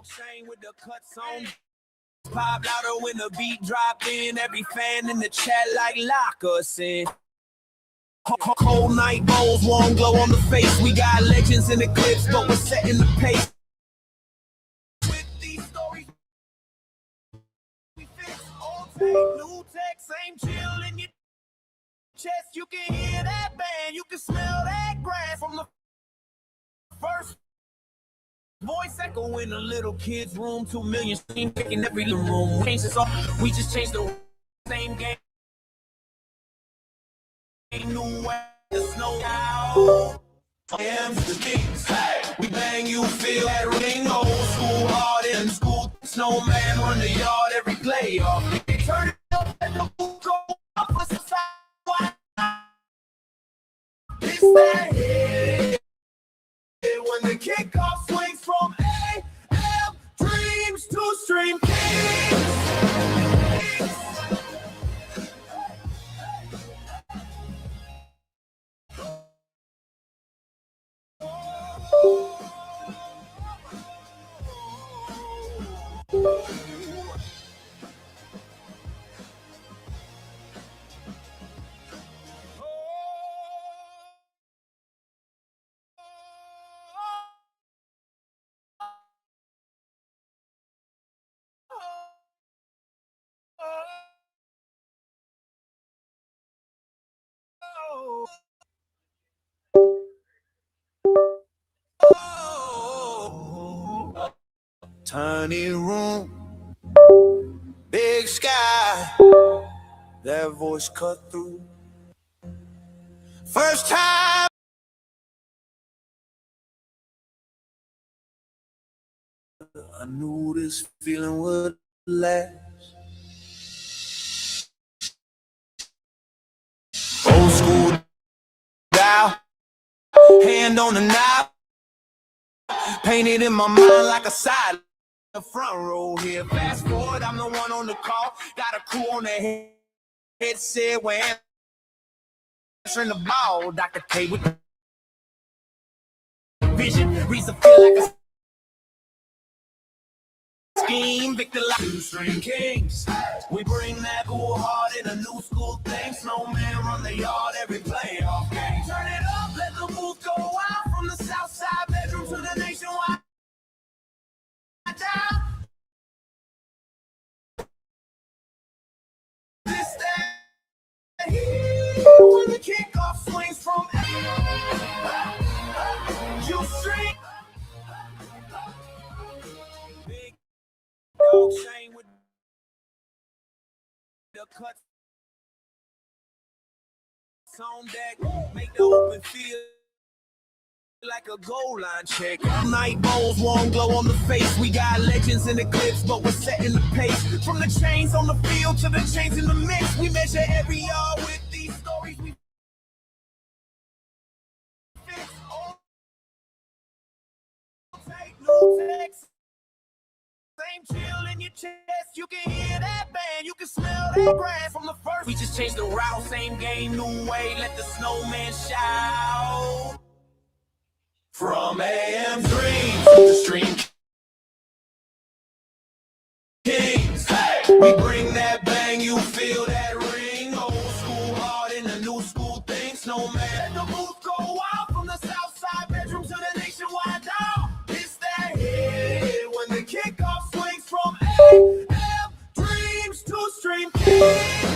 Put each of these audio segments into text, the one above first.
dog chain with the cuts on. Pop louder when the beat dropped in. Every fan in the chat like lock us in. Cold night bowls, warm glow on the face. We got legends in the clips, but we're setting the pace. With these stories, we fix old tape, new tech, same chill in your chest. You can hear that band, you can smell that grass from the first voice echo in a little kid's room. 2 million streams in every room. We just changed the same game. New way to snow out. We bang, you feel that ring. Old school, hard in school. Snowman run the yard every playoff. Turn it up and the boot go up for society. It's that hit when the kickoff swings from AM dreams to stream kings. Tiny room, big sky, that voice cut through. First time I knew this feeling would last. Old school dial, hand on the knob, painted in my mind like a side. The front row here. Fast forward, I'm the one on the call. Got a crew on the headset when answering the ball. Dr. K with vision, reason feel like a scheme. Victor like two string kings. We bring that cool heart in a new school thing. Snowman run the yard every playoff game. Turn it up, let the booth go out from the south side bedroom to the nationwide. This that when the kickoff swings from you street. Big dog chain with the cuts on deck, make the open field like a goal line check. Night bowls, warm glow on the face. We got legends in the clips, but we're setting the pace. From the chains on the field to the chains in the mix, we measure every yard with these stories. We fix old take new text. Same chill in your chest. You can hear that band, you can smell that grass from the first. We just changed the route, same game, new way. Let the snowman shout. From AM dreams to the stream kings, hey, we bring that bang, you feel that ring. Old school hard in the new school thing. Snowman, let the booth go out from the south side bedroom to the nationwide down. It's that hit when the kickoff swings from AM dreams to stream kings.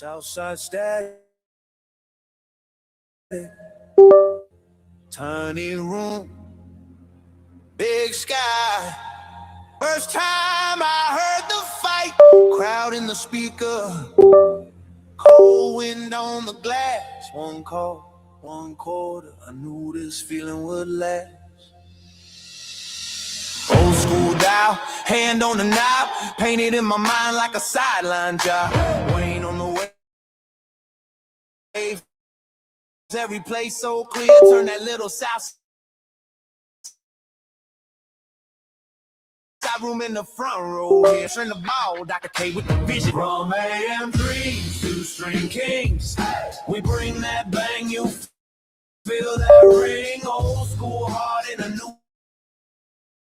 Southside Stadium, tiny room, big sky. First time I heard the fight, Crowd in the speaker, cold wind on the glass. One call, one quarter, I knew this feeling would last. Old school dial, hand on the knob, painted in my mind like a sideline job. Wayne on the wave, every place so clear, turn that little south side room in the front row here. Turn the ball, Dr. K with the vision. From AM dreams to string kings, we bring that bang, you feel that ring. Old school heart in a new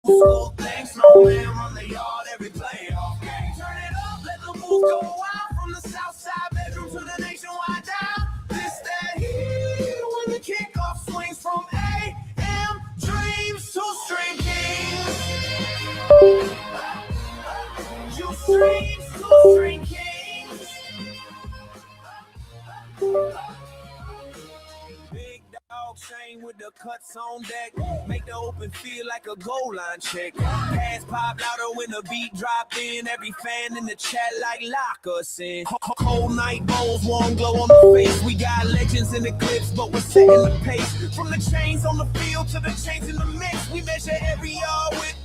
school thing. Snowman run the yard every playoff game. Turn it up, let the moves go wild. From the south side bedroom to the nationwide dial. This, that, here, when the kickoff swings from AM dreams to string kings. You streams to string kings. Big dog chain with the cuts on deck. Make the open feel like a goal line check. Pass pop louder when the beat drop in. Every fan in the chat like lock us in. Cold night bowls, warm glow on the face. We got legends in the clips, but we're setting the pace. From the chains on the field to the chains in the mix. We measure every yard with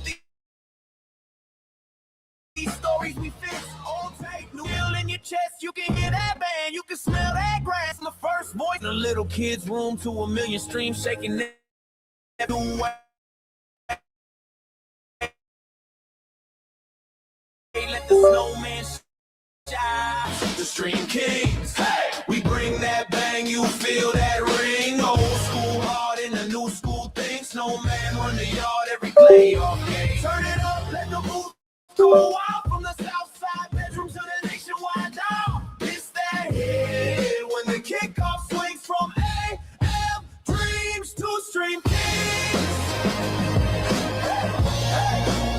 these stories we fix. All take, new feel in your chest. You can hear that band, you can smell that grass. The first voice in a little kid's room to a million streams shaking that way. Let the snowman shine. The stream kings, hey, we bring that bang, you feel that ring. Old school heart in a new school thing. Snowman run the yard every playoff game. Turn it up, let the move go out. From the south side bedroom to the nationwide dial. It's that hit when the kickoff swings from AM dreams to stream kings.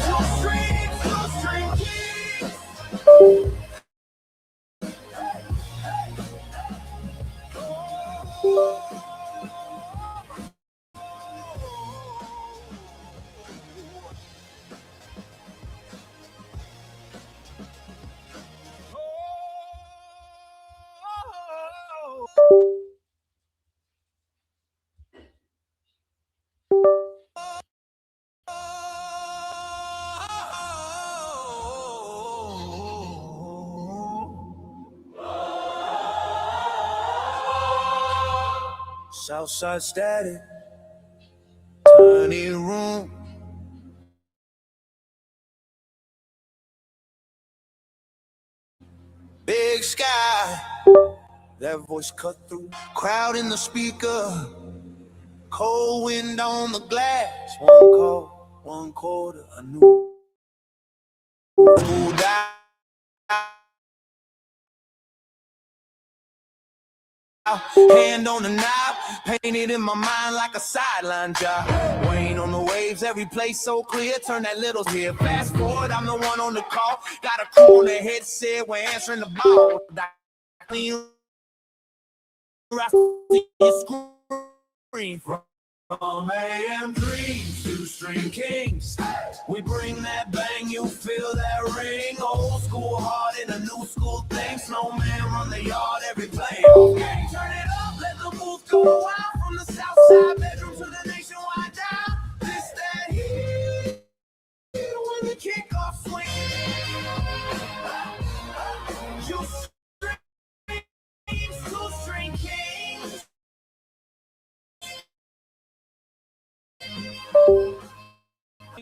To stream kings. Southside static, tiny room. Big sky, that voice cut through. Crowd in the speaker, cold wind on the glass. One call, one quarter, I knew. School down. Hand on the knob, painted in my mind like a sideline job. Wayne on the waves, every place so clear. Turn that little here. Fast forward, I'm the one on the call. Got a crew on the headset, we're answering the ball. Clean, screen from AM dreams to string kings. We bring that bang, you feel that ring. Old school heart in a new school thing. Snowman run the yard every playoff game. Turn it up, let the moves go out. From the south side bedroom to the nationwide dial. This, that, here, when the kickoff swing. You streams to string kings.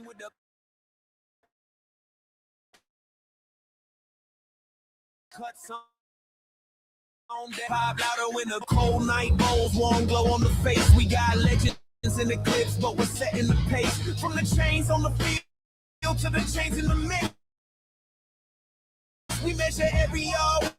With the cuts on that pop louder when the cold night bowls, warm glow on the face. We got legends in the clips, but we're setting the pace. From the chains on the field to the chains in the mix. We measure every yard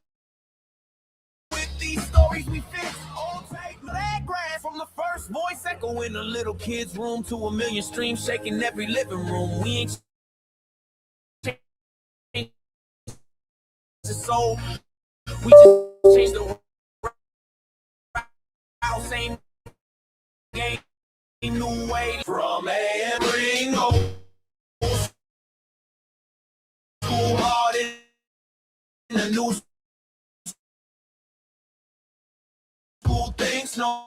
with these stories we fix. All take that grass from the first voice echo in a little kid's room to a million streams shaking every living room. We ain't changed the soul, we just changed the route. Same game, new way. From AM ring, old school heart the new school thing, Snowman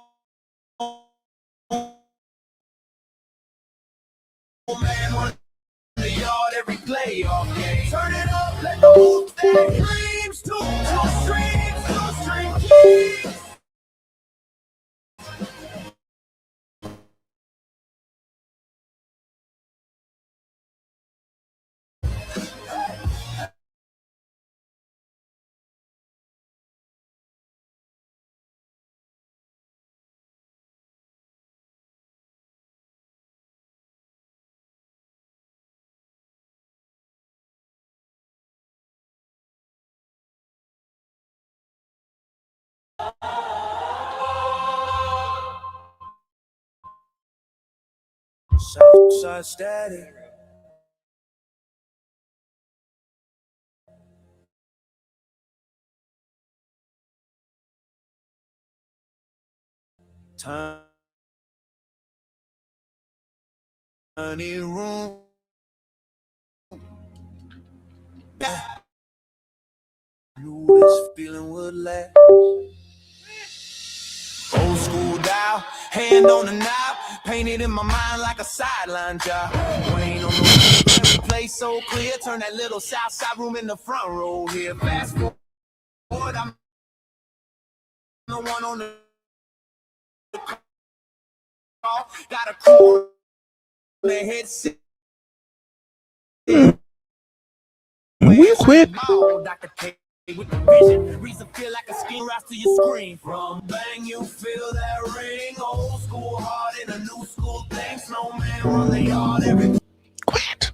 run the yard every playoff game. Turn it up, let the whole thing dreams, two streams kings. Southside static. Tiny room. Knew this feeling would last. Old school dial, hand on the knob, painted in my mind like a sideline job. Rain on the every place so clear, turn that little south side room in the front row here. Fast forward, I'm the one on the call, got a crew on the headset. Real quick. With the vision, reason feel like a skin rise to your screen. From bang, you feel that ring. Old school heart in a new school thing. Snowman run the yard every. Quit.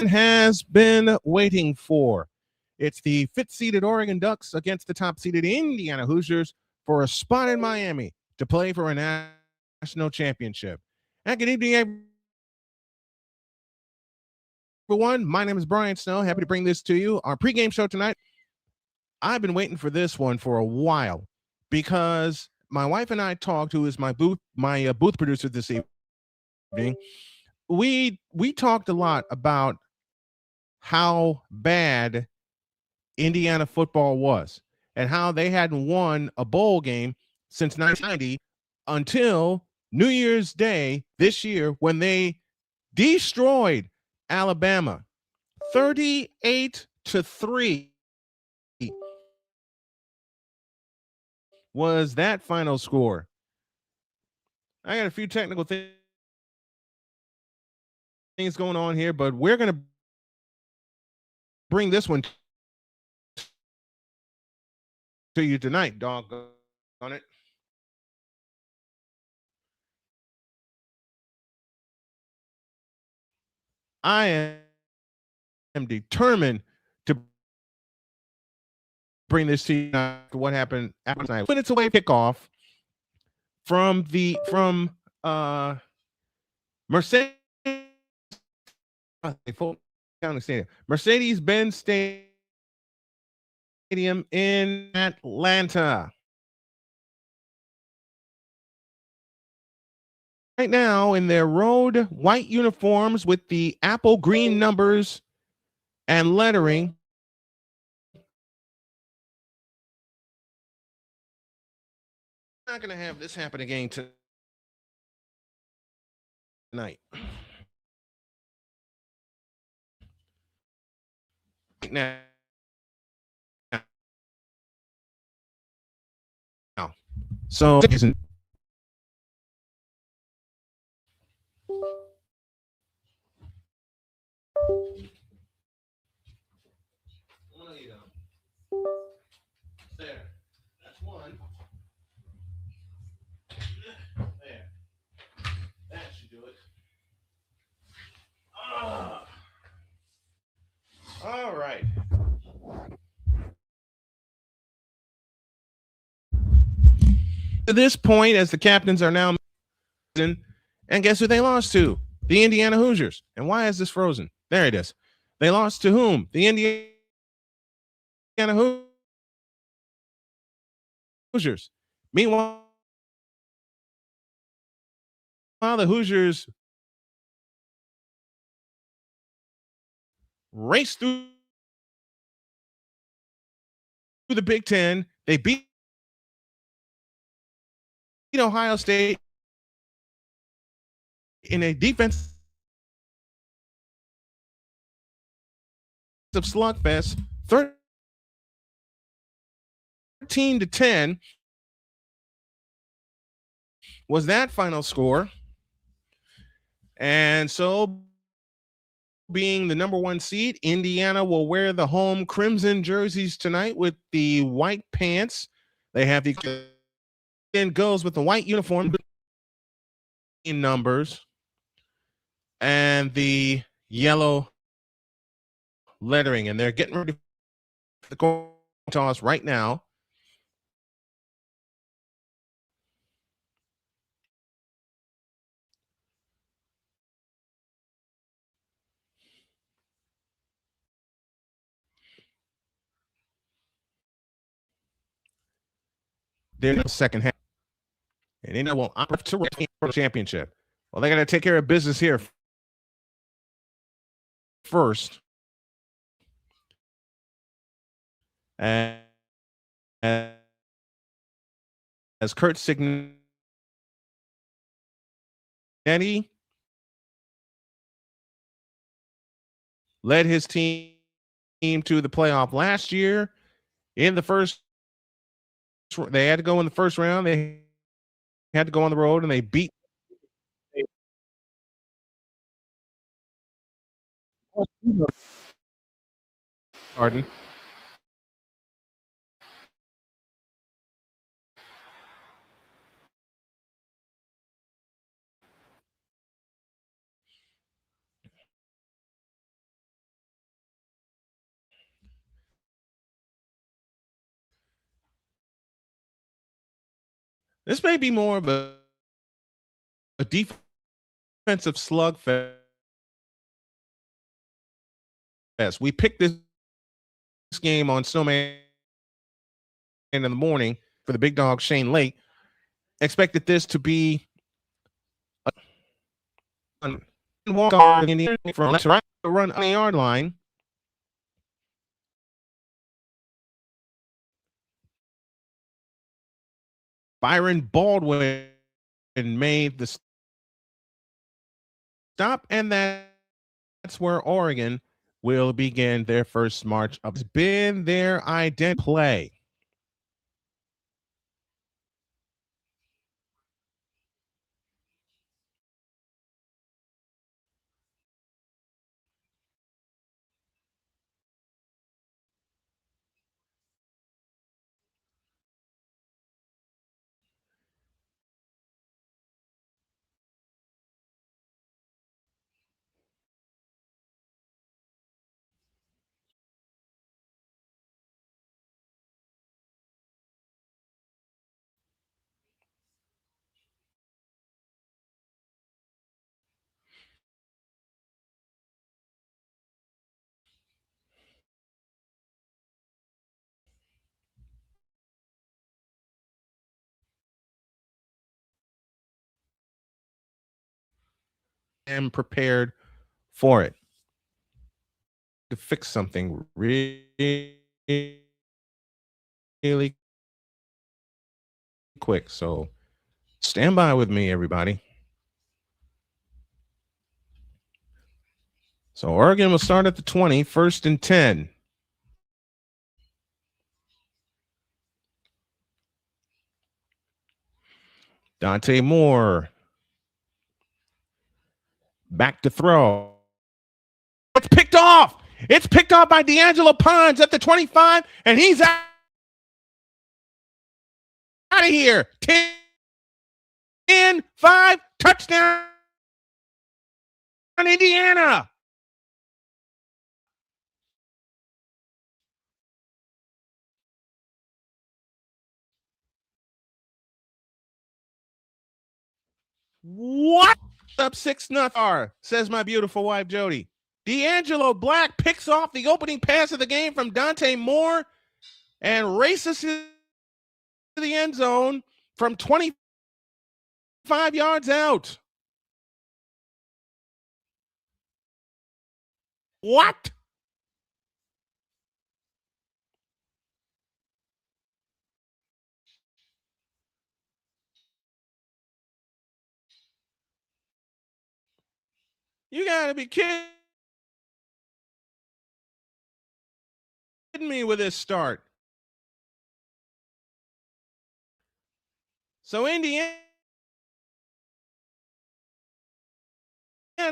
Has been waiting for. It's the fifth-seeded Oregon Ducks against the top-seeded Indiana Hoosiers for a spot in Miami to play for a national championship. And good evening, everyone. My name is Brian Snow. Happy to bring this to you. Our pregame show tonight. I've been waiting for this one for a while because my wife and I talked, who is my booth producer this evening. We talked a lot about how bad Indiana football was and how they hadn't won a bowl game since 1990 until New Year's Day this year when they destroyed Alabama 38-3 was that final score. I got a few technical things going on here, but we're going to bring this one to you tonight, doggone it. I am determined to bring this to you what happened after tonight. Minutes away kickoff from Mercedes Stadium. Mercedes-Benz Stadium in Atlanta. Right now in their road white uniforms with the apple green numbers and lettering. Not going to have this happen again tonight. Now. So there. That's one. There. That should do it. All right. To this point, as the captains are now, and guess who they lost to? The Indiana Hoosiers. And why is this frozen? There it is. They lost to whom? The Indiana Hoosiers. Meanwhile, the Hoosiers raced through the Big Ten. They beat Ohio State in a defensive slugfest, 13-10 was that final score. And so, being the number one seed, Indiana will wear the home crimson jerseys tonight with the white pants. They have the goes with the white uniform numbers and the yellow lettering, and they're getting ready for the coin toss right now. They're in the second half, and Indiana will opt to win the championship. Well, they got to take care of business here first. And as Kurt Signetti led his team to the playoff last year in the first, they had to go in the first round. They had to go on the road, and they beat. Pardon. This may be more of a defensive slugfest. We picked this game on Snowman in the morning for the big dog Shane Lake. Expected this to be a walk from left to right, run on the yard line. Byron Baldwin made the stop, and that's where Oregon will begin their first march of. It's been their identity play. am prepared for it. To fix something really quick. So stand by with me, everybody. So Oregon will start at the 20, 1st and 10. Dante Moore. Back to throw. It's picked off. It's picked off by D'Angelo Pons at the 25, and he's out of here. 10, 5, touchdown, Indiana. What? Up 6-0, says my beautiful wife, Jody. D'Angelo Black picks off the opening pass of the game from Dante Moore and races to the end zone from 25 yards out. What? You gotta be kidding me with this start. So Indiana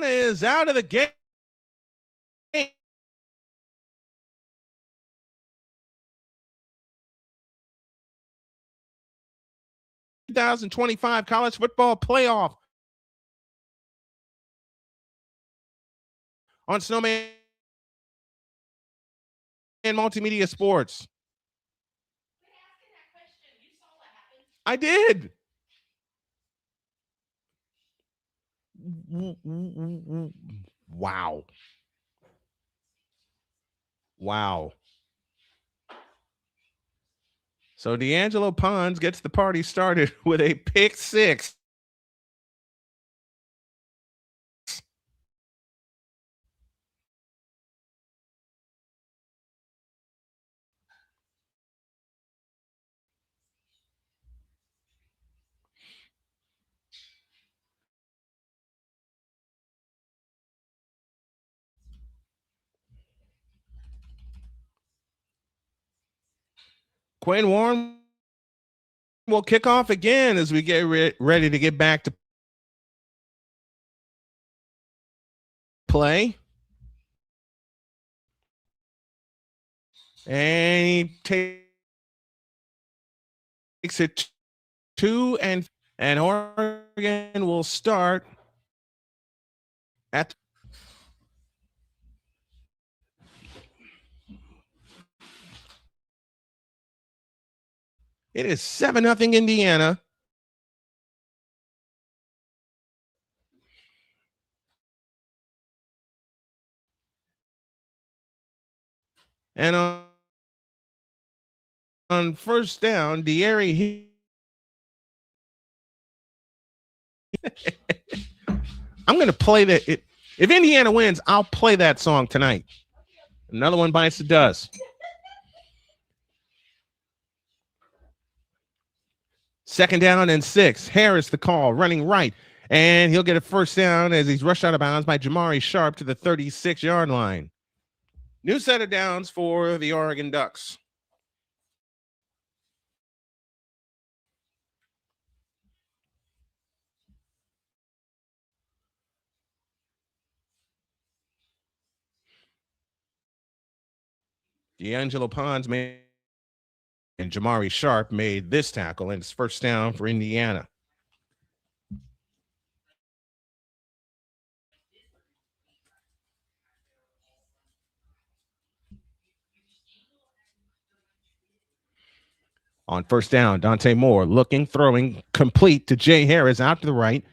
is out of the game. 2025 college football playoff on Snowman and Multimedia Sports. I did. Wow. Wow. So D'Angelo Pons gets the party started with a pick six. Quinn Warren will kick off again as we get ready to get back to play. And he takes it 2 and Oregon will start at it is 7-0 Indiana. And on first down, De'Ari. I'm going to play that. If Indiana wins, I'll play that song tonight. Another one bites the dust. Second down and 6. Harris the call, running right. And he'll get a first down as he's rushed out of bounds by Jamari Sharp to the 36-yard line. New set of downs for the Oregon Ducks. D'Angelo Pons made and Jamari Sharp made this tackle, and it's first down for Indiana. On first down, Dante Moore looking, throwing, complete to Jay Harris out to the right.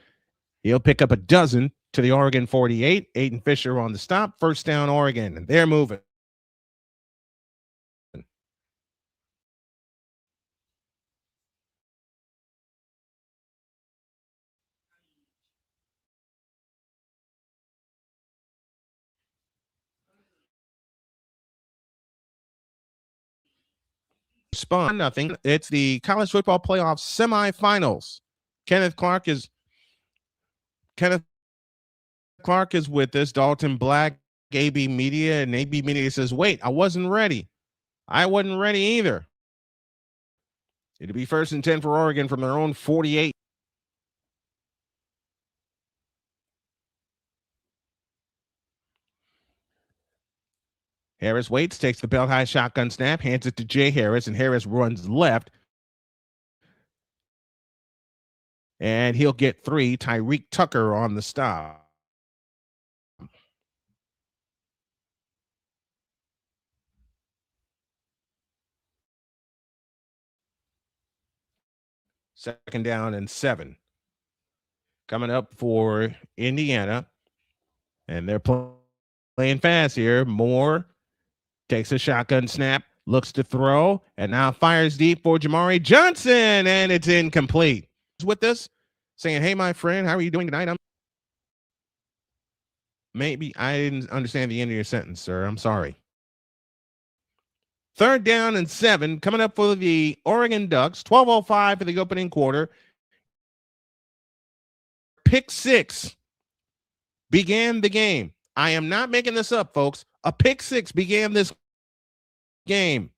He'll pick up a dozen to the Oregon 48. Aiden Fisher on the stop. First down, Oregon, and they're moving. respond. Nothing. It's the college football playoff semifinals. Kenneth Clark is with us. Dalton Black, AB Media, and AB Media says, "Wait, I wasn't ready. I wasn't ready either." It'll be 1st and 10 for Oregon from their own 48. Harris waits, takes the belt high shotgun snap, hands it to Jay Harris, and Harris runs left. And he'll get 3. Tyreek Tucker on the stop. Second down and 7. Coming up for Indiana. And they're playing fast here. Moore takes a shotgun snap, looks to throw, and now fires deep for Jamari Johnson, and it's incomplete. With us, saying, "Hey, my friend, how are you doing tonight?" Maybe I didn't understand the end of your sentence, sir. I'm sorry. 3rd down and 7 coming up for the Oregon Ducks. 12:05 for the opening quarter. Pick 6 began the game. I am not making this up, folks. A pick 6 began this game.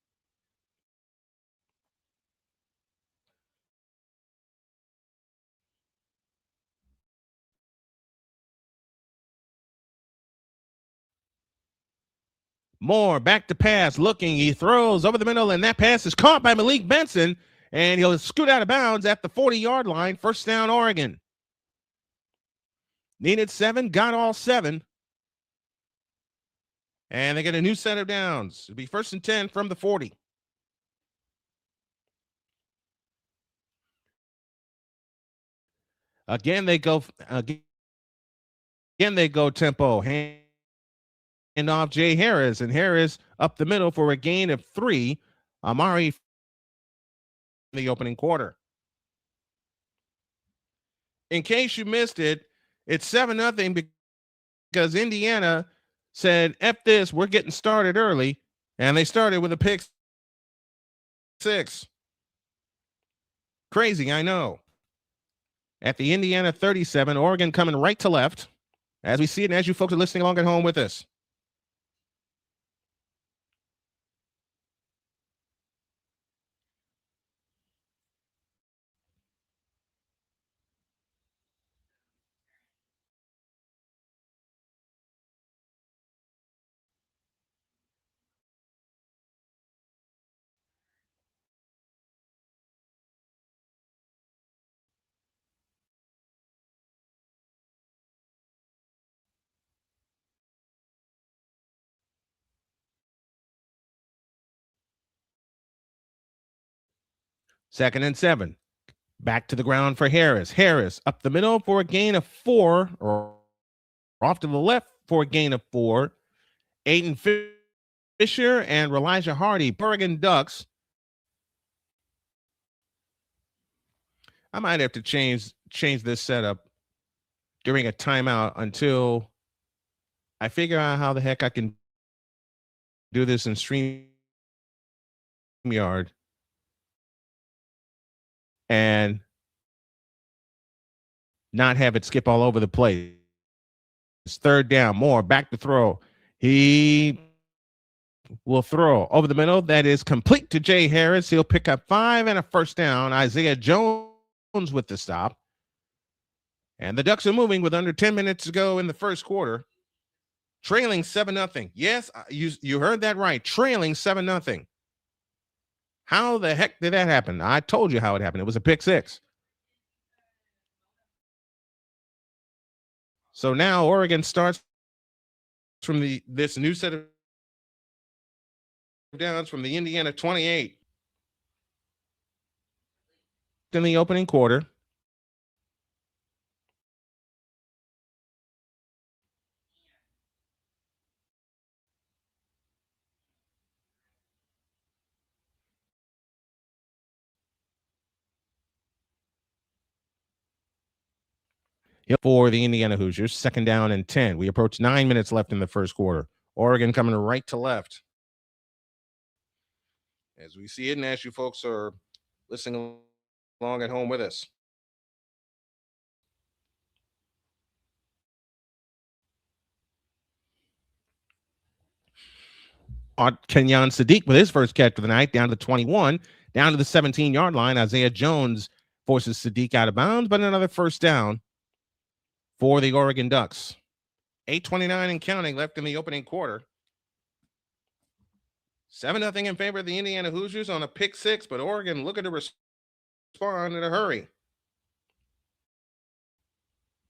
Moore back to pass, looking. He throws over the middle, and that pass is caught by Malik Benson, and he'll scoot out of bounds at the 40-yard line. 1st down, Oregon. Needed 7, got all 7. And they get a new set of downs. It'll be 1st and 10 from the 40. Again, they go tempo. Hand off Jay Harris, and Harris up the middle for a gain of 3. Amari in the opening quarter. In case you missed it, it's 7-0 because Indiana said, "F this, we're getting started early," and they started with a pick 6. Crazy, I know. At the Indiana 37, Oregon coming right to left, as we see it and as you folks are listening along at home with us. Second and 7. Back to the ground for Harris. Harris up the middle for a gain of 4, or off to the left for a gain of 4. Aiden Fisher and Elijah Hardy, Oregon Ducks. I might have to change this setup during a timeout until I figure out how the heck I can do this in StreamYard and not have it skip all over the place. It's 3rd down. Moore back to throw. He will throw over the middle. That is complete to Jay Harris. He'll pick up 5 and a 1st down. Isaiah Jones with the stop. And the Ducks are moving with under 10 minutes to go in the 1st quarter. Trailing 7-0. Yes, you heard that right. Trailing 7-0. How the heck did that happen? I told you how it happened. It was a pick 6. So now Oregon starts from this new set of downs from the Indiana 28. In the opening quarter. For the Indiana Hoosiers, 2nd down and 10. We approach 9 minutes left in the 1st quarter. Oregon coming right to left. as we see it and as you folks are listening along at home with us. Kenyon Sadiq with his first catch for the night, down to the 21, down to the 17-yard line. Isaiah Jones forces Sadiq out of bounds, but another first down for the Oregon Ducks. 8:29 and counting left in the opening quarter. 7-0 in favor of the Indiana Hoosiers on a pick six, but Oregon looking to respond in a hurry.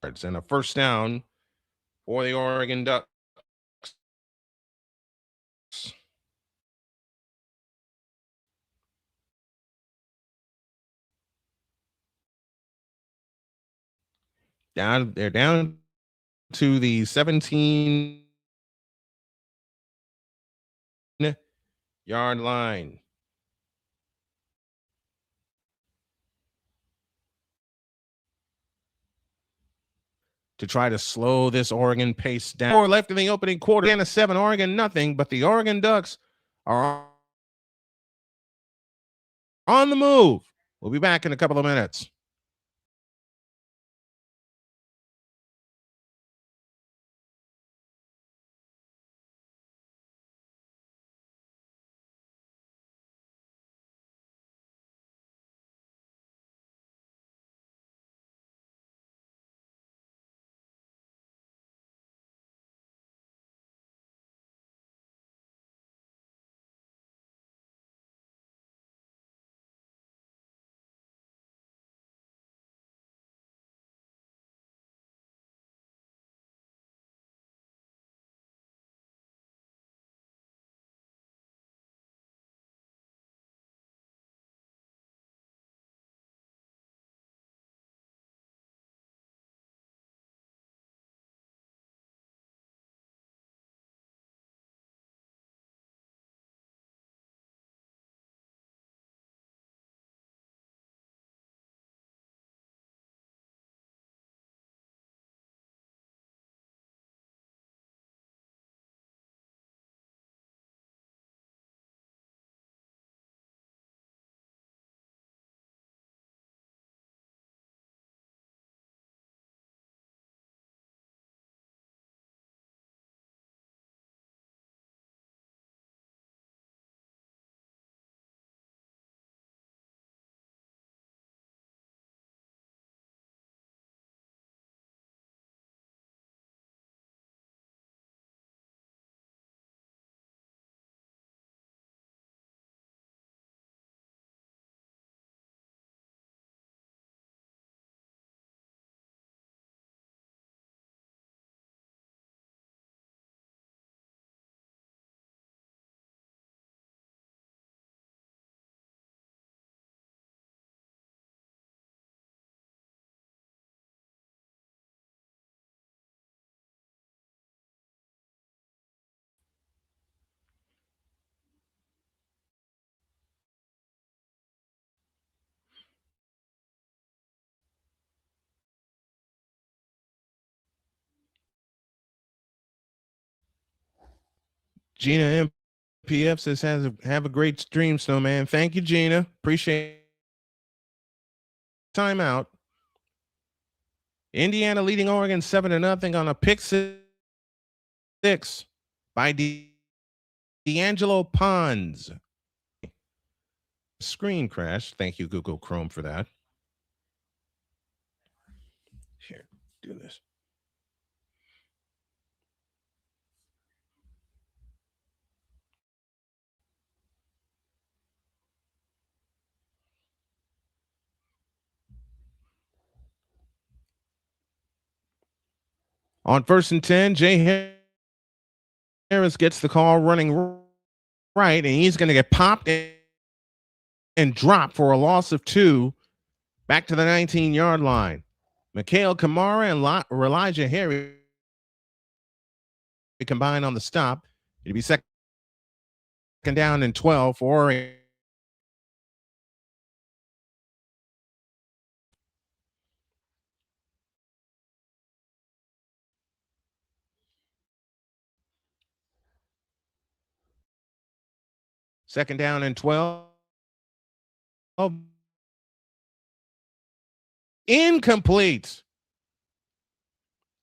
And a first down for the Oregon Ducks. They're down to the 17-yard line. To try to slow this Oregon pace down. 4 left in the opening quarter. And a 7, Oregon nothing, but the Oregon Ducks are on the move. We'll be back in a couple of minutes. Gina MPF says, have a great stream, Snowman. Thank you, Gina. Appreciate timeout. Indiana leading Oregon 7-0 on a pick six by D'Angelo Pons. Screen crash. Thank you, Google Chrome, for that. Here, do this. On 1st and 10, Jay Harris gets the call running right, and he's going to get popped and dropped for a loss of 2 back to the 19-yard line. Mikhail Kamara and Elijah Harry combine on the stop. It'll be second down and 12 for Oregon. Second down and 12. Incomplete.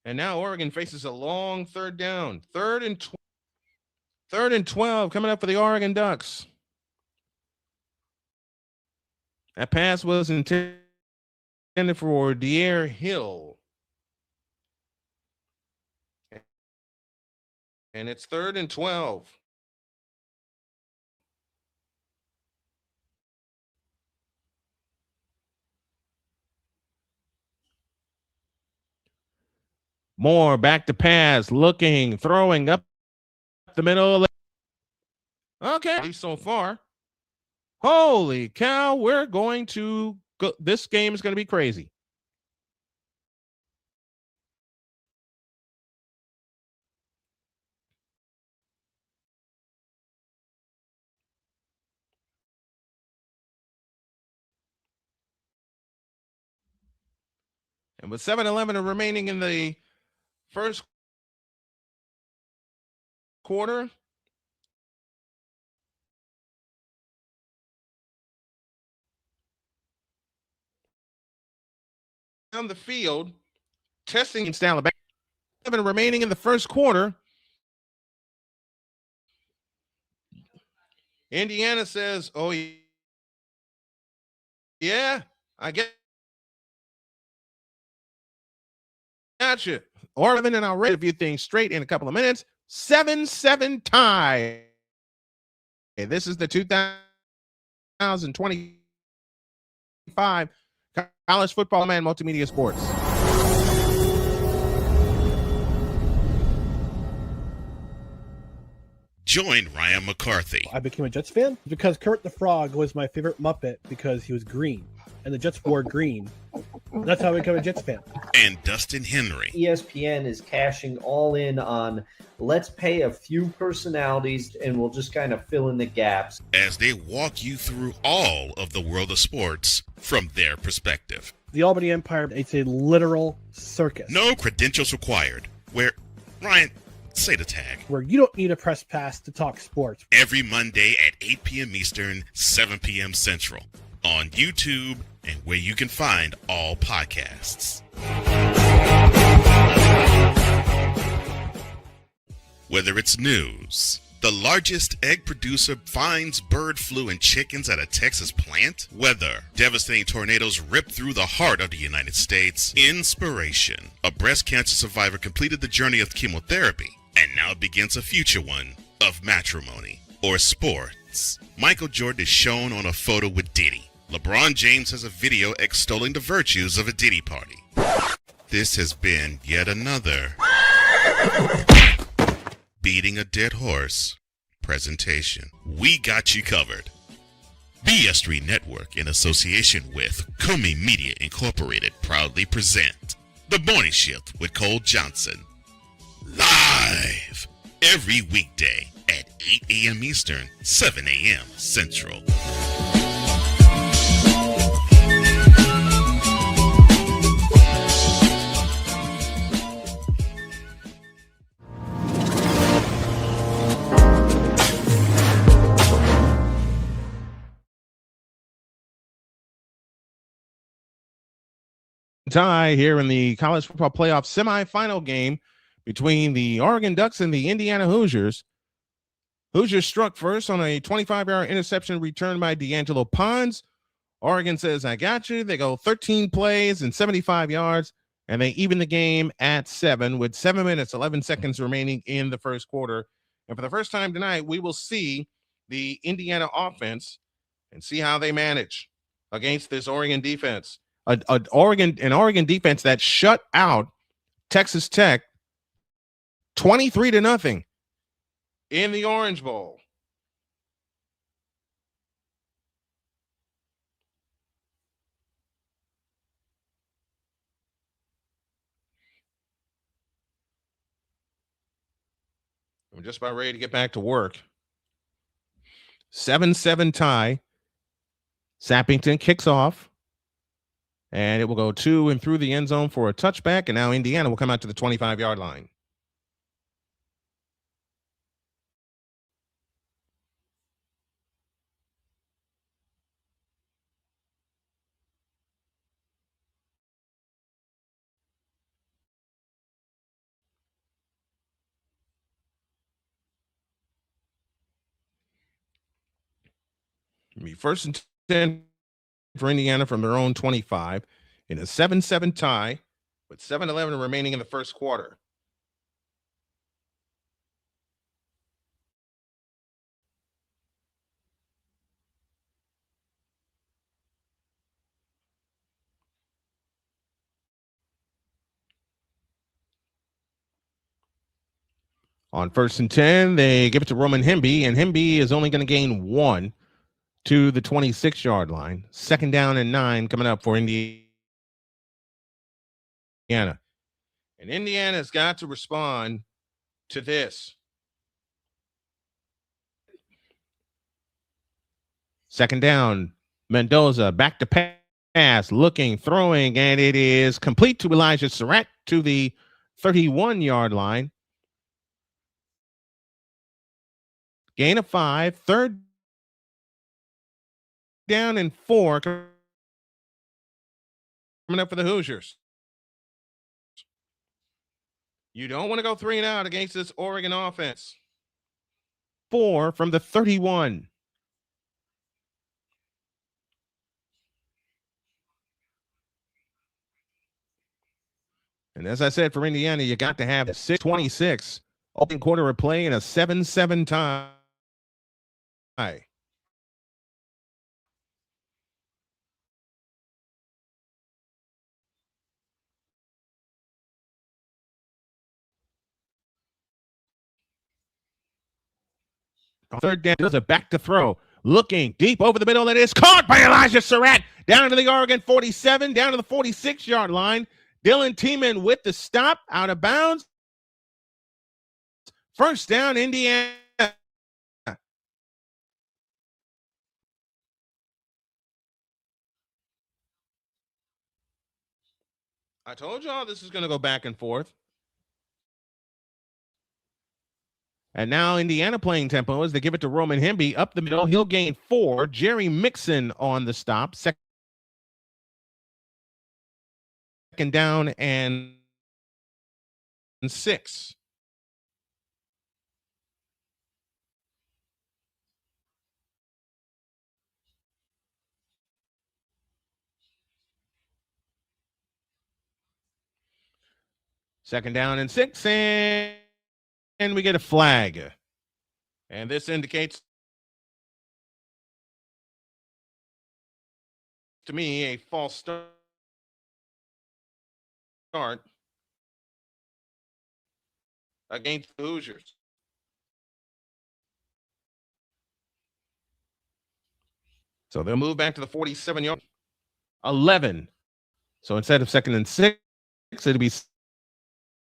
And now Oregon faces a long third down. Third and 12 coming up for the Oregon Ducks. That pass was intended for De'Air Hill. And it's 3rd and 12. Moore back to pass, looking, throwing up the middle. Okay, at least so far. Holy cow, we're going to go. This game is going to be crazy. And with 7:11 remaining in the first quarter, on the field, testing against Alabama. 7 remaining in the first quarter. Indiana says, "Oh yeah, I get." Gotcha. Oregon, and I'll read a few things straight in a couple of minutes. 7-7 tie. This is the 2025 College Football Man Multimedia Sports. Join Ryan McCarthy. I became a Jets fan because Kermit the Frog was my favorite Muppet because he was green, and the Jets wore green. That's how I became a Jets fan. And Dustin Henry. ESPN is cashing all in on let's pay a few personalities and we'll just kind of fill in the gaps. As they walk you through all of the world of sports from their perspective. The Albany Empire, it's a literal circus. No credentials required. Where, Ryan, say the tag. Where you don't need a press pass to talk sports. Every Monday at 8 p.m. Eastern, 7 p.m. Central. On YouTube and where you can find all podcasts. Whether it's news, the largest egg producer finds bird flu in chickens at a Texas plant, weather, devastating tornadoes rip through the heart of the United States, inspiration, a breast cancer survivor completed the journey of chemotherapy and now begins a future one of matrimony, or sports. Michael Jordan is shown on a photo with Diddy. LeBron James has a video extolling the virtues of a Diddy party. This has been yet another Beating a Dead Horse presentation. We got you covered. BS3 Network, in association with Comey Media Incorporated, proudly present The Morning Shift with Cole Johnson. Live every weekday at 8 a.m. Eastern, 7 a.m. Central. Tie here in the college football playoff semifinal game between the Oregon Ducks and the Indiana Hoosiers. Hoosiers struck first on a 25-yard interception return by D'Angelo Pons. Oregon says, I got you. They go 13 plays and 75 yards, and they even the game at 7 with 7 minutes, 11 seconds remaining in the first quarter. And for the first time tonight, we will see the Indiana offense and see how they manage against this Oregon defense. An Oregon defense that shut out Texas Tech 23-0 in the Orange Bowl. I'm just about ready to get back to work. 7-7 tie. Sappington kicks off. And it will go to and through the end zone for a touchback. And now Indiana will come out to the 25-yard line. be 1st and 10 for Indiana from their own 25 in a 7-7 tie with 7:11 remaining in the first quarter. On 1st and 10, they give it to Roman Hemby, and Hemby is only going to gain 1 to the 26-yard line. 2nd down and 9 coming up for Indiana. And Indiana's got to respond to this. 2nd down, Mendoza back to pass, looking, throwing, and it is complete to Elijah Surratt to the 31-yard line. Gain of 5, 3rd down and 4 coming up for the Hoosiers. You don't want to go 3 and out against this Oregon offense. 4 from the 31. And as I said, for Indiana, you got to have 6:26 open quarter of play in a 7-7 tie. 3rd down, does a back to throw. Looking deep over the middle. It is caught by Elijah Surratt. Down to the Oregon 47, down to the 46-yard line. Dylan Tiemann with the stop, out of bounds. 1st down, Indiana. I told y'all this is going to go back and forth. And now Indiana playing tempo as they give it to Roman Hemby up the middle. He'll gain 4. Jerry Mixon on the stop. 2nd down and 6. Second down and 6, and we get a flag. And this indicates to me a false start against the Hoosiers. So they'll move back to the 47-yard 11. So instead of 2nd and 6, it'll be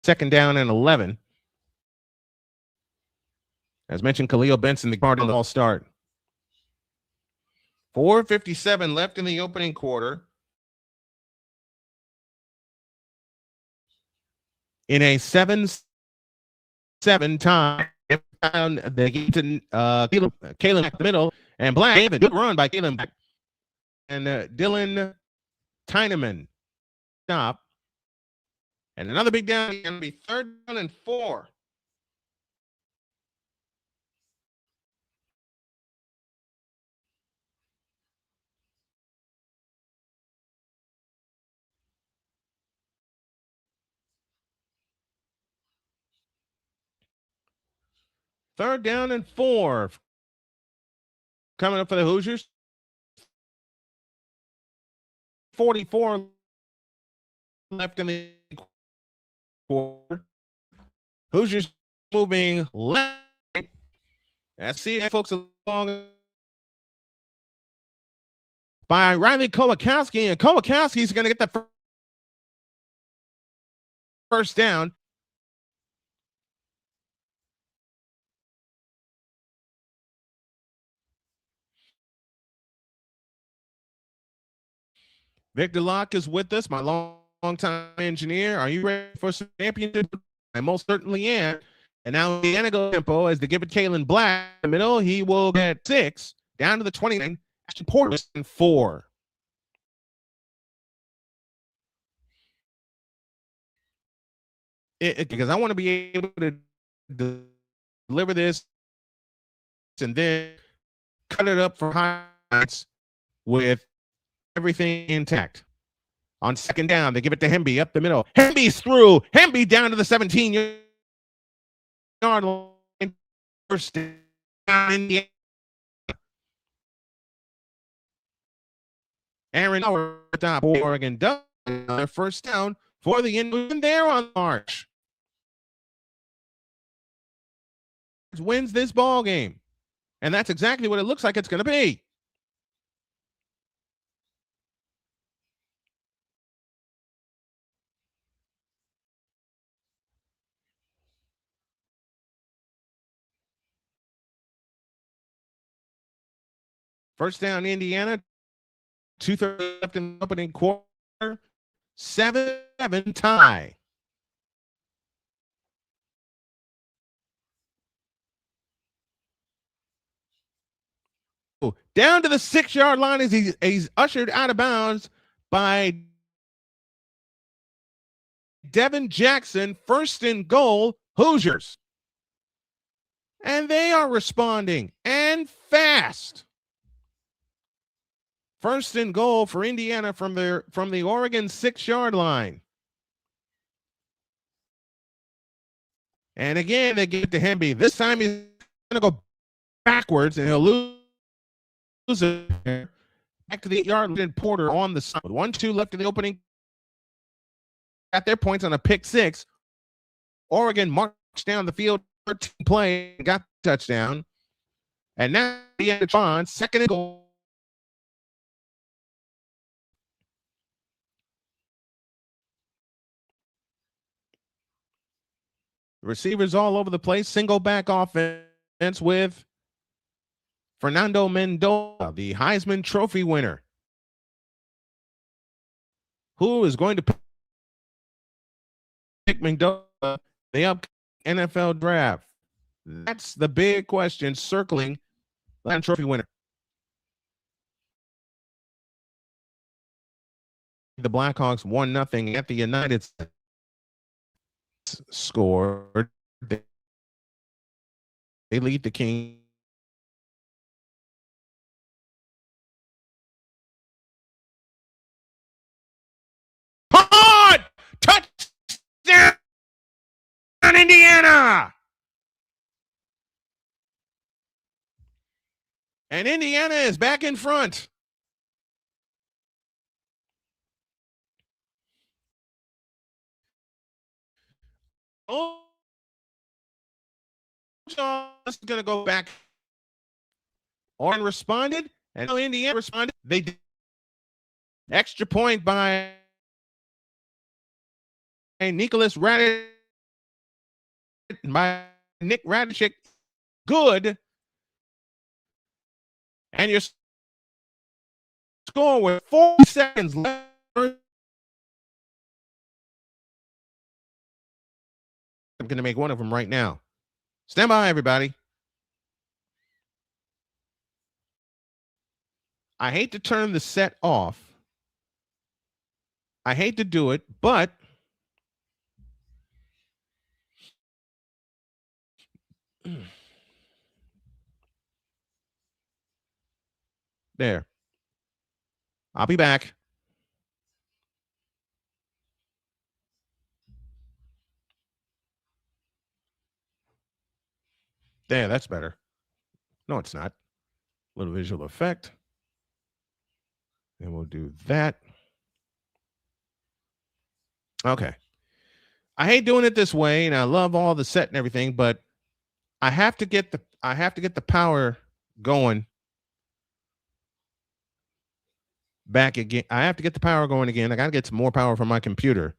2nd down and 11. As mentioned, Khalil Benson, the Cardinal start. 4:57 left in the opening quarter. In a 7-7 tie, they get to Kalen back the middle, and Black gave a good run by Kalen Black. And Dylan Tiemann stop. And another big down, going to be 3rd down and 4. Third down and 4. Coming up for the Hoosiers. 44 left in the quarter. Hoosiers moving left. That's it, folks, along by Riley Kowakowski, and Kowakowski's going to get the first down. Victor Locke is with us, my long-time engineer. Are you ready for some championship? I most certainly am. And now Indiana go tempo as they give it Kalen Black in the middle. He will get 6 down to the 29. Ashton Porter in 4. Because I want to be able to deliver this and then cut it up for high with everything intact. On second down, they give it to Hemby up the middle. Hemby's through. Hemby down to the 17-yard line. First down, Indiana. Aaron Howard top Oregon does another first down for the Indians there on March. Wins this ball game. And that's exactly what it looks like it's going to be. First down, Indiana. 2:30 left in the opening quarter. 7-7 tie. Down to the 6-yard line as he's ushered out of bounds by Devin Jackson. First and goal, Hoosiers. And they are responding, and fast. First and goal for Indiana from the Oregon 6-yard line. And again, they get to Hemby. This time he's going to go backwards, and he'll lose it. Back to the 8-yard line. Porter on the side. 1-2 left in the opening. Got their points on a pick six. Oregon marched down the field, 13 play, got the touchdown. And now the end of second and goal. Receivers all over the place. Single back offense with Fernando Mendoza, the Heisman Trophy winner, who is going to pick Mendoza the up NFL draft. That's the big question circling that trophy winner. The Blackhawks 1-0 at the United States. Scored. They lead the King. Hard! Touchdown, Indiana! And Indiana is back in front. Oh, is going to go back. Oregon responded, and Indiana responded. They did. Extra point by Nicholas Radich, by Nick Radich. Good. And you're scoring with 4 seconds left. I'm going to make one of them right now. Stand by, everybody. I hate to turn the set off. I hate to do it, but there. I'll be back. There, that's better. No, it's not. A little visual effect. And we'll do that. Okay. I hate doing it this way, and I love all the set and everything, but I have to get the power going back again. I have to get the power going again. I got to get some more power from my computer.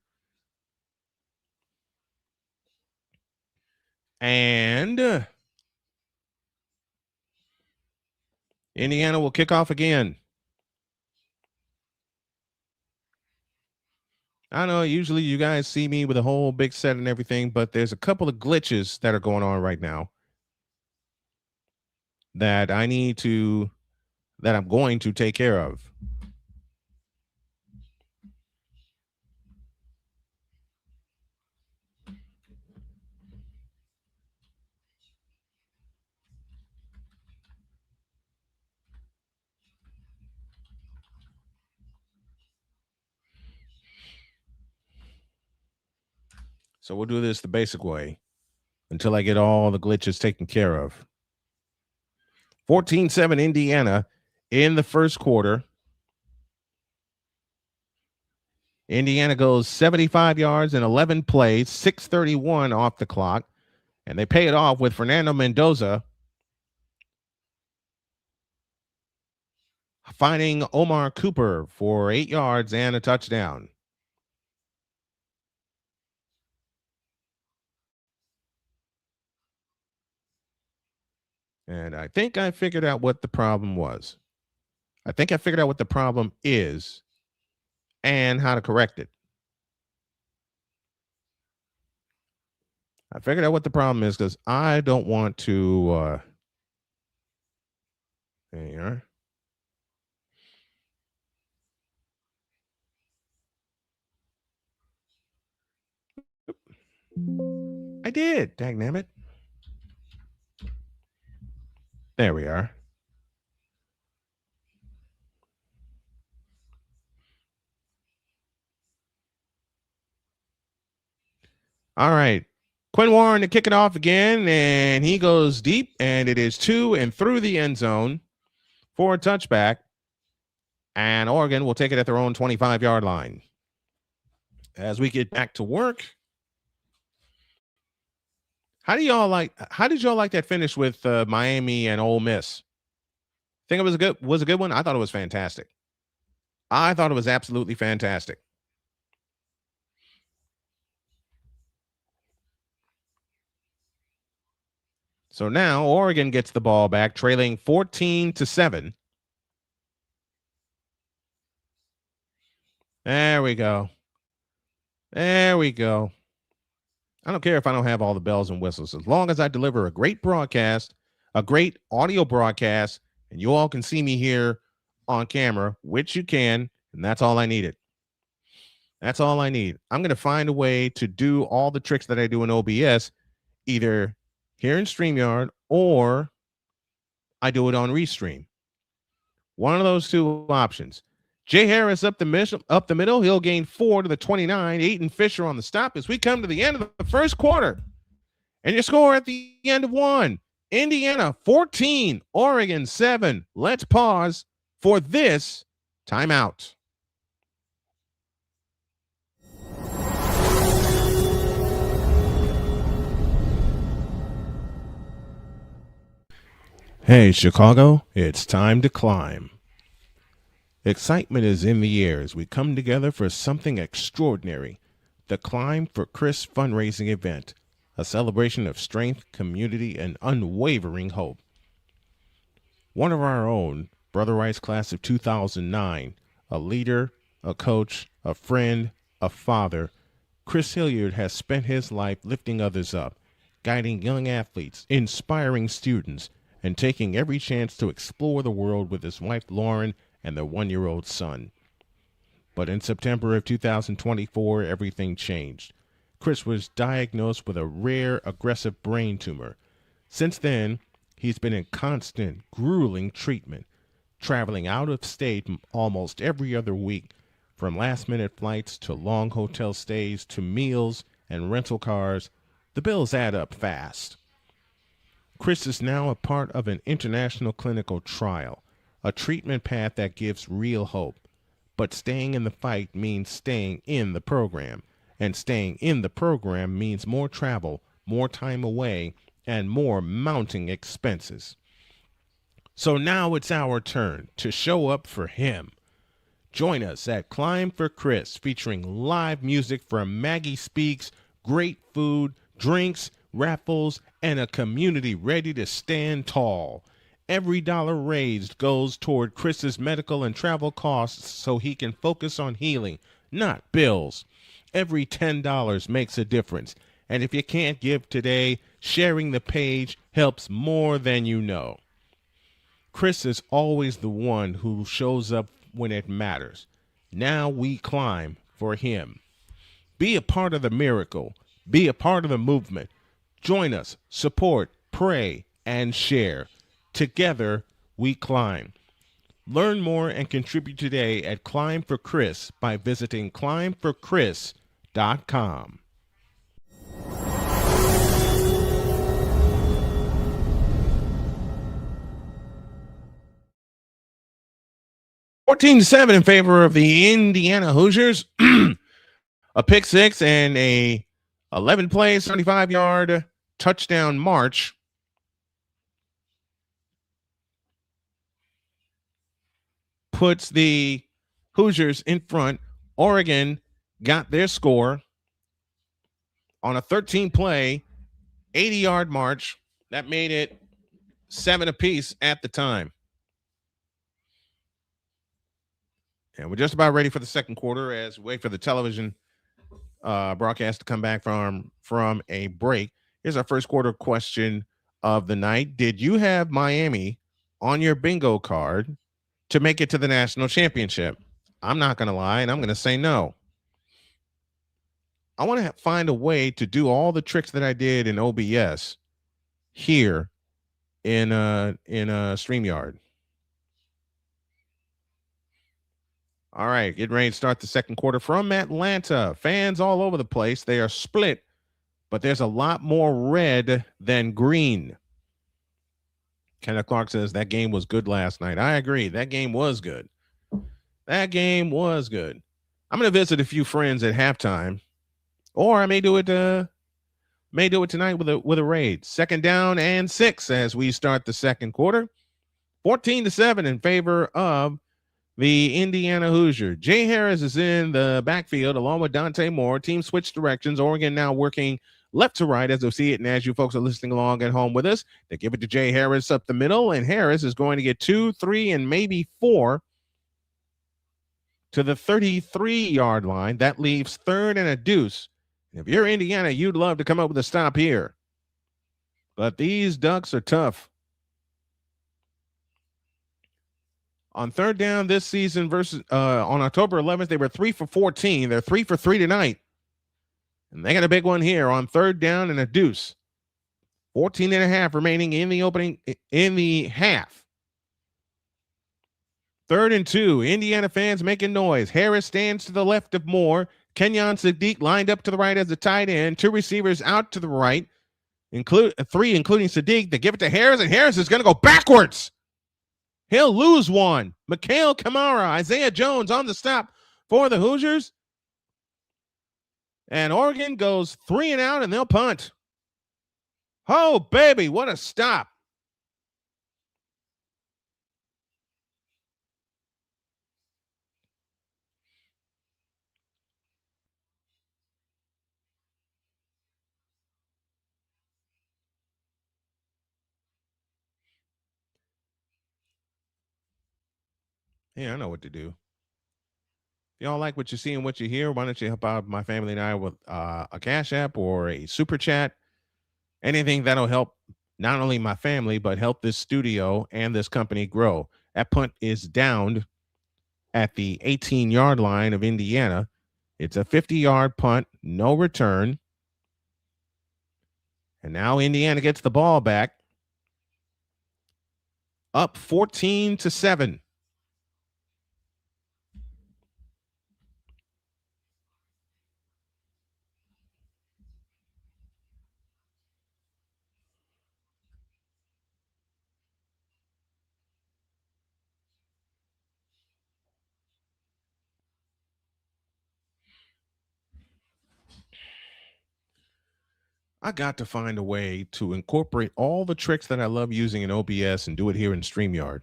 And Indiana will kick off again. I know usually you guys see me with a whole big set and everything, but there's a couple of glitches that are going on right now that I'm going to take care of. So we'll do this the basic way until I get all the glitches taken care of. 14-7 Indiana in the first quarter. Indiana goes 75 yards in 11 plays, 6:31 off the clock, and they pay it off with Fernando Mendoza finding Omar Cooper for 8 yards and a touchdown. And I think I figured out what the problem was. I think I figured out what the problem is and how to correct it. I figured out what the problem is because I don't want to. There you are. I did, dagnabbit. There we are. All right. Quinn Warren to kick it off again, and he goes deep, and it is 2 and through the end zone for a touchback. And Oregon will take it at their own 25-yard line. As we get back to work, how did y'all like that finish with Miami and Ole Miss? Think it was a good one? I thought it was fantastic. I thought it was absolutely fantastic. So now Oregon gets the ball back, trailing 14-7. There we go. There we go. I don't care if I don't have all the bells and whistles. As long as I deliver a great broadcast, a great audio broadcast, and you all can see me here on camera, which you can, and that's all I needed. That's all I need. I'm going to find a way to do all the tricks that I do in OBS, either here in StreamYard or I do it on Restream. One of those two options. Jay Harris up the middle. He'll gain 4 to the 29. Aiton Fisher on the stop as we come to the end of the first quarter. And your score at the end of 1. Indiana 14, Oregon 7. Let's pause for this timeout. Hey, Chicago, it's time to climb. Excitement is in the air as we come together for something extraordinary. The Climb for Chris fundraising event, a celebration of strength, community, and unwavering hope. One of our own, Brother Rice class of 2009, a leader, a coach, a friend, a father, Chris Hilliard has spent his life lifting others up, guiding young athletes, inspiring students, and taking every chance to explore the world with his wife Lauren and their 1-year-old son. But in September of 2024, everything changed. Chris was diagnosed with a rare, aggressive brain tumor. Since then, he's been in constant, grueling treatment, traveling out of state almost every other week, from last-minute flights to long hotel stays to meals and rental cars. The bills add up fast. Chris is now a part of an international clinical trial, a treatment path that gives real hope. But staying in the fight means staying in the program, and staying in the program means more travel, more time away, and more mounting expenses. So now it's our turn to show up for him. Join us at Climb for Chris, featuring live music from Maggie Speaks, great food, drinks, raffles, and a community ready to stand tall. Every dollar raised goes toward Chris's medical and travel costs so he can focus on healing, not bills. Every $10 makes a difference. And if you can't give today, sharing the page helps more than you know. Chris is always the one who shows up when it matters. Now we climb for him. Be a part of the miracle. Be a part of the movement. Join us, support, pray, and share. Together, we climb. Learn more and contribute today at Climb for Chris by visiting climbforchris.com. 14-7 in favor of the Indiana Hoosiers. A pick six and a 11-play, 75-yard touchdown march. Puts the Hoosiers in front. Oregon got their score on a 13-play, 80-yard march. That made it 7 apiece at the time. And we're just about ready for the second quarter as we wait for the television broadcast to come back from a break. Here's our first quarter question of the night. Did you have Miami on your bingo card to make it to the national championship? I'm not going to lie, and I'm going to say no. I want to find a way to do all the tricks that I did in OBS here in StreamYard. All right, getting ready to start the second quarter from Atlanta. Fans all over the place. They are split, but there's a lot more red than green. Kenneth Clark says that game was good last night. I agree. That game was good. That game was good. I'm going to visit a few friends at halftime, or I may do it tonight with a raid. Second down and 6 as we start the second quarter. 14-7 in favor of the Indiana Hoosier. Jay Harris is in the backfield along with Dante Moore. Team switch directions. Oregon now working left to right as we see it. And as you folks are listening along at home with us, they give it to Jay Harris up the middle. And Harris is going to get 2, 3, and maybe 4 to the 33-yard line. That leaves third and a deuce. If you're Indiana, you'd love to come up with a stop here. But these Ducks are tough. On third down this season versus on October 11th, they were 3 for 14. They're 3 for 3 tonight. And they got a big one here on third down and a deuce. 14 and a half remaining in the half. 3rd and 2. Indiana fans making noise. Harris stands to the left of Moore. Kenyon Sadiq lined up to the right as the tight end. 2 receivers out to the right, 3 including Sadiq. They give it to Harris, and Harris is going to go backwards. He'll lose one. Mikhail Kamara, Isaiah Jones on the stop for the Hoosiers. And Oregon goes 3 and out, and they'll punt. Oh, baby, what a stop. Yeah, I know what to do. If y'all like what you see and what you hear, why don't you help out my family and I with a Cash App or a Super Chat? Anything that'll help not only my family, but help this studio and this company grow. That punt is downed at the 18-yard line of Indiana. It's a 50-yard punt, no return. And now Indiana gets the ball back. Up 14-7. I got to find a way to incorporate all the tricks that I love using in OBS and do it here in StreamYard.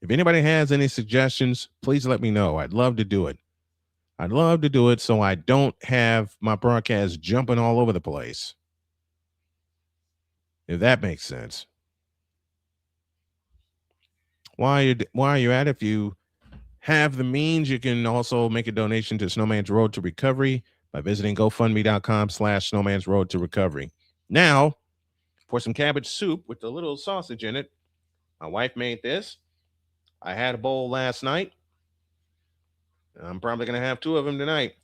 If anybody has any suggestions, please let me know. I'd love to do it. I'd love to do it so I don't have my broadcast jumping all over the place. If that makes sense. While you're at it, if you have the means, you can also make a donation to Snowman's Road to Recovery by visiting GoFundMe.com/Snowman's Road to Recovery. Now, for some cabbage soup with a little sausage in it. My wife made this. I had a bowl last night. I'm probably going to have 2 of them tonight.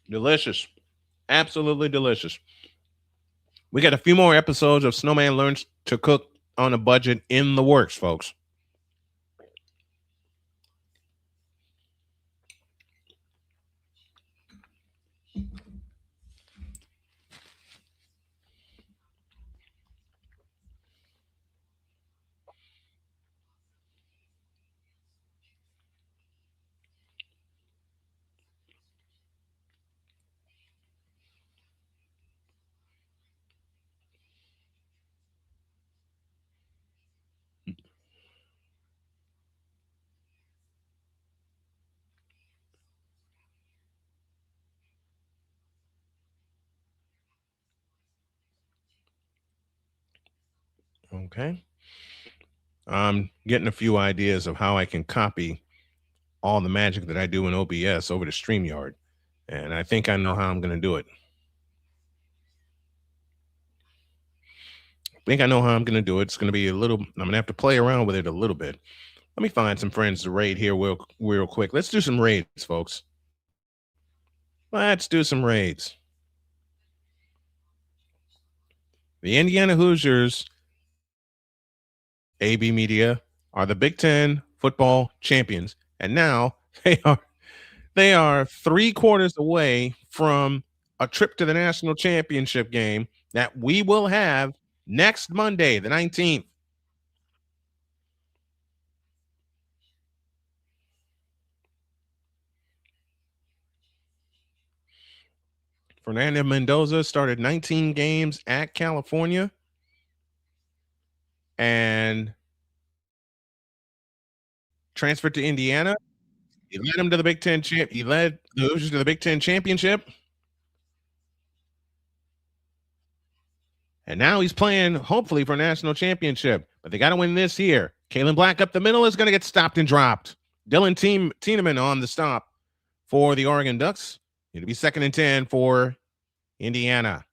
Delicious. Absolutely delicious. We got a few more episodes of Snowman Learns to Cook on a Budget in the works, folks. Okay. I'm getting a few ideas of how I can copy all the magic that I do in OBS over to StreamYard. And I think I know how I'm going to do it. It's going to be I'm going to have to play around with it a little bit. Let me find some friends to raid here real quick. Let's do some raids, folks. Let's do some raids. The Indiana Hoosiers, AB Media, are the Big Ten football champions. And now they are 3/4 away from a trip to the national championship game that we will have next Monday, the 19th. Fernando Mendoza started 19 games at California and transferred to Indiana. He led them to the Big Ten He led the Hoosiers to the Big Ten championship. And now he's playing, hopefully, for a national championship. But they got to win this year. Kalen Black up the middle is going to get stopped and dropped. Dylan Tiedemann on the stop for the Oregon Ducks. It'll be 2nd and 10 for Indiana.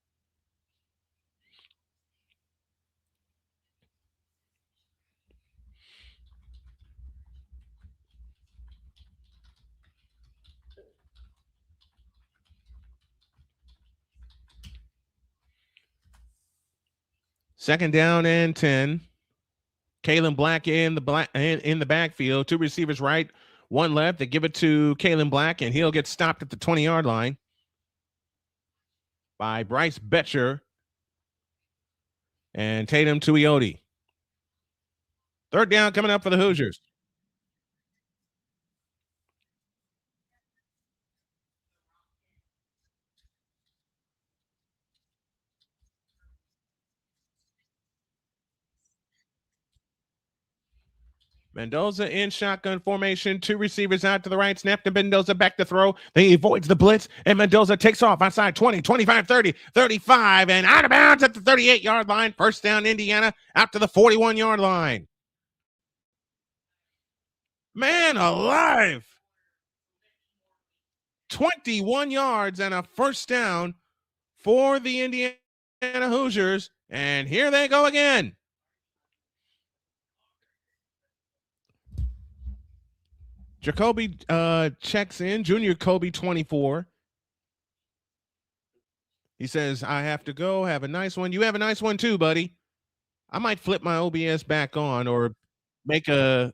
Second down and 10. Kalen Black in the backfield. 2 receivers right, 1 left. They give it to Kalen Black, and he'll get stopped at the 20-yard line by Bryce Betcher and Tatum Tuioti. 3rd down coming up for the Hoosiers. Mendoza in shotgun formation. 2 receivers out to the right. Snap to Mendoza, back to throw. He avoids the blitz, and Mendoza takes off outside 20, 25, 30, 35, and out of bounds at the 38-yard line. 1st down, Indiana, out to the 41-yard line. Man alive. 21 yards and a 1st down for the Indiana Hoosiers. And here they go again. Jacoby checks in. Junior Kobe 24. He says, I have to go. Have a nice one. You have a nice one too, buddy. I might flip my OBS back on or make a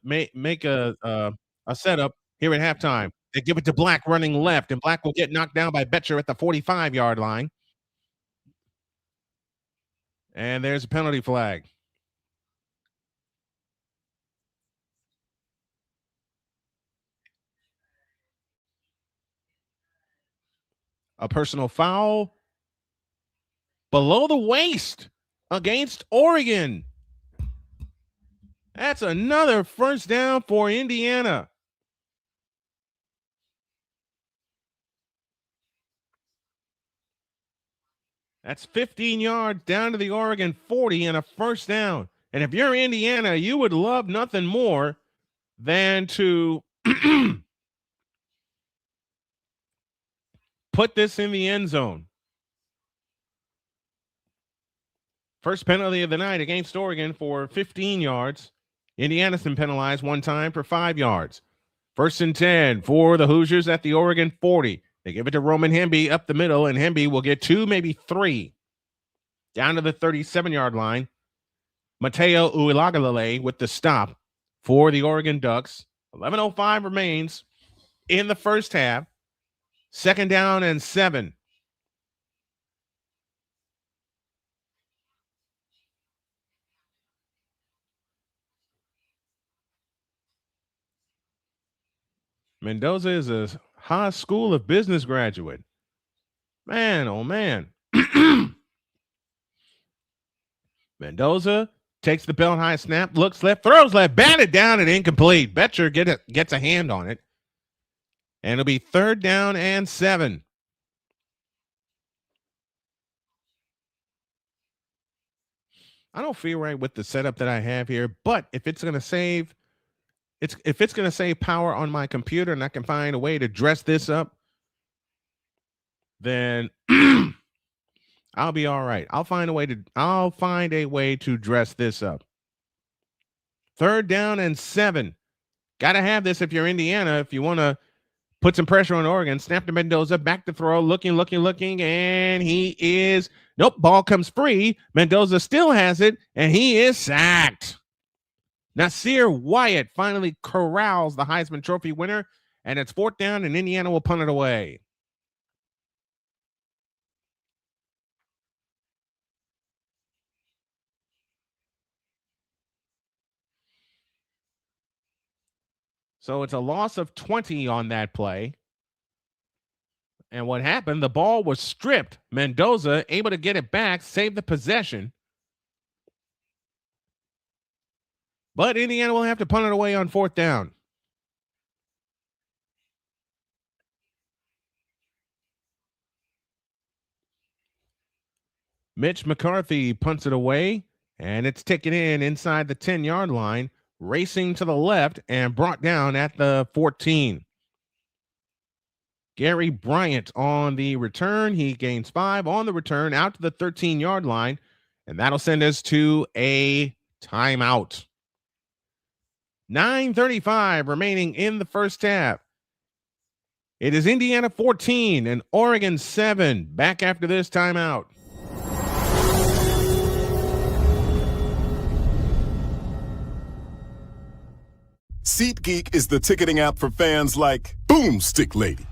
setup here at halftime. They give it to Black running left, and Black will get knocked down by Betcher at the 45-yard line. And there's a penalty flag. A personal foul below the waist against Oregon. That's another 1st down for Indiana. That's 15 yards down to the Oregon 40 and a 1st down. And if you're Indiana, you would love nothing more than to put this in the end zone. First penalty of the night against Oregon for 15 yards. Indiana's been penalized 1 time for 5 yards. 1st and 10 for the Hoosiers at the Oregon 40. They give it to Roman Hemby up the middle, and Hemby will get 2, maybe 3. Down to the 37-yard line. Mateo Uilagalele with the stop for the Oregon Ducks. 11:05 remains in the 1st half. 2nd down and 7. Mendoza is a Haas School of Business graduate. Man, oh man. Mendoza takes the belt high snap, looks left, throws left, batted down and incomplete. Betcher gets a hand on it. And it'll be 3rd down and 7. I don't feel right with the setup that I have here, but if it's going to save power on my computer and I can find a way to dress this up, then I'll be all right. I'll find a way to dress this up. 3rd down and 7. Got to have this if you're Indiana, if you want to put some pressure on Oregon. Snap to Mendoza, back to throw, looking, and he is, nope, ball comes free. Mendoza still has it, and he is sacked. Nasir Wyatt finally corrals the Heisman Trophy winner, and it's 4th down, and Indiana will punt it away. So it's a loss of 20 on that play. And what happened? The ball was stripped. Mendoza able to get it back, save the possession. But Indiana will have to punt it away on 4th down. Mitch McCarthy punts it away, and it's taken inside the 10-yard line, racing to the left and brought down at the 14. Gary Bryant on the return. He gains 5 on the return out to the 13-yard line, and that'll send us to a timeout. 9:35 remaining in the first half. It is Indiana 14 and Oregon 7. Back after this timeout. SeatGeek is the ticketing app for fans like Boomstick Lady.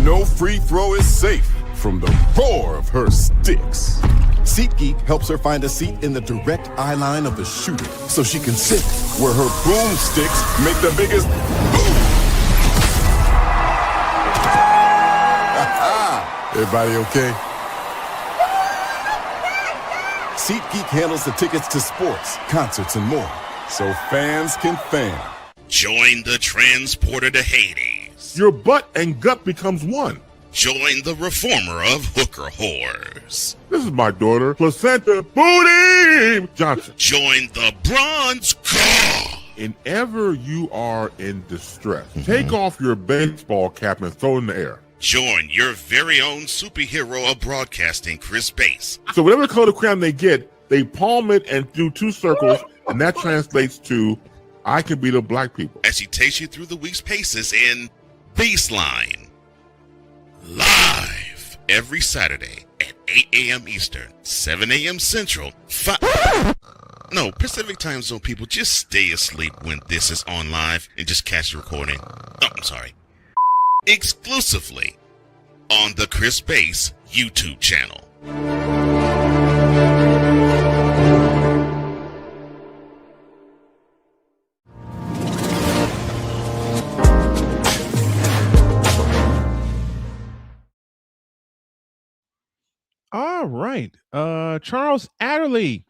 No free throw is safe from the roar of her sticks. SeatGeek helps her find a seat in the direct eye line of the shooter so she can sit where her boomsticks make the biggest boom. Everybody okay? SeatGeek handles the tickets to sports, concerts, and more, so fans can fan. Join the transporter to Hades. Your butt and gut becomes one. Join the reformer of hooker whores. This is my daughter, Placenta Booty Johnson. Join the bronze claw. Whenever you are in distress, take off your baseball cap and throw it in the air. Join your very own superhero of broadcasting, Chris Bass. So whatever color crayon they get, they palm it and do 2 circles, and that translates to, I can beat up black people. As he takes you through the week's paces in Baseline. Live every Saturday at 8 a.m. Eastern, 7 a.m. Central, Pacific Time Zone people, just stay asleep when this is on live and just catch the recording. Exclusively on the Chris Bass YouTube channel. All right. Charles Adderley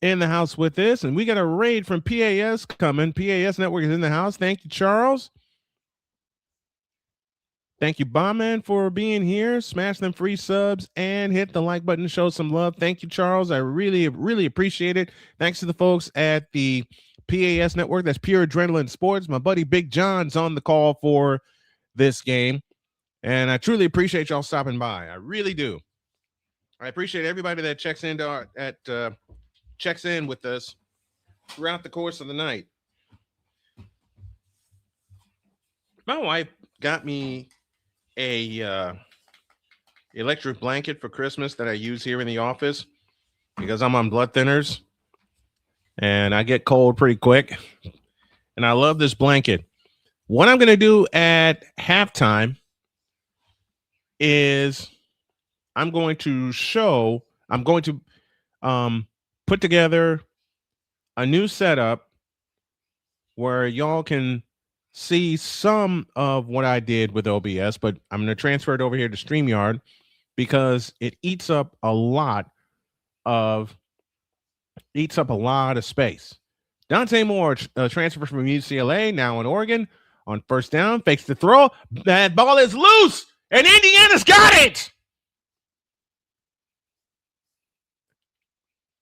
in the house with this, and we got a raid from PAS coming. PAS Network is in the house. Thank you, Charles. Thank you, Bombman, for being here. Smash them free subs and hit the like button to show some love. Thank you, Charles. I really, really appreciate it. Thanks to the folks at the PAS Network. That's Pure Adrenaline Sports. My buddy Big John's on the call for this game, and I truly appreciate y'all stopping by. I really do. I appreciate everybody that checks in with us throughout the course of the night. My wife got me a electric blanket for Christmas that I use here in the office because I'm on blood thinners and I get cold pretty quick. And I love this blanket. What I'm going to do at halftime is I'm going to put together a new setup where y'all can see some of what I did with OBS, but I'm going to transfer it over here to StreamYard because it eats up a lot of space. Dante Moore, transfer from UCLA, now in Oregon, on first down, fakes the throw. That ball is loose, and Indiana's got it.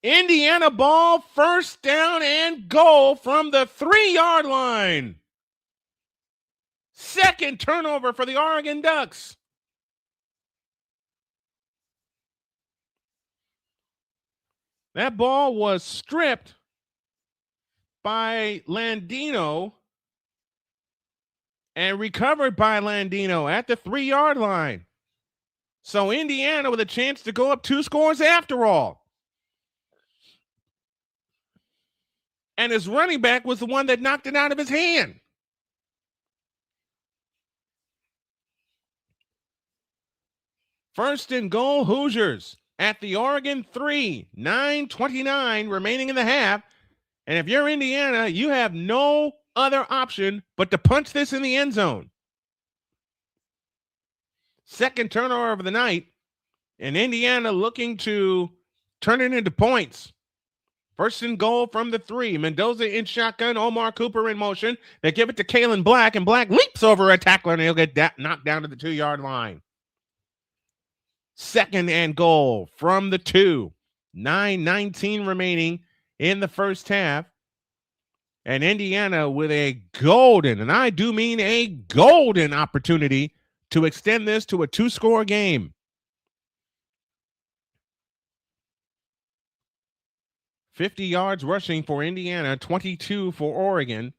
Indiana ball, first down and goal from the 3-yard line. Second turnover for the Oregon Ducks. That ball was stripped by Landino and recovered by Landino at the 3-yard line. So Indiana with a chance to go up 2 scores after all. And his running back was the one that knocked it out of his hand. First and goal, Hoosiers at the Oregon 3, 9:29 remaining in the half. And if you're Indiana, you have no other option but to punch this in the end zone. Second turnover of the night, and Indiana looking to turn it into points. First and goal from the 3. Mendoza in shotgun. Omar Cooper in motion. They give it to Kalen Black, and Black leaps over a tackler, and he'll get knocked down to the 2-yard line. Second and goal from the 2. 9:19 remaining in the first half. And Indiana with a golden, and I do mean a golden opportunity to extend this to a 2-score game. 50 yards rushing for Indiana, 22 for Oregon.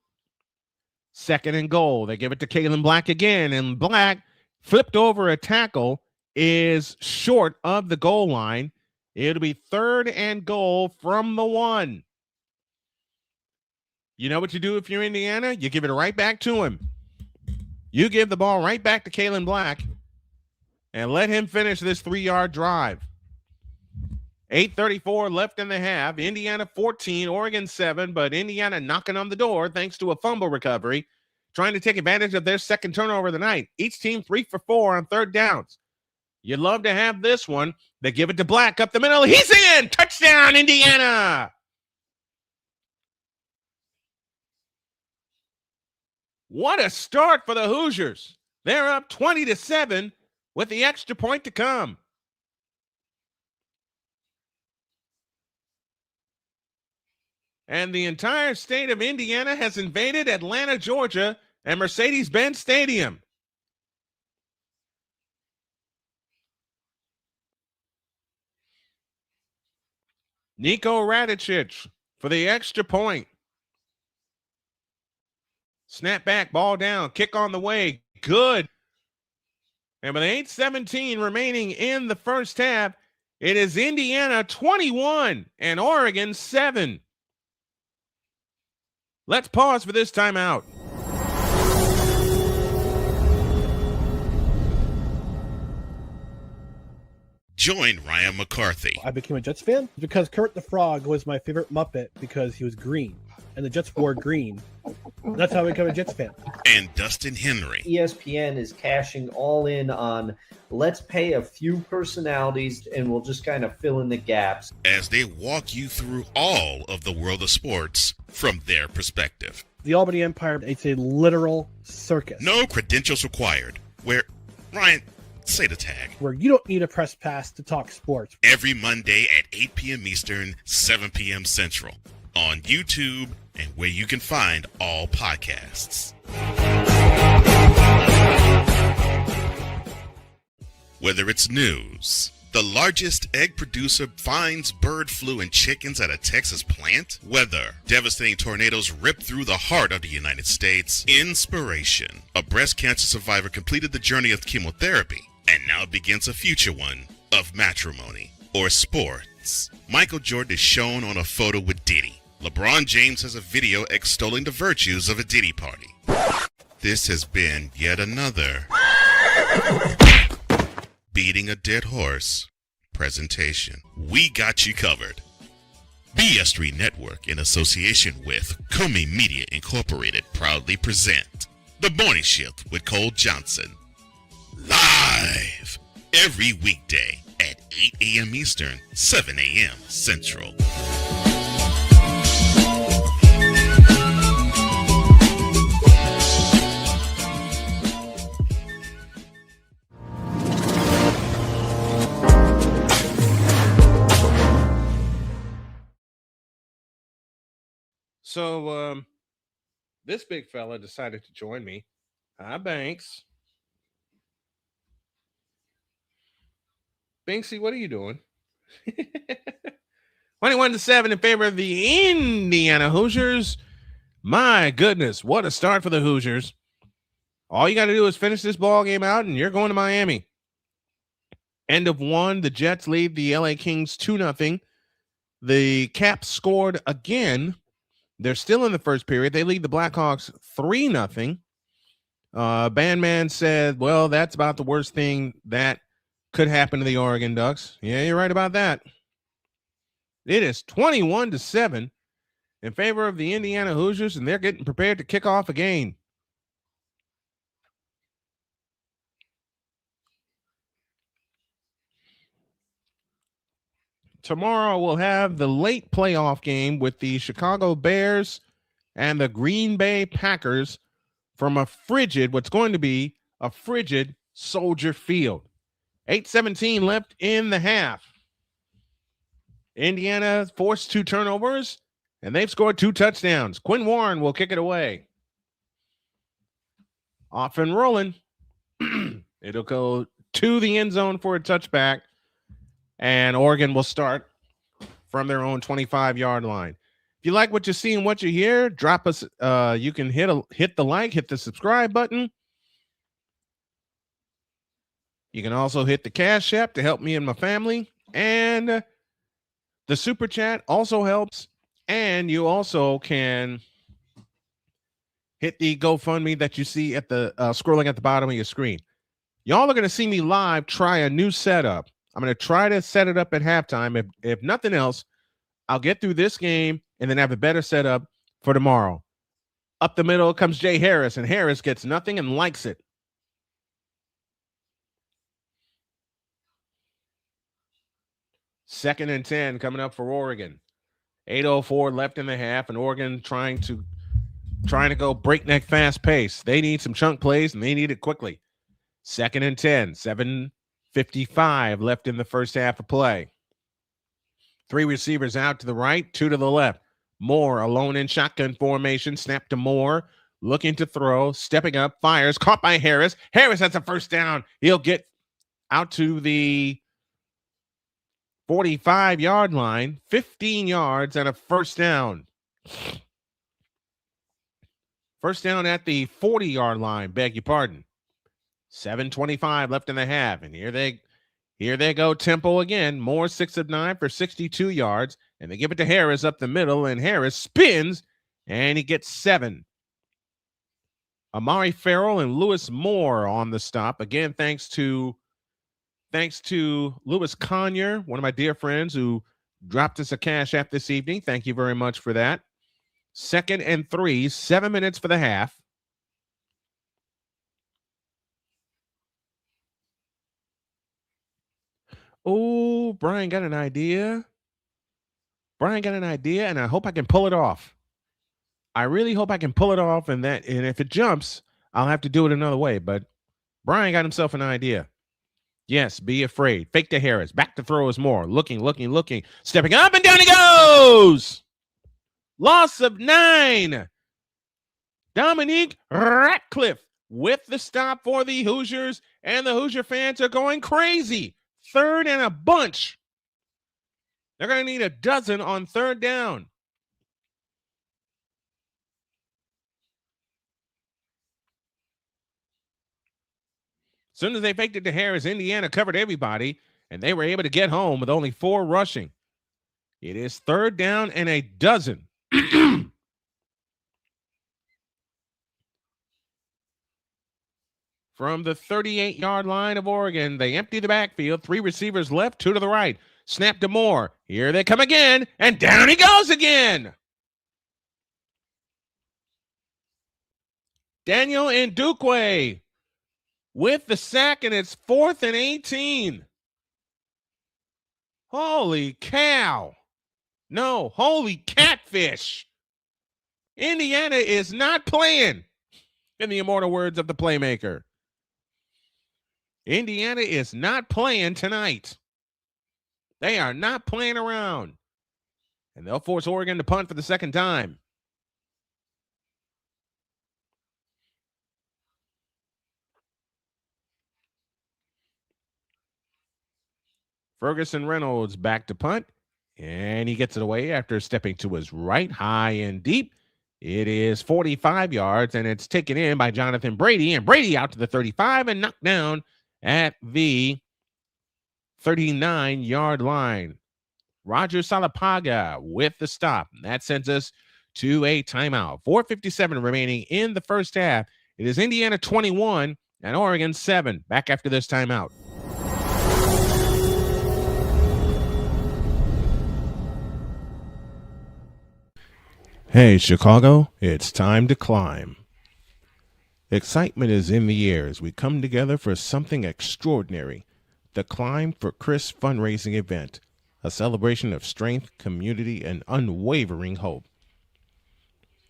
Second and goal. They give it to Kalen Black again, and Black, flipped over a tackle, is short of the goal line. It'll be third and goal from the 1. You know what you do if you're Indiana? You give it right back to him. You give the ball right back to Kalen Black and let him finish this 3-yard drive. 8:34 left in the half. Indiana 14, Oregon 7, but Indiana knocking on the door thanks to a fumble recovery, trying to take advantage of their second turnover of the night. Each team 3 for 4 on third downs. You'd love to have this one. They give it to Black up the middle. He's in! Touchdown, Indiana! What a start for the Hoosiers. They're up 20-7 with the extra point to come. And the entire state of Indiana has invaded Atlanta, Georgia, and Mercedes-Benz Stadium. Nico Radicic for the extra point. Snap back, ball down, kick on the way. Good. And with 8:17 remaining in the first half, it is Indiana 21 and Oregon 7. Let's pause for this timeout. Join Ryan McCarthy I became a Jets fan because Kurt the Frog was my favorite Muppet because he was green, and the Jets wore green. That's how I became a Jets fan. and Dustin Henry ESPN is cashing all in on let's pay a few personalities and we'll just kind of fill in the gaps. as they walk you through all of the world of sports from their perspective. The Albany Empire, it's a literal circus. No credentials required. Where, Ryan, say the tag. Where you don't need a press pass to talk sports. Every Monday at 8 p.m. Eastern, 7 p.m. Central. On YouTube and where you can find all podcasts. Whether it's news, the largest egg producer finds bird flu in chickens at a Texas plant, weather, devastating tornadoes rip through the heart of the United States, inspiration, a breast cancer survivor completed the journey of chemotherapy and now begins a future one of matrimony or sports. Michael Jordan is shown on a photo with Diddy. LeBron James has a video extolling the virtues of a Diddy party. This has been yet another Beating a Dead Horse presentation. We got you covered. BS3 Network, in association with Comey Media Incorporated, proudly present The Morning Shift with Cole Johnson. Live every weekday at 8 a.m. Eastern, 7 a.m. Central. So this big fella decided to join me. Hi, Banks. Banksy, what are you doing? 21-7 in favor of the Indiana Hoosiers. My goodness, what a start for the Hoosiers. All you got to do is finish this ball game out, and you're going to Miami. End of one, the Jets lead the LA Kings 2-0. The Caps scored again. They're still in the first period. They lead the Blackhawks 3-0. Bandman said, well, that's about the worst thing that could happen to the Oregon Ducks. Yeah, you're right about that. It is 21-7 in favor of the Indiana Hoosiers, and they're getting prepared to kick off a game. Tomorrow we'll have the late playoff game with the Chicago Bears and the Green Bay Packers from what's going to be a frigid Soldier Field. 8:17 left in the half. Indiana forced 2 turnovers, and they've scored 2 touchdowns. Quinn Warren will kick it away. Off and rolling. It'll go to the end zone for a touchback, and Oregon will start from their own 25-yard line. If you like what you see and what you hear, drop us. You can hit the like, hit the subscribe button. You can also hit the Cash App to help me and my family, and the Super Chat also helps. And you also can hit the GoFundMe that you see at the scrolling at the bottom of your screen. Y'all are going to see me live try a new setup. I'm going to try to set it up at halftime. If nothing else, I'll get through this game and then have a better setup for tomorrow. Up the middle comes Jay Harris, and Harris gets nothing and likes it. Second and 10 coming up for Oregon. 8:04 left in the half, and Oregon trying to go breakneck fast pace. They need some chunk plays, and they need it quickly. Second and 10, 7:55 left in the first half of play. 3 receivers out to the right, 2 to the left. Moore alone in shotgun formation. Snap to Moore, looking to throw, stepping up, fires, caught by Harris. Harris has a first down. He'll get out to the 45-yard line, 15 yards and a first down. First down at the 40-yard line, beg your pardon. 7:25 left in the half, and here they go, tempo again. Moore 6 of 9 for 62 yards, and they give it to Harris up the middle, and Harris spins, and he gets 7. Amari Farrell and Lewis Moore on the stop. Again, thanks to Lewis Conyer, one of my dear friends who dropped us a Cash App this evening. Thank you very much for that. 2nd and 3, 7 minutes for the half. Oh, Brian got an idea. And I hope I can pull it off. I really hope I can pull it off, and if it jumps, I'll have to do it another way. But Brian got himself an idea. Yes, be afraid. Fake to Harris. Back to throw is Moore. Looking. Stepping up, and down he goes. Loss of 9. Dominique Ratcliffe with the stop for the Hoosiers, and the Hoosier fans are going crazy. 3rd and a bunch. They're going to need a dozen on 3rd down. As soon as they faked it to Harris, Indiana covered everybody, and they were able to get home with only 4 rushing. It is 3rd down and a dozen. From the 38-yard line of Oregon, they empty the backfield. 3 receivers left, 2 to the right. Snap to Moore. Here they come again, and down he goes again. Daniel Ndukwe with the sack, and it's 4th and 18. Holy cow. No, holy catfish. Indiana is not playing, in the immortal words of the playmaker. Indiana is not playing tonight. They are not playing around. And they'll force Oregon to punt for the second time. Ferguson Reynolds back to punt, and he gets it away after stepping to his right, high and deep. It is 45 yards, and it's taken in by Jonathan Brady, and Brady out to the 35 and knocked down at the 39-yard line. Roger Salapaga with the stop. That sends us to a timeout. 4:57 remaining in the first half. It is Indiana 21 and Oregon 7. Back after this timeout. Hey, Chicago, it's time to climb. Excitement is in the air as we come together for something extraordinary. The Climb for Chris fundraising event, a celebration of strength, community, and unwavering hope.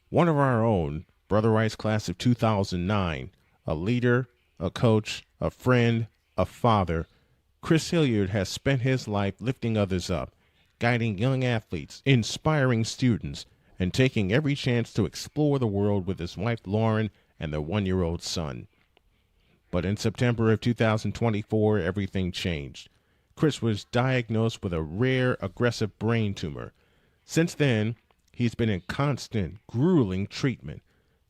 One of our own, Brother Wright's class of 2009, a leader, a coach, a friend, a father, Chris Hilliard has spent his life lifting others up, guiding young athletes, inspiring students, and taking every chance to explore the world with his wife Lauren and their 1-year-old son. But in September of 2024, everything changed. Chris was diagnosed with a rare aggressive brain tumor. Since then, he's been in constant, grueling treatment,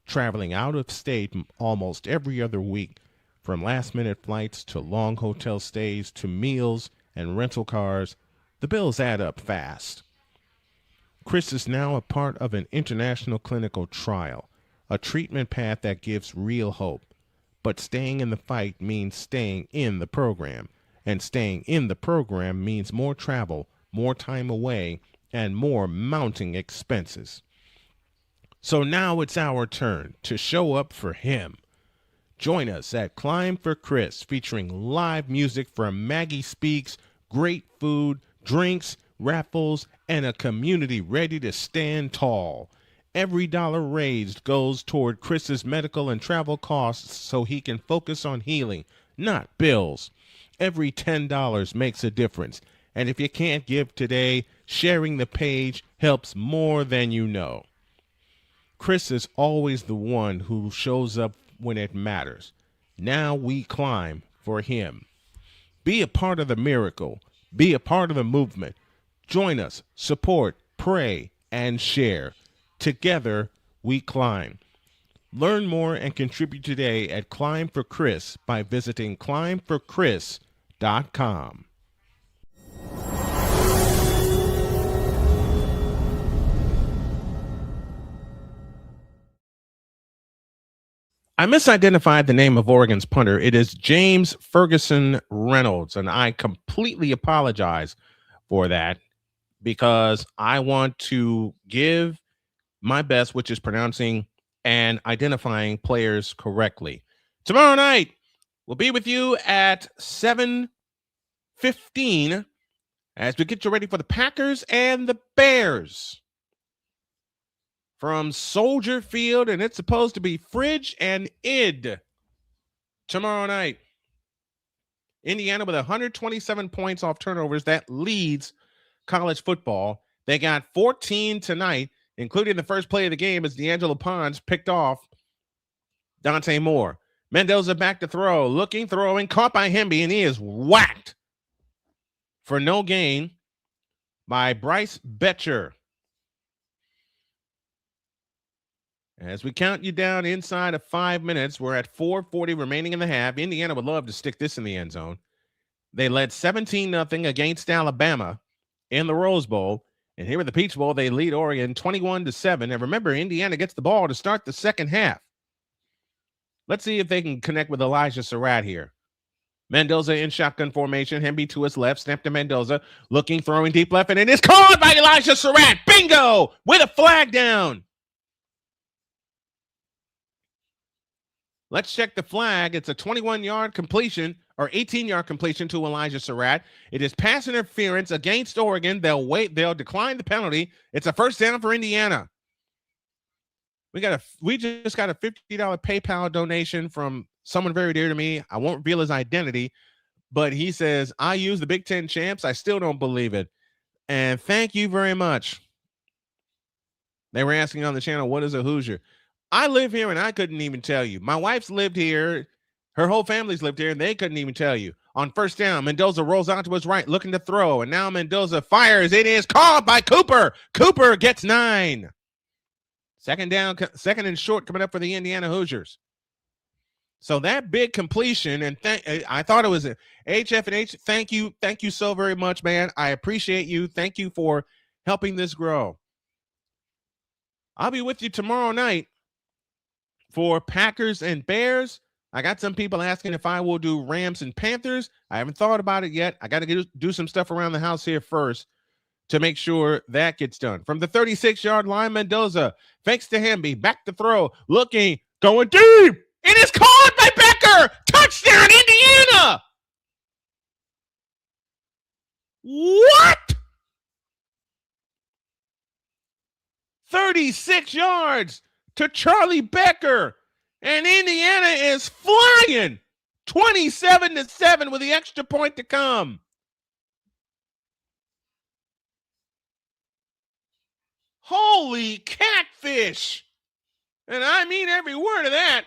traveling out of state almost every other week, from last-minute flights to long hotel stays to meals and rental cars. The bills add up fast. Chris is now a part of an international clinical trial, a treatment path that gives real hope. But staying in the fight means staying in the program, and staying in the program means more travel, more time away, and more mounting expenses. So now it's our turn to show up for him. Join us at Climb for Chris, featuring live music from Maggie Speaks, great food, drinks, raffles, and a community ready to stand tall. Every dollar raised goes toward Chris's medical and travel costs so he can focus on healing, not bills. Every $10 makes a difference. And if you can't give today, sharing the page helps more than you know. Chris is always the one who shows up when it matters. Now we climb for him. Be a part of the miracle. Be a part of the movement. Join us, support, pray, and share. Together, we climb. Learn more and contribute today at Climb for Chris by visiting climbforchris.com. I misidentified the name of Oregon's punter. It is James Ferguson Reynolds, and I completely apologize for that because I want to give my best, which is pronouncing and identifying players correctly. Tomorrow night, we'll be with you at 7:15 as we get you ready for the Packers and the Bears from Soldier Field, and it's supposed to be Fridge and Id tomorrow night. Indiana with 127 points off turnovers. That leads college football. They got 14 tonight, including the first play of the game as D'Angelo Pons picked off Dante Moore. Mendoza back to throw, looking, throwing, caught by Hemby, and he is whacked for no gain by Bryce Betcher. As we count you down inside of 5 minutes, we're at 4:40 remaining in the half. Indiana would love to stick this in the end zone. They led 17-0 against Alabama in the Rose Bowl. And here at the Peach Bowl, they lead Oregon 21-7. And remember, Indiana gets the ball to start the second half. Let's see if they can connect with Elijah Surratt here. Mendoza in shotgun formation. Hemby to his left. Snap to Mendoza. Looking, throwing deep left. And it is caught by Elijah Surratt. Bingo! With a flag down. Let's check the flag. It's a 21-yard completion or 18-yard completion to Elijah Surratt. It is pass interference against Oregon. They'll wait. They'll decline the penalty. It's a first down for Indiana. We just got a $50 PayPal donation from someone very dear to me. I won't reveal his identity, but he says, I use the Big Ten champs. I still don't believe it. And thank you very much. They were asking on the channel, what is a Hoosier? I live here and I couldn't even tell you. My wife's lived here. Her whole family's lived here and they couldn't even tell you. On first down, Mendoza rolls out to his right, looking to throw, and now Mendoza fires. It is caught by Cooper. Cooper gets 9. Second down, second and short coming up for the Indiana Hoosiers. So that big completion, and I thought it was a HF and H. Thank you so very much, man. I appreciate you. Thank you for helping this grow. I'll be with you tomorrow night for Packers and Bears. I got some people asking if I will do Rams and Panthers. I haven't thought about it yet. I got to do some stuff around the house here first to make sure that gets done. From the 36-yard line, Mendoza fakes to Hamby, back to throw, looking, going deep. It is caught by Becker. Touchdown, Indiana. What? 36 yards to Charlie Becker. And Indiana is flying 27-7 with the extra point to come. Holy catfish. And I mean every word of that.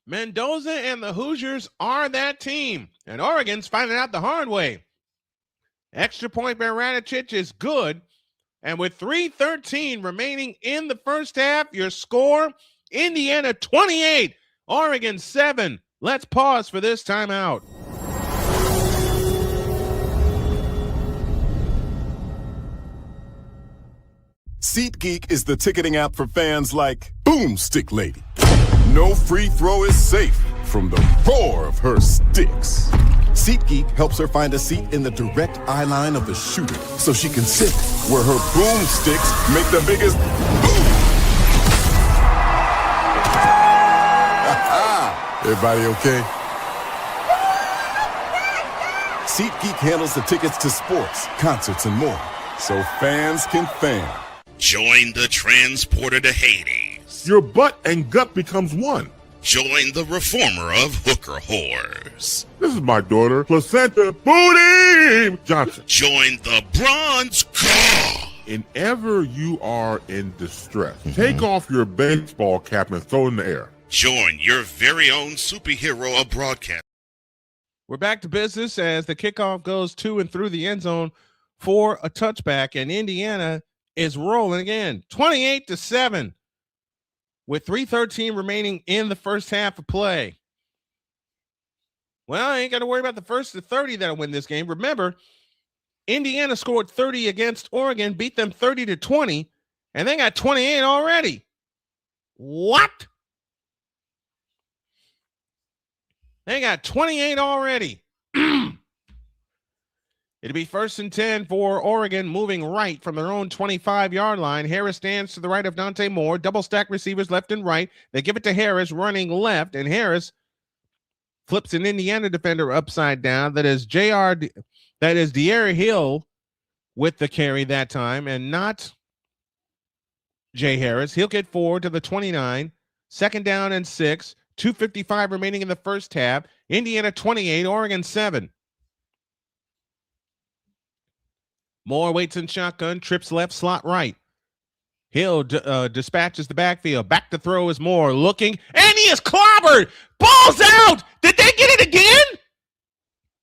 Mendoza and the Hoosiers are that team. And Oregon's finding out the hard way. Extra point by Radicic is good. And with 3:13 remaining in the first half, your score, Indiana 28, Oregon 7. Let's pause for this timeout. SeatGeek is the ticketing app for fans like Boomstick Lady. No free throw is safe from the roar of her sticks. SeatGeek helps her find a seat in the direct eye line of the shooter so she can sit where her boomsticks make the biggest boom. Everybody okay? SeatGeek handles the tickets to sports, concerts, and more, so fans can fan. Join the transporter to Hades. Your butt and gut becomes one. Join the reformer of hooker whores. This is my daughter, Placenta Booty Johnson. Join the bronze claw. Whenever you are in distress, take off your baseball cap and throw it in the air. Join your very own superhero of broadcast. We're back to business as the kickoff goes to and through the end zone for a touchback, and Indiana is rolling again, 28-7. With 3:13 remaining in the first half of play. Well, I ain't got to worry about the first to 30 that'll win this game. Remember, Indiana scored 30 against Oregon, beat them 30-20, and they got 28 already. What? They got 28 already. It'll be 1st and 10 for Oregon, moving right from their own 25-yard line. Harris stands to the right of Dante Moore. Double stack receivers left and right. They give it to Harris running left, and Harris flips an Indiana defender upside down. That is De'Ara Hill with the carry that time, and not Jay Harris. He'll get forward to the 29. 2nd down and 6. 2:55 remaining in the first half. Indiana 28, Oregon 7. Moore waits in shotgun, trips left, slot right. Hill dispatches the backfield. Back to throw is Moore looking, and he is clobbered. Ball's out. Did they get it again?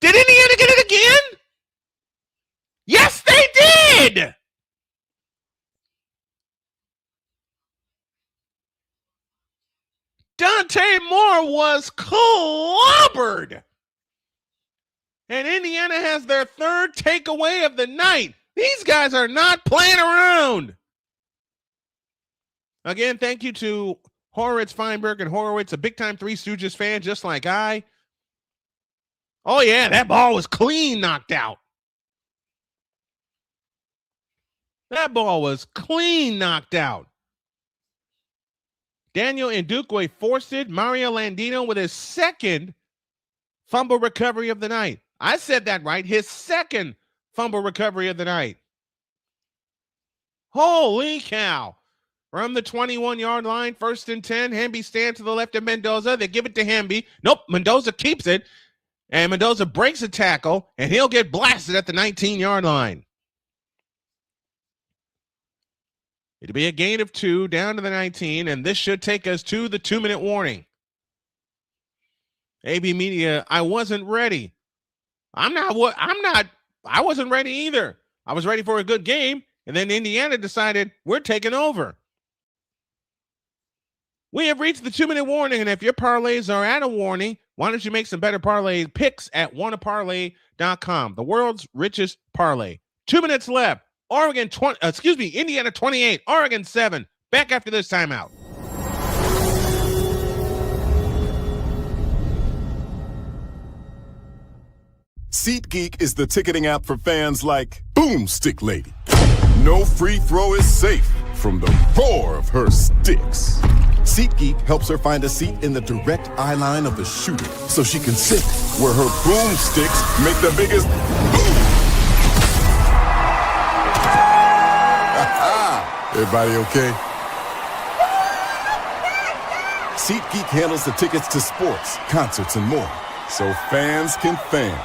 Did Indiana get it again? Yes, they did. Dante Moore was clobbered. And Indiana has their 3rd takeaway of the night. These guys are not playing around. Again, thank you to Horowitz, Feinberg, and Horowitz, a big-time Three Stooges fan just like I. Oh, yeah, that ball was clean knocked out. That ball was clean knocked out. Daniel Ndukwe forced it. Mario Landino with his 2nd fumble recovery of the night. I said that right. His 2nd fumble recovery of the night. Holy cow. From the 21-yard line, 1st and 10. Hamby stands to the left of Mendoza. They give it to Hamby. Nope, Mendoza keeps it. And Mendoza breaks a tackle, and he'll get blasted at the 19-yard line. It'll be a gain of 2 down to the 19, and this should take us to the 2-minute warning. AB Media, I wasn't ready. I wasn't ready either. I was ready for a good game, and then Indiana decided we're taking over. We have reached the 2-minute warning, and if your parlays are at a warning, why don't you make some better parlay picks at wannaparlay.com, the world's richest parlay. 2 minutes left. Indiana 28, Oregon 7. Back after this timeout. SeatGeek is the ticketing app for fans like Boomstick Lady. No free throw is safe from the roar of her sticks. SeatGeek helps her find a seat in the direct eye line of the shooter so she can sit where her boomsticks make the biggest boom. Everybody okay? SeatGeek handles the tickets to sports, concerts, and more, so fans can fan.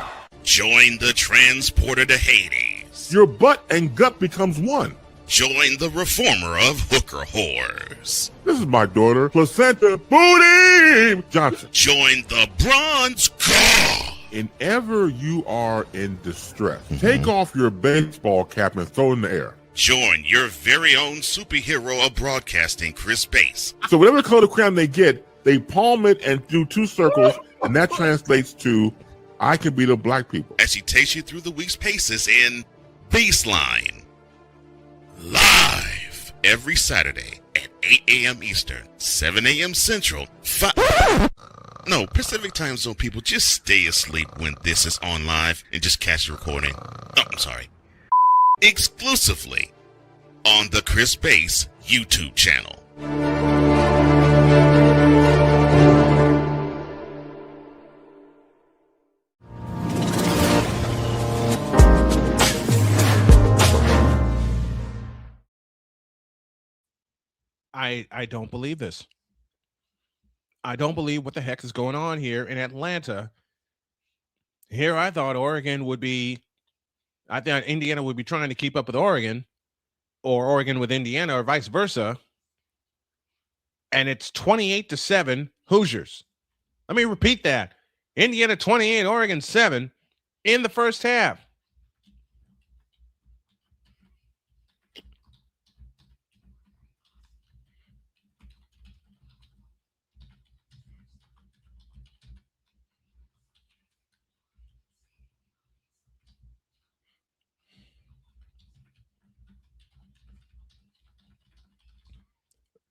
Join the transporter to Hades. Your butt and gut becomes one. Join the reformer of hooker whores. This is my daughter, Placenta Booty Johnson. Join the bronze god. Whenever you are in distress, take off your baseball cap and throw it in the air. Join your very own superhero of broadcasting, Chris Bass. So whatever color of crayon they get, they palm it and do 2 circles, and that translates to I can beat the black people. As he takes you through the week's paces in Baseline. Live every Saturday at 8 a.m. Eastern, 7 a.m. Central, Pacific time zone people, just stay asleep when this is on live and just catch the recording. Exclusively on the Chris Bass YouTube channel. I don't believe this. I don't believe what the heck is going on here in Atlanta. Here I thought I thought Indiana would be trying to keep up with Oregon, or Oregon with Indiana, or vice versa. And it's 28-7 Hoosiers. Let me repeat that. Indiana 28, Oregon 7 in the first half.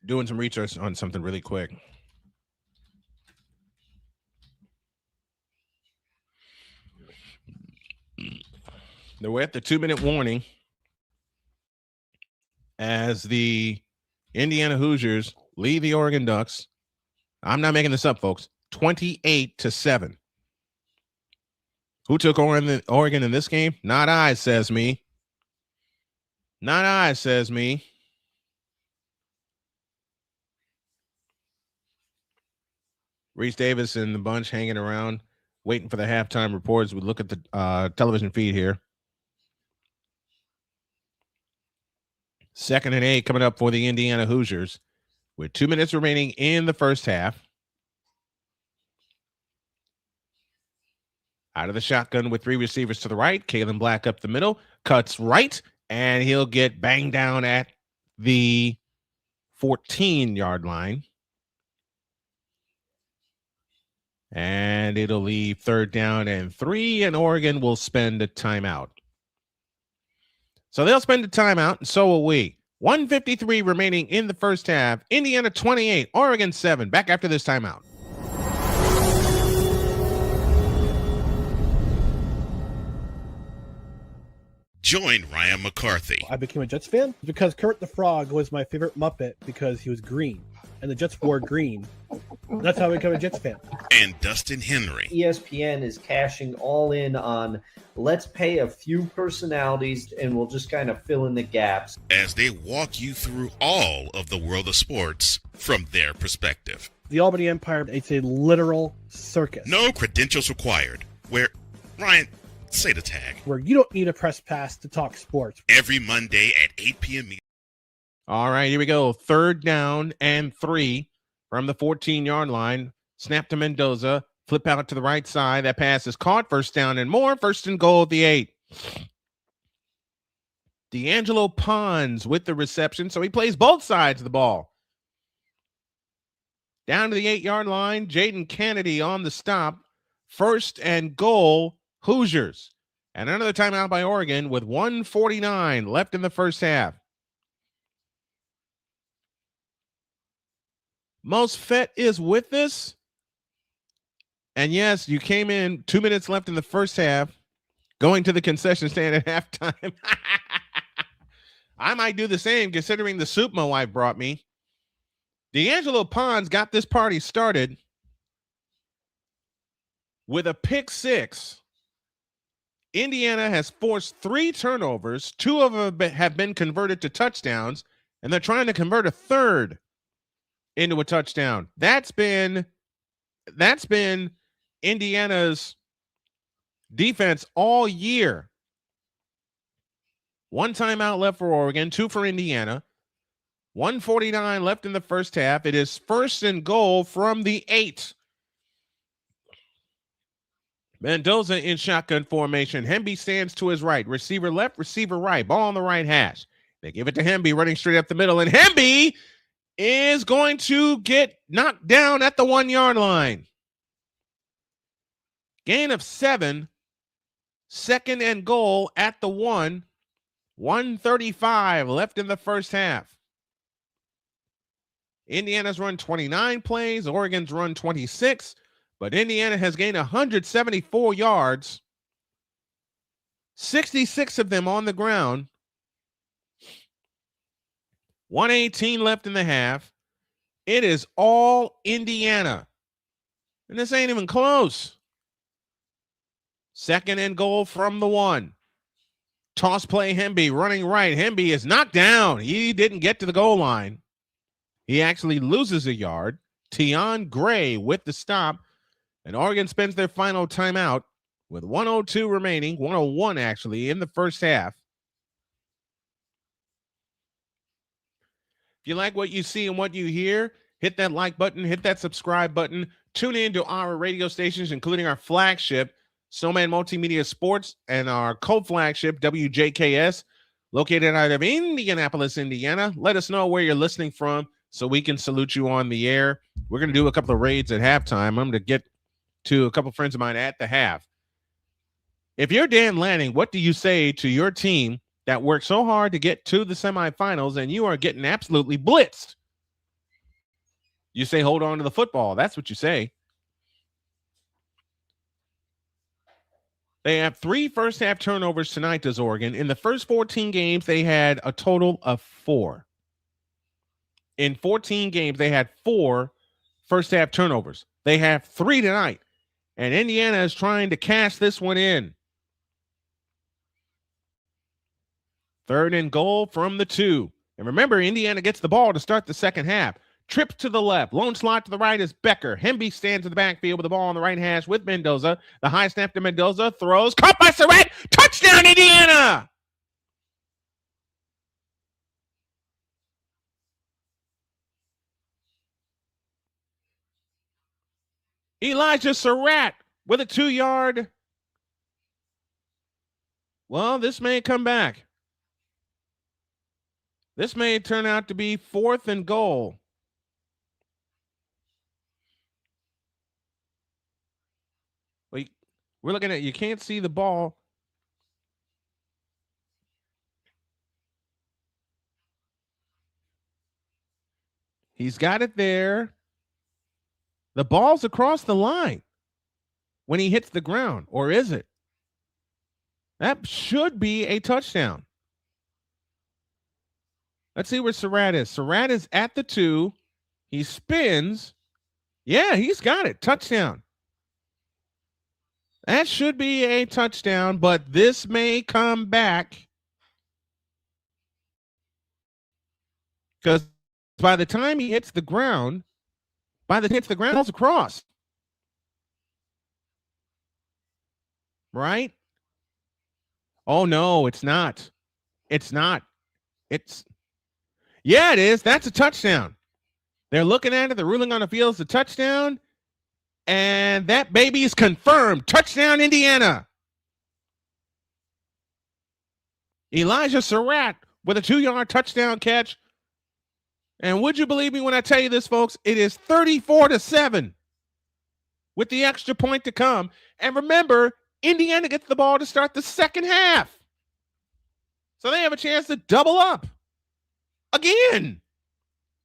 Doing some research on something really quick. We're at the 2-minute warning as the Indiana Hoosiers lead the Oregon Ducks. I'm not making this up, folks. 28-7. Who took Oregon in this game? Not I, says me. Not I, says me. Reese Davis and the bunch hanging around, waiting for the halftime reports. We look at the television feed here. 2nd and 8 coming up for the Indiana Hoosiers with 2 minutes remaining in the first half. Out of the shotgun with 3 receivers to the right. Kalen Black up the middle, cuts right, and he'll get banged down at the 14-yard line. And it'll leave 3rd down and 3, and Oregon will spend a timeout. So they'll spend a timeout, and so will we. 1:53 remaining in the first half. Indiana 28, Oregon 7. Back after this timeout. Join Ryan McCarthy. I became a Jets fan because Kurt the Frog was my favorite Muppet because he was green, and the Jets wore green. That's how I became a Jets fan. And Dustin Henry. ESPN is cashing all in on let's pay a few personalities and we'll just kind of fill in the gaps. As they walk you through all of the world of sports from their perspective. The Albany Empire, it's a literal circus. No credentials required. Where, Ryan, say the tag. Where you don't need a press pass to talk sports. Every Monday at 8 p.m. All right, here we go. 3rd down and 3 from the 14-yard line. Snap to Mendoza. Flip out to the right side. That pass is caught. 1st down and more. 1st and goal at the 8. D'Angelo Pons with the reception, so he plays both sides of the ball. Down to the 8-yard line. Jaden Kennedy on the stop. 1st and goal, Hoosiers. And another timeout by Oregon with 1:49 left in the first half. Most Fett is with us. And yes, you came in 2 minutes left in the first half, going to the concession stand at halftime. I might do the same considering the soup my wife brought me. D'Angelo Pons got this party started with a pick 6. Indiana has forced 3 turnovers. 2 of them have been converted to touchdowns, and they're trying to convert a 3rd into a touchdown. That's been Indiana's defense all year. 1 timeout left for Oregon, 2 for Indiana. 1:49 left in the first half. It is 1st and goal from the 8. Mendoza in shotgun formation. Hemby stands to his right. Receiver left, receiver right. Ball on the right hash. They give it to Hemby running straight up the middle, and Hemby is going to get knocked down at the 1-yard line. Gain of 7. 2nd and goal at the 1. 1:35 left in the first half. Indiana's run 29 plays. Oregon's run 26. But Indiana has gained 174 yards. 66 of them on the ground. 1:18 left in the half. It is all Indiana. And this ain't even close. 2nd and goal from the 1. Toss play, Hemby running right. Hemby is knocked down. He didn't get to the goal line. He actually loses a yard. Tion Gray with the stop. And Oregon spends their final timeout with 1:02 remaining, 1:01 actually, in the first half. If you like what you see and what you hear, hit that like button, hit that subscribe button. Tune in to our radio stations, including our flagship, Snowman Multimedia Sports, and our co-flagship, WJKS, located out of Indianapolis, Indiana. Let us know where you're listening from so we can salute you on the air. We're going to do a couple of raids at halftime. I'm going to get to a couple of friends of mine at the half. If you're Dan Lanning, what do you say to your team that worked so hard to get to the semifinals and you are getting absolutely blitzed? You say, hold on to the football. That's what you say. They have 3 first half turnovers tonight, does Oregon. In the first 14 games, they had a total of 4. In 14 games, they had 4 first half turnovers. They have 3 tonight. And Indiana is trying to cash this one in. 3rd and goal from the 2. And remember, Indiana gets the ball to start the second half. Trip to the left. Lone slot to the right is Becker. Hemby stands in the backfield with the ball on the right hash with Mendoza. The high snap to Mendoza. Throws. Caught by Surratt. Touchdown, Indiana! Elijah Surratt with a 2-yard. Well, this may come back. This may turn out to be 4th and goal. We're looking at, you can't see the ball. He's got it there. The ball's across the line when he hits the ground, or is it? That should be a touchdown. Let's see where Surratt is. Surratt is at the 2. He spins. Yeah, he's got it. Touchdown. That should be a touchdown, but this may come back because by the time he hits the ground, it's across. Right? Oh, no, it's not. It's not. Yeah, it is. That's a touchdown. They're looking at it. They're ruling on the field as a touchdown. And that baby is confirmed. Touchdown, Indiana. Elijah Surratt with a 2-yard touchdown catch. And would you believe me when I tell you this, folks? It is 34-7 with the extra point to come. And remember, Indiana gets the ball to start the second half. So they have a chance to double up. Again.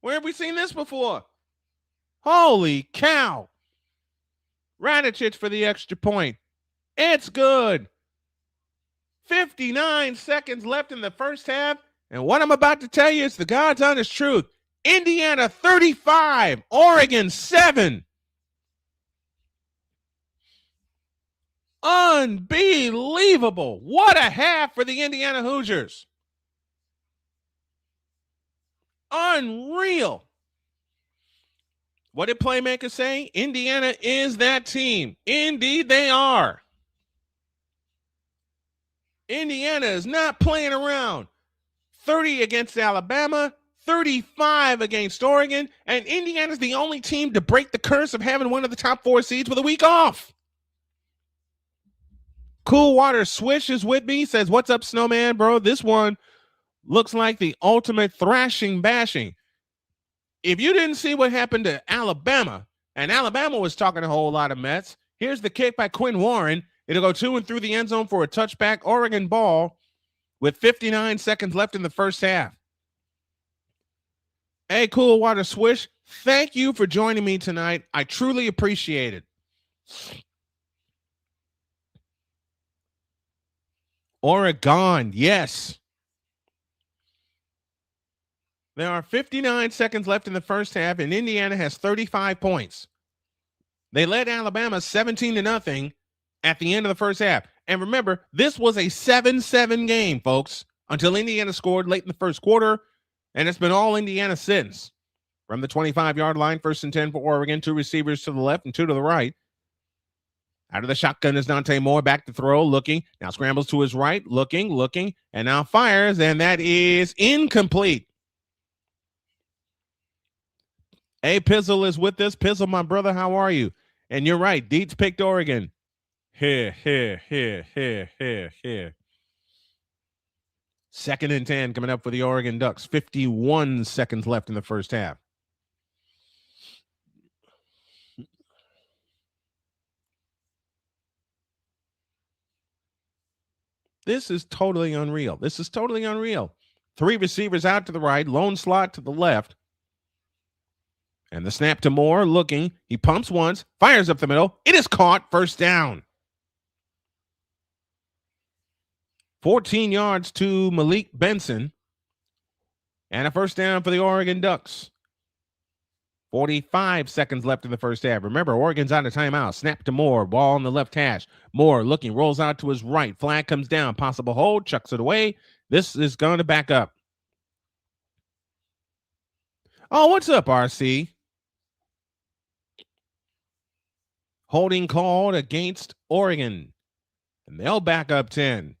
Where have we seen this before? Holy cow. Radicic for the extra point. It's good. 59 seconds left in the first half. And what I'm about to tell you is the God's honest truth. Indiana 35, Oregon 7. Unbelievable. What a half for the Indiana Hoosiers. Unreal. What did Playmaker say? Indiana is that team. Indeed, they are. Indiana is not playing around. 30 against Alabama, 35 against Oregon, and Indiana's the only team to break the curse of having one of the top 4 seeds with a week off. Cool Water Swish is with me, says, what's up, Snowman, bro? This one looks like the ultimate thrashing bashing. If you didn't see what happened to Alabama, and Alabama was talking a whole lot of mess, here's the kick by Quinn Warren. It'll go to and through the end zone for a touchback. Oregon ball with 59 seconds left in the first half. Hey, Cool Water Swish, thank you for joining me tonight. I truly appreciate it. Oregon, yes. There are 59 seconds left in the first half, and Indiana has 35 points. They led Alabama 17-0 at the end of the first half. And remember, this was a 7-7 game, folks, until Indiana scored late in the first quarter, and it's been all Indiana since. From the 25-yard line, 1st and 10 for Oregon, 2 receivers to the left and 2 to the right. Out of the shotgun is Dante Moore, back to throw, looking. Now scrambles to his right, looking, and now fires, and that is incomplete. Hey, Pizzle is with us. Pizzle, my brother, how are you? And you're right, Deets picked Oregon. Here. 2nd and 10 coming up for the Oregon Ducks. 51 seconds left in the first half. This is totally unreal. 3 receivers out to the right, lone slot to the left. And the snap to Moore, looking. He pumps once, fires up the middle. It is caught, first down. 14 yards to Malik Benson. And a first down for the Oregon Ducks. 45 seconds left in the first half. Remember, Oregon's out of timeout. Snap to Moore, ball on the left hash. Moore looking, rolls out to his right. Flag comes down, possible hold, chucks it away. This is going to back up. Oh, what's up, RC? Holding called against Oregon. And they'll back up 10.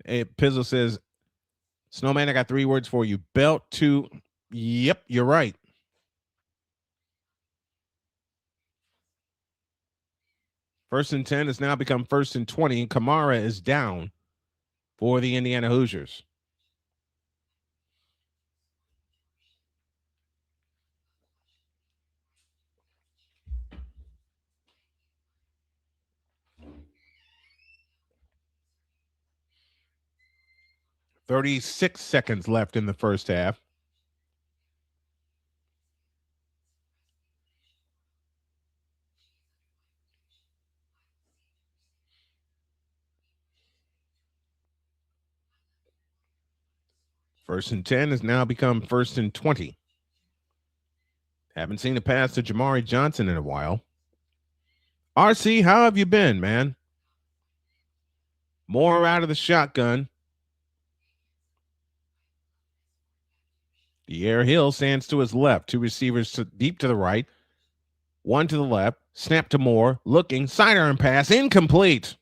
Hey, Pizzle says, Snowman, I got 3 words for you. Belt to, yep, you're right. First and 10 has now become 1st and 20, and Kamara is down for the Indiana Hoosiers. "36 seconds left in the first half. First and 10 has now become 1st and 20. Haven't seen a pass to Jamari Johnson in a while. RC, how have you been, man? Moore out of the shotgun. Pierre Hill stands to his left. 2 receivers deep to the right. 1 to the left. Snap to Moore. Looking. Sidearm pass. Incomplete.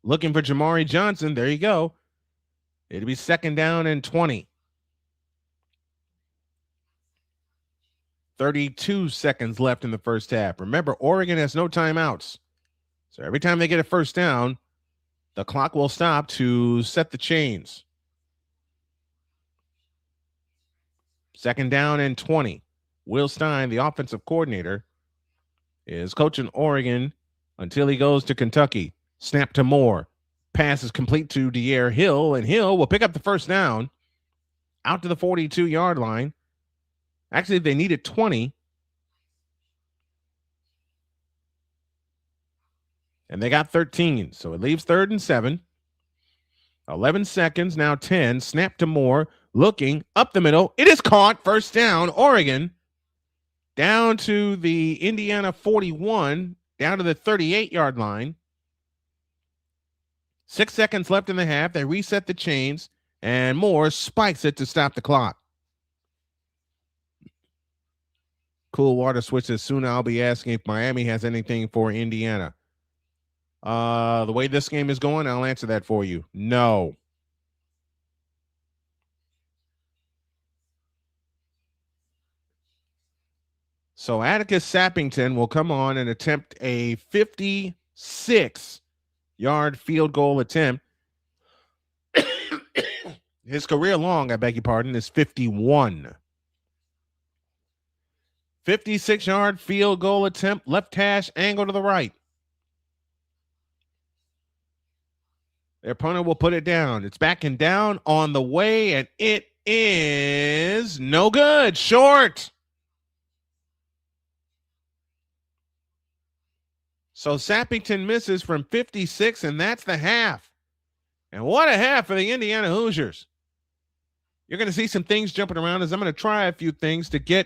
Looking for Jamari Johnson. There you go. It'll be 2nd down and 20. 32 seconds left in the first half. Remember, Oregon has no timeouts. So every time they get a first down, the clock will stop to set the chains. 2nd down and 20. Will Stein, the offensive coordinator, is coaching Oregon until he goes to Kentucky. Snap to Moore. Pass is complete to De'Air Hill, and Hill will pick up the first down out to the 42-yard line. Actually, they needed 20. And they got 13. So it leaves 3rd and 7. 11 seconds, now 10. Snap to Moore. Looking up the middle. It is caught. First down, Oregon. Down to the Indiana 41. Down to the 38-yard line. 6 seconds left in the half. They reset the chains. And Moore spikes it to stop the clock. Cool water switches. Soon I'll be asking if Miami has anything for Indiana. The way this game is going, I'll answer that for you. No. So Atticus Sappington will come on and attempt a 56-yard field goal attempt. His career long, I beg your pardon, is 51. 56-yard field goal attempt, left hash, angle to the right. Their opponent will put it down. It's back and down on the way, and it is no good. Short. So Sappington misses from 56, and that's the half. And what a half for the Indiana Hoosiers. You're going to see some things jumping around as I'm going to try a few things to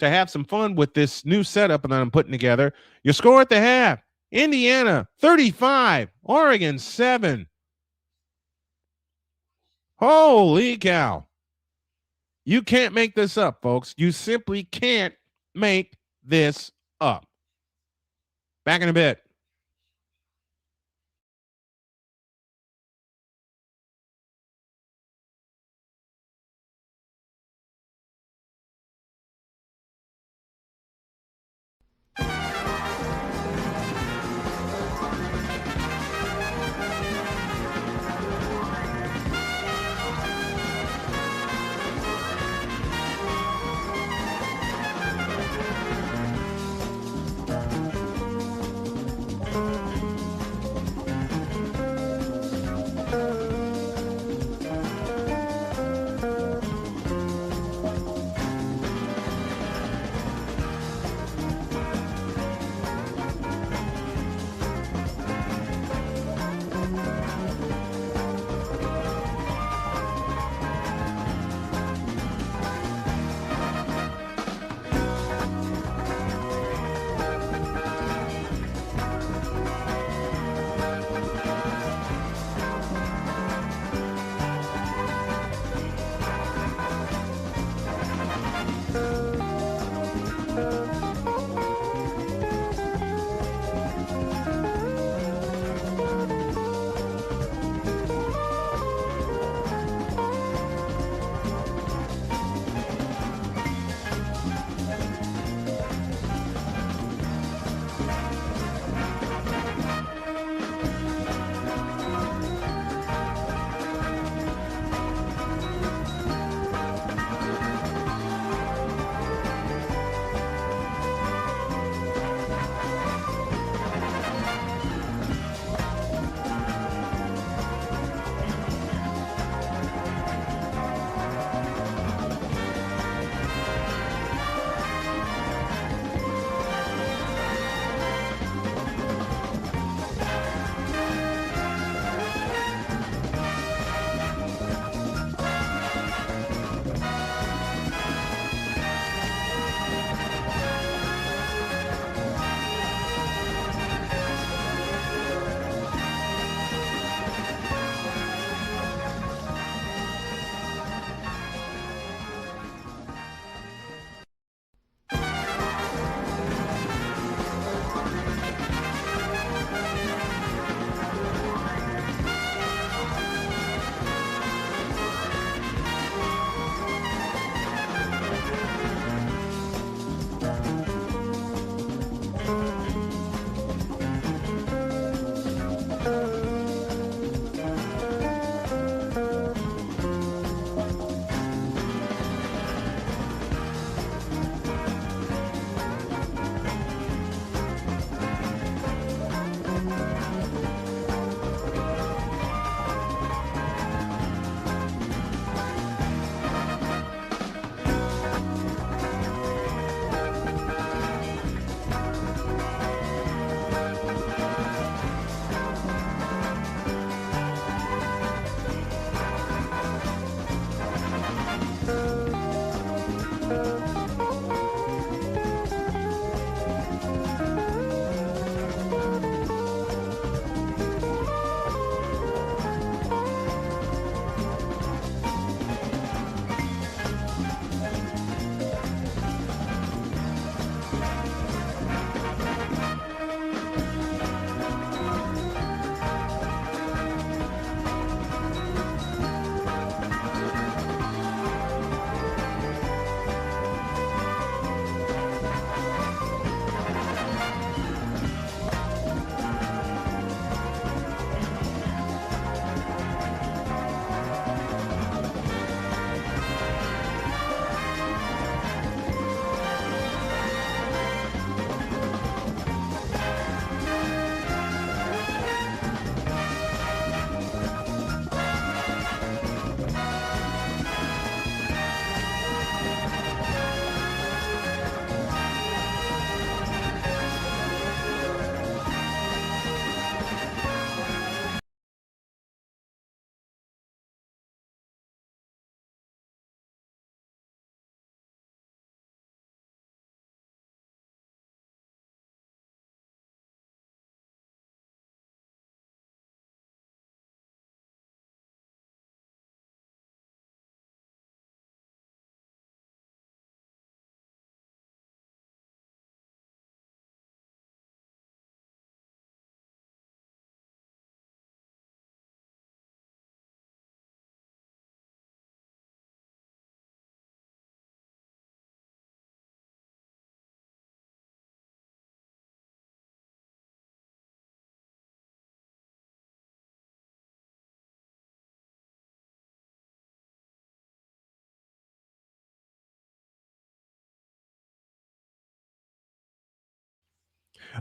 have some fun with this new setup that I'm putting together. Your score at the half, Indiana 35, Oregon 7. Holy cow. You can't make this up, folks. You simply can't make this up. Back in a bit.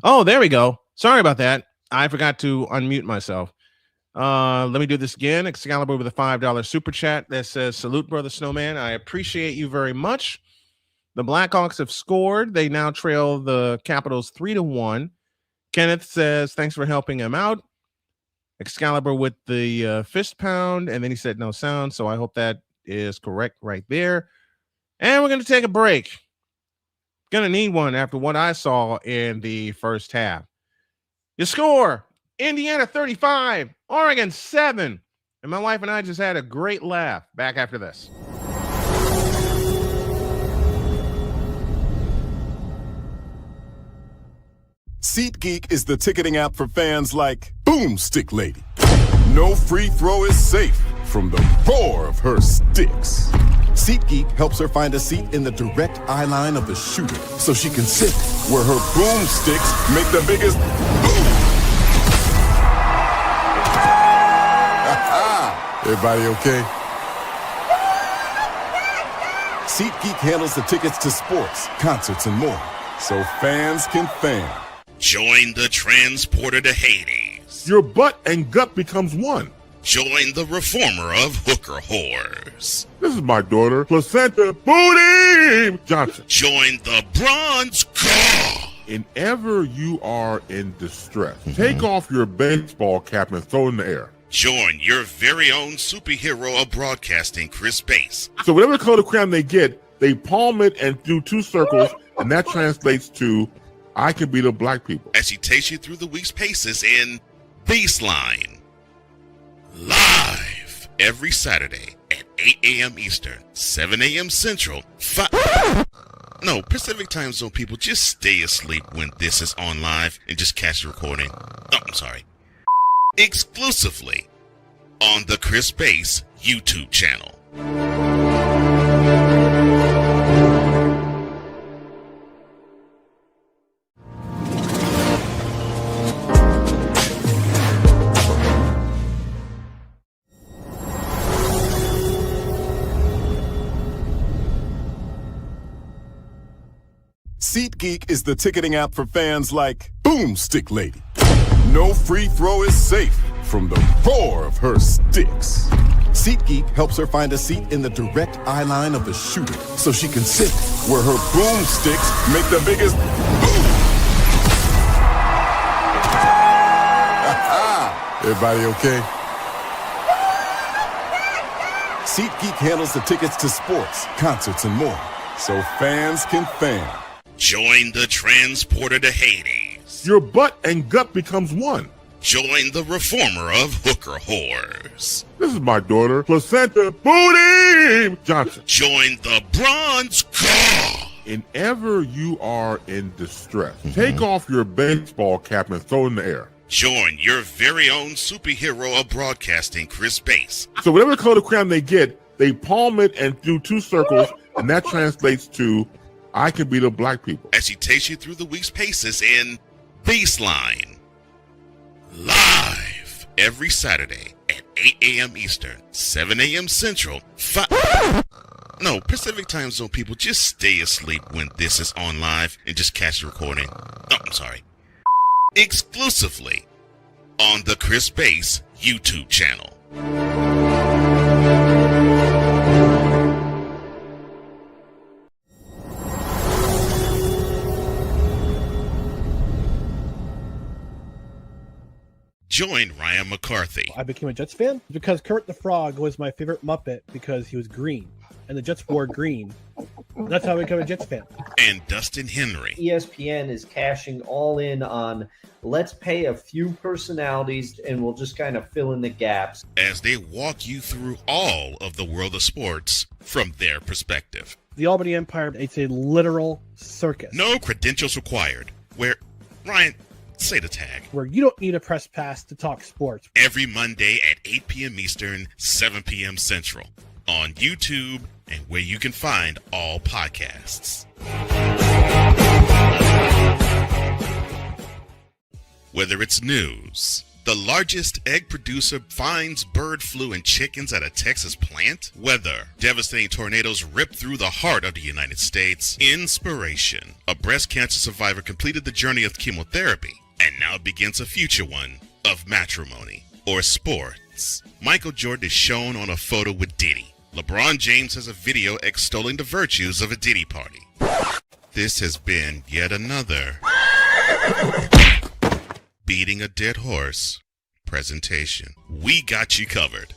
Oh, there we go. Sorry about that. I forgot to unmute myself. Let me do this again. Excalibur with a $5 super chat that says, "Salute, brother Snowman. I appreciate you very much. The Blackhawks have scored. They now trail the Capitals 3-1. Kenneth says, thanks for helping him out. Excalibur with the fist pound. And then he said no sound. So I hope that is correct right there. And we're going to take a break. Going to need one after what I saw in the first half. Your score, Indiana 35, Oregon 7. And my wife and I just had a great laugh. Back after this. SeatGeek is the ticketing app for fans like Boomstick Lady. No free throw is safe from the roar of her sticks. SeatGeek helps her find a seat in the direct eye line of the shooter so she can sit where her boomsticks make the biggest boom. Everybody okay? SeatGeek handles the tickets to sports, concerts, and more, so fans can fan. Join the transporter to Hades. Your butt and gut becomes one. Join the reformer of hooker whores. This is my daughter, Placenta Booty Johnson. Join the bronze car. And ever you are in distress, take off your baseball cap and throw it in the air. Join your very own superhero of broadcasting, Chris Bass. So whatever color crayon they get, they palm it and do two circles, and that translates to, I can beat up black people. As she takes you through the week's paces in Baseline. Live every Saturday at 8 a.m. Eastern, 7 a.m. Central, Pacific time zone people, just stay asleep when this is on live and just catch the recording. Oh, I'm sorry. Exclusively on the Chris Bass YouTube channel. SeatGeek is the ticketing app for fans like Boomstick Lady. No free throw is safe from the roar of her sticks. SeatGeek helps her find a seat in the direct eye line of the shooter so she can sit where her boomsticks make the biggest boom. Everybody okay? SeatGeek handles the tickets to sports, concerts, and more, so fans can fan. Join the transporter to Hades. Your butt and gut becomes one. Join the reformer of hooker whores. This is my daughter, Placenta Booty Johnson. Join the bronze car. And ever you are in distress, take off your baseball cap and throw it in the air. Join your very own superhero of broadcasting, Chris Bass. So whatever color crayon they get, they palm it and do two circles, and that translates to, I can beat up black people. As she takes you through the week's paces in Baseline. Live every Saturday at 8 a.m. Eastern, 7 a.m. Central, Pacific time zone people, just stay asleep when this is on live and just catch the recording. Oh, I'm sorry. Exclusively on the Chris Bass YouTube channel. Join Ryan McCarthy. I became a Jets fan because Kurt the Frog was my favorite Muppet because he was green, and the Jets wore green. That's how I became a Jets fan. And Dustin Henry. ESPN is cashing all in on let's pay a few personalities and we'll just kind of fill in the gaps. As they walk you through all of the world of sports from their perspective. The Albany Empire, it's a literal circus. No credentials required. Where, Ryan, say the tag. Where you don't need a press pass to talk sports. Every Monday at 8 p.m. Eastern, 7 p.m. Central. On YouTube and where you can find all podcasts. Whether it's news, The largest egg producer finds bird flu in chickens at a Texas plant? Weather. Devastating tornadoes rip through the heart of the United States. Inspiration. A breast cancer survivor completed the journey of chemotherapy, and now begins a future one of matrimony or sports. Michael Jordan is shown on a photo with Diddy. LeBron James has a video extolling the virtues of a Diddy party. This has been yet another Beating a Dead Horse presentation. We got you covered.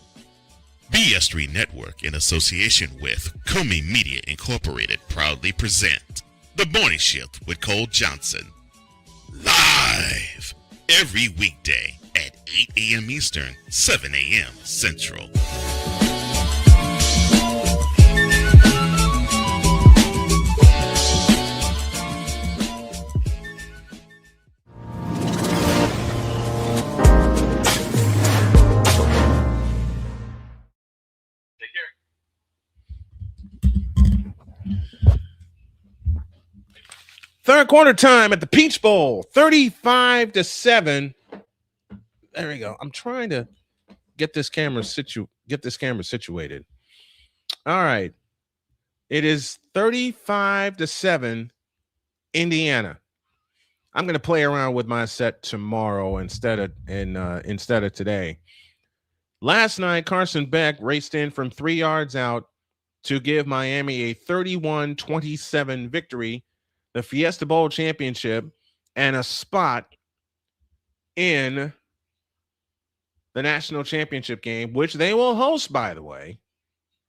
BS3 Network, in association with Comey Media Incorporated, proudly present The Morning Shift with Cole Johnson. Live every weekday at 8 a.m. Eastern, 7 a.m. Central. Third quarter time at the Peach Bowl, 35-7. There we go. I'm trying to get this camera situated. All right. It is 35-7 Indiana. I'm going to play around with my set tomorrow instead of today. Last night, Carson Beck raced in from 3 yards out to give Miami a 31-27 victory, the Fiesta Bowl championship, and a spot in the national championship game, which they will host, by the way,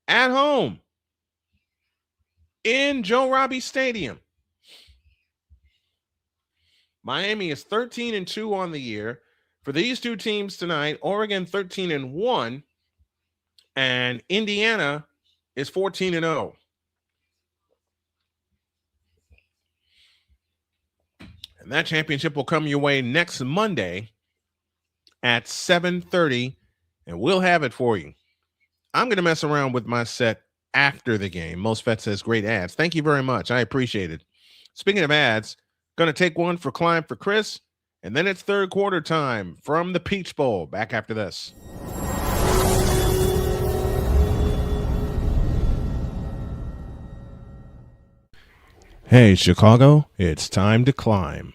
at home in Joe Robbie Stadium. Miami is 13-2 on the year. For these two teams tonight, Oregon 13-1, and Indiana is 14-0. And that championship will come your way next Monday at 7:30, and we'll have it for you. I'm going to mess around with my set after the game. Most Vet says great ads. Thank you very much. I appreciate it. Speaking of ads, going to take one for Climb for Chris, and then it's third quarter time from the Peach Bowl. Back after this. Hey, Chicago, it's time to climb.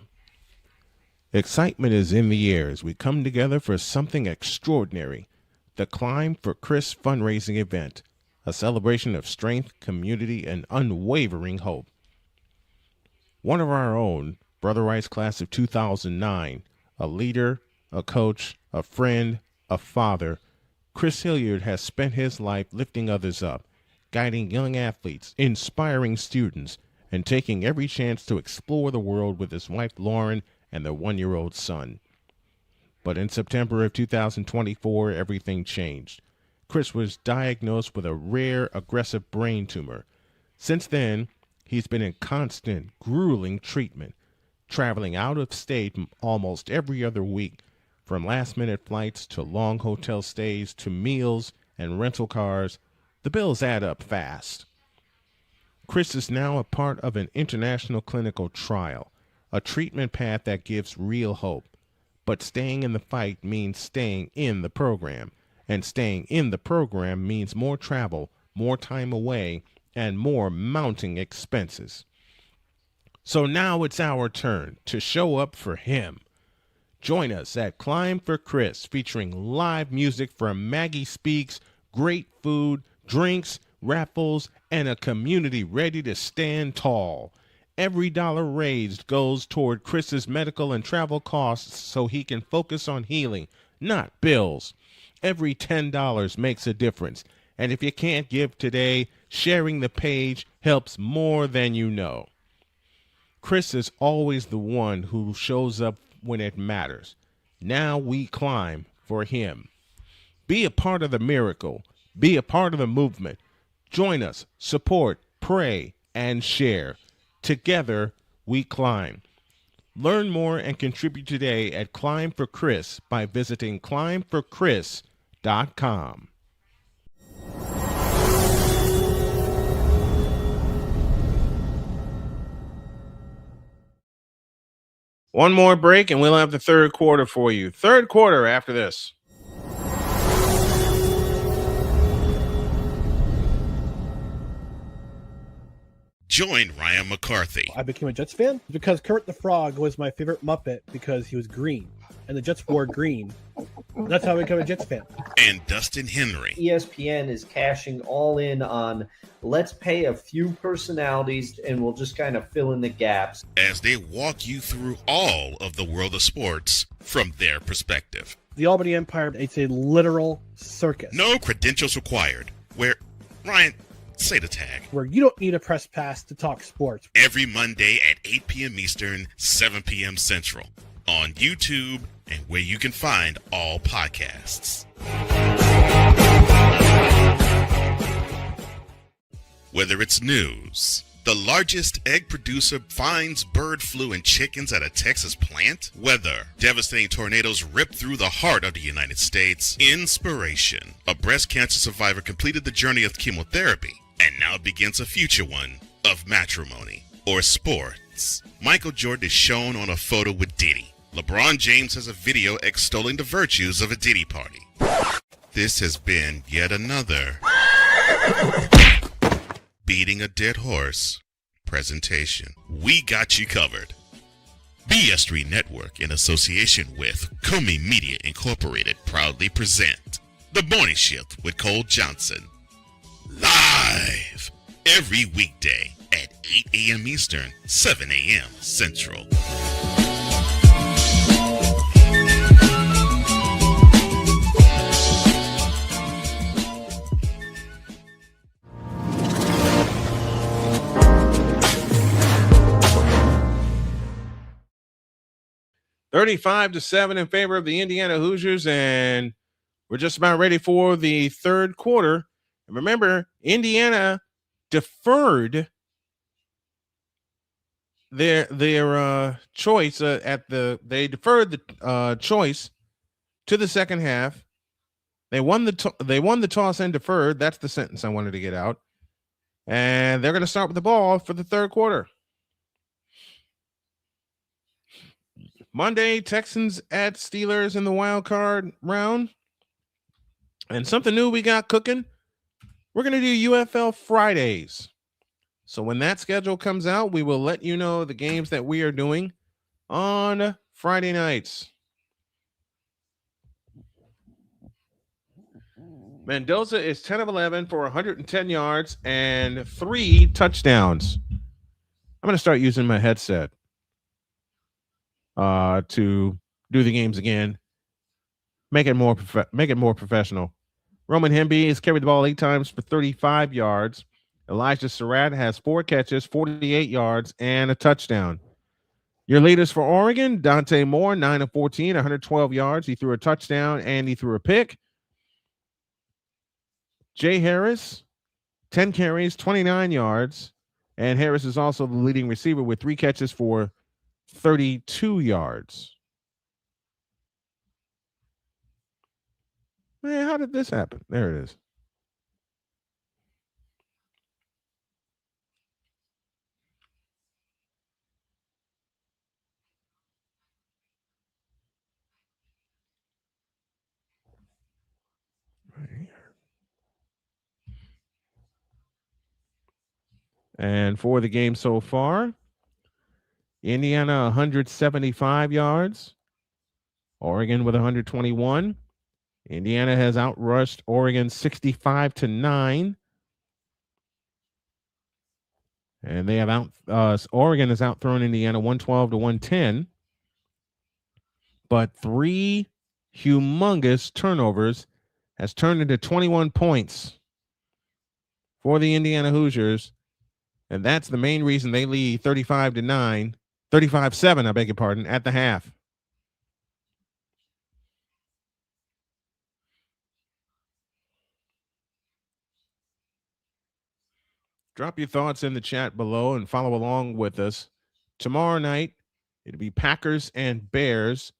Excitement is in the air as we come together for something extraordinary. The Climb for Chris fundraising event, a celebration of strength, community, and unwavering hope. One of our own, Brother Wright's class of 2009, a leader, a coach, a friend, a father, Chris Hilliard has spent his life lifting others up, guiding young athletes, inspiring students, and taking every chance to explore the world with his wife Lauren and their 1-year-old son. But in September of 2024, everything changed. Chris was diagnosed with a rare, aggressive brain tumor. Since then, he's been in constant, grueling treatment, traveling out of state almost every other week, from last-minute flights to long hotel stays to meals and rental cars. The bills add up fast. Chris is now a part of an international clinical trial, a treatment path that gives real hope. But staying in the fight means staying in the program, and staying in the program means more travel, more time away, and more mounting expenses. So now it's our turn to show up for him. Join us at Climb for Chris, featuring live music from Maggie Speaks, great food, drinks, raffles, and a community ready to stand tall. Every dollar raised goes toward Chris's medical and travel costs so he can focus on healing, not bills. Every $10 makes a difference. And if you can't give today, sharing the page helps more than you know. Chris is always the one who shows up when it matters. Now we climb for him. Be a part of the miracle. Be a part of the movement. Join us, support, pray, and share. Together, we climb. Learn more and contribute today at Climb for Chris by visiting climbforchris.com. One more break, and we'll have the third quarter for you. Third quarter after this. Join Ryan McCarthy I became a Jets fan because Kurt the Frog was my favorite Muppet because he was green, and the Jets wore green. That's how I became a Jets fan. and Dustin Henry ESPN is cashing all in on let's pay a few personalities and we'll just kind of fill in the gaps. as they walk you through all of the world of sports from their perspective. The Albany Empire, it's a literal circus. No credentials required. Where, Ryan, say the tag. Where you don't need a press pass to talk sports. Every Monday at 8 p.m. Eastern, 7 p.m. Central. On YouTube and where you can find all podcasts. Whether it's news, the largest egg producer finds bird flu in chickens at a Texas plant, weather, devastating tornadoes rip through the heart of the United States, inspiration, a breast cancer survivor completed the journey of chemotherapy and now begins a future one of matrimony or sports. Michael Jordan is shown on a photo with Diddy. LeBron James has a video extolling the virtues of a Diddy party. This has been yet another Beating a Dead Horse presentation. We got you covered. BS3 Network, in association with Comey Media Incorporated, proudly present The Morning Shift with Cole Johnson. Live every weekday at 8 a.m. Eastern, 7 a.m. Central. $35-7 in favor of the Indiana Hoosiers, and we're just about ready for the third quarter. And remember, Indiana deferred their choice they deferred the choice to the second half. They won the toss and deferred. That's the sentence I wanted to get out. And they're going to start with the ball for the third quarter. Monday, Texans at Steelers in the wild card round. And something new we got cooking. We're going to do UFL Fridays. So when that schedule comes out, we will let you know the games that we are doing on Friday nights. Mendoza is 10 of 11 for 110 yards and 3 touchdowns. I'm going to start using my headset to do the games again. Make it more professional. Roman Hemby has carried the ball 8 times for 35 yards. Elijah Surratt has 4 catches, 48 yards, and a touchdown. Your leaders for Oregon, Dante Moore, 9 of 14, 112 yards. He threw a touchdown and he threw a pick. Jay Harris, 10 carries, 29 yards. And Harris is also the leading receiver with 3 catches for 32 yards. Man, how did this happen? There it is. Right here. And for the game so far, Indiana 175 yards, Oregon with 121. Indiana has outrushed Oregon 65-9. And they have Oregon has outthrown Indiana 112-110. But 3 humongous turnovers has turned into 21 points for the Indiana Hoosiers. And that's the main reason they lead 35-7, I beg your pardon, at the half. Drop your thoughts in the chat below and follow along with us. Tomorrow night, it'll be Packers and Bears.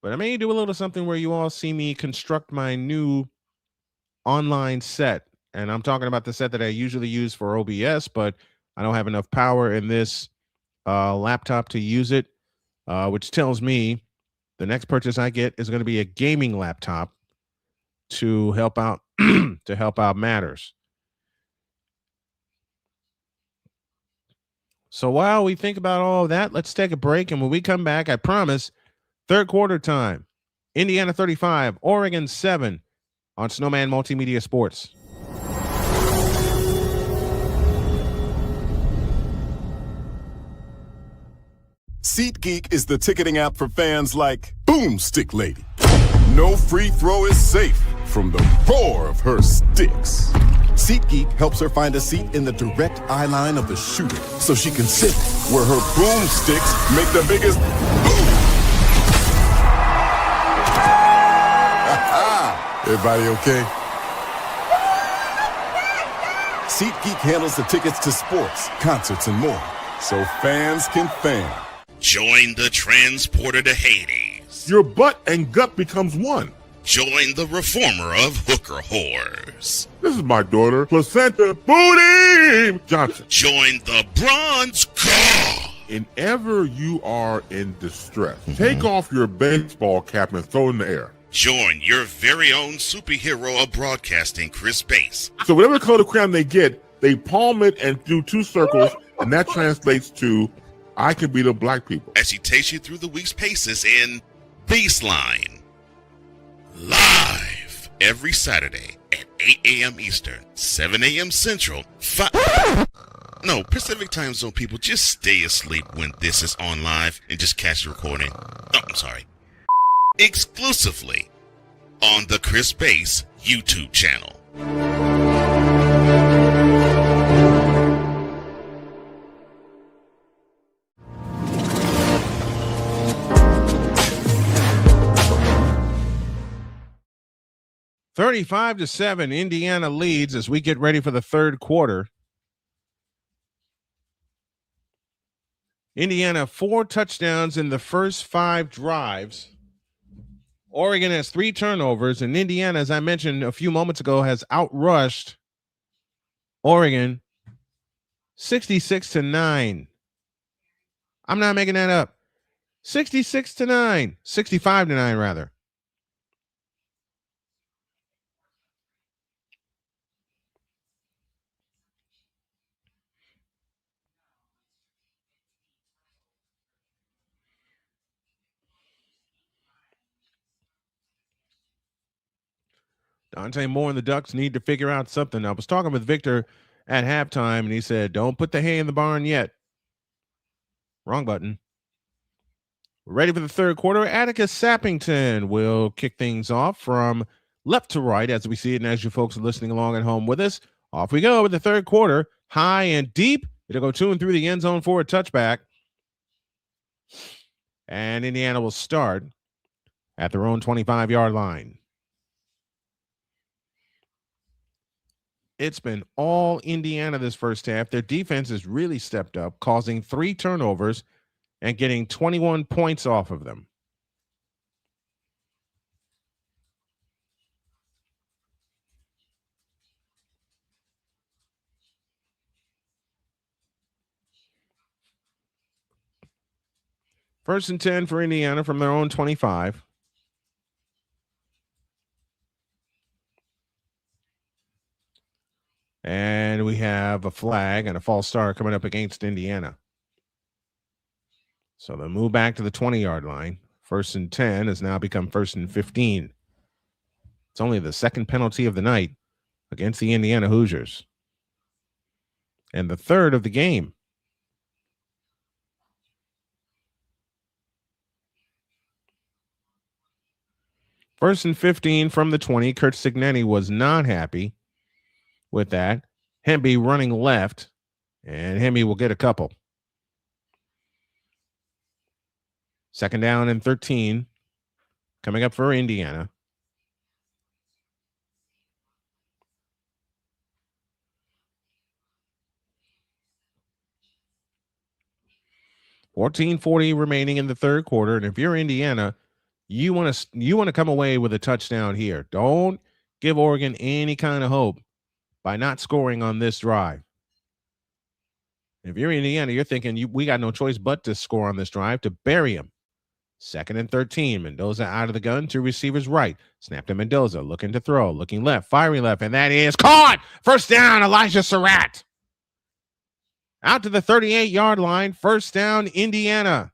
But I may do a little something where you all see me construct my new online set. And I'm talking about the set that I usually use for OBS, but I don't have enough power in this laptop to use it. which tells me the next purchase I get is going to be a gaming laptop to help out to help out matters. So while we think about all of that, let's take a break. And when we come back, I promise, third quarter time. Indiana 35, Oregon 7 on Snowman Multimedia Sports. SeatGeek is the ticketing app for fans like Boomstick Lady. No free throw is safe from the roar of her sticks. SeatGeek helps her find a seat in the direct eye line of the shooter so she can sit where her boomsticks make the biggest boom. Everybody okay? SeatGeek handles the tickets to sports, concerts, and more, so fans can fan. Join the transporter to Hades. Your butt and gut becomes one. Join the reformer of hooker whores. This is my daughter, Placenta Booty Johnson. Join the bronze car. And ever you are in distress, take off your baseball cap and throw it in the air. Join your very own superhero of broadcasting, Chris Bass. So whatever color crayon they get, they palm it and do two circles, and that translates to I can beat up black people. As he takes you through the week's paces in Baseline. Live every Saturday at 8 a.m. Eastern, 7 a.m. Central, Pacific time zone people, just stay asleep when this is on live and just catch the recording. Oh, I'm sorry. Exclusively on the Chris Bass YouTube channel. $35-7, Indiana leads as we get ready for the third quarter. Indiana 4 touchdowns in the first 5 drives. Oregon has 3 turnovers, and Indiana, as I mentioned a few moments ago, has outrushed Oregon 66-9. I'm not making that up. 66-9, 65-9 rather. Dante Moore and the Ducks need to figure out something. I was talking with Victor at halftime, and he said, don't put the hay in the barn yet. Wrong button. We're ready for the third quarter. Atticus Sappington will kick things off from left to right as we see it, and as you folks are listening along at home with us. Off we go with the third quarter. High and deep. It'll go to and through the end zone for a touchback. And Indiana will start at their own 25-yard line. It's been all Indiana this first half. Their defense has really stepped up, causing 3 turnovers and getting 21 points off of them. First and 10 for Indiana from their own 25. And we have a flag and a false start coming up against Indiana. So they'll move back to the 20-yard line. First and 10 has now become first and 15. It's only the second penalty of the night against the Indiana Hoosiers. And the third of the game. First and 15 from the 20. Kurt Signetti was not happy with that. Hemby running left, and Hemby will get a couple. Second down and 13 coming up for Indiana. $14:40 remaining in the third quarter, and if you're Indiana, you want to come away with a touchdown here. Don't give Oregon any kind of hope by not scoring on this drive. If you're Indiana, you're thinking we got no choice but to score on this drive to bury them. Second and 13. Mendoza out of the gun. Two receivers right. Snap to Mendoza. Looking to throw. Looking left. Firing left. And that is caught. First down, Elijah Surratt. Out to the 38-yard line. First down, Indiana.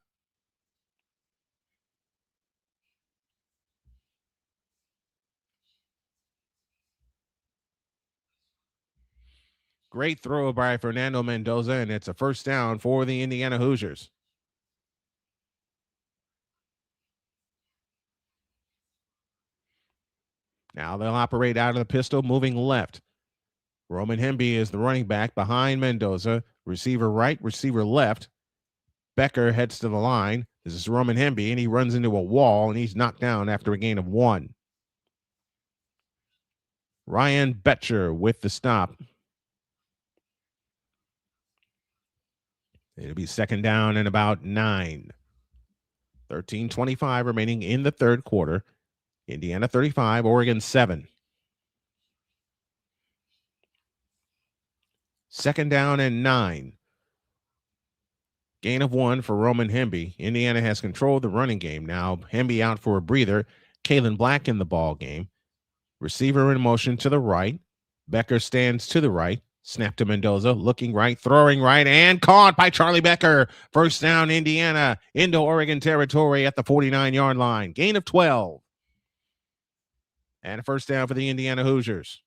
Great throw by Fernando Mendoza, and it's a first down for the Indiana Hoosiers. Now they'll operate out of the pistol, moving left. Roman Hemby is the running back behind Mendoza. Receiver right, receiver left. Becker heads to the line. This is Roman Hemby, and he runs into a wall, and he's knocked down after a gain of 1. Ryan Betcher with the stop. It'll be second down and about 9. 13:25 remaining in the third quarter. Indiana 35, Oregon 7. Second down and 9. Gain of 1 for Roman Hemby. Indiana has controlled the running game. Now Hemby out for a breather. Kalen Black in the ball game. Receiver in motion to the right. Becker stands to the right. Snap to Mendoza, looking right, throwing right, and caught by Charlie Becker. First down, Indiana, into Oregon territory at the 49-yard line. Gain of 12. And a first down for the Indiana Hoosiers.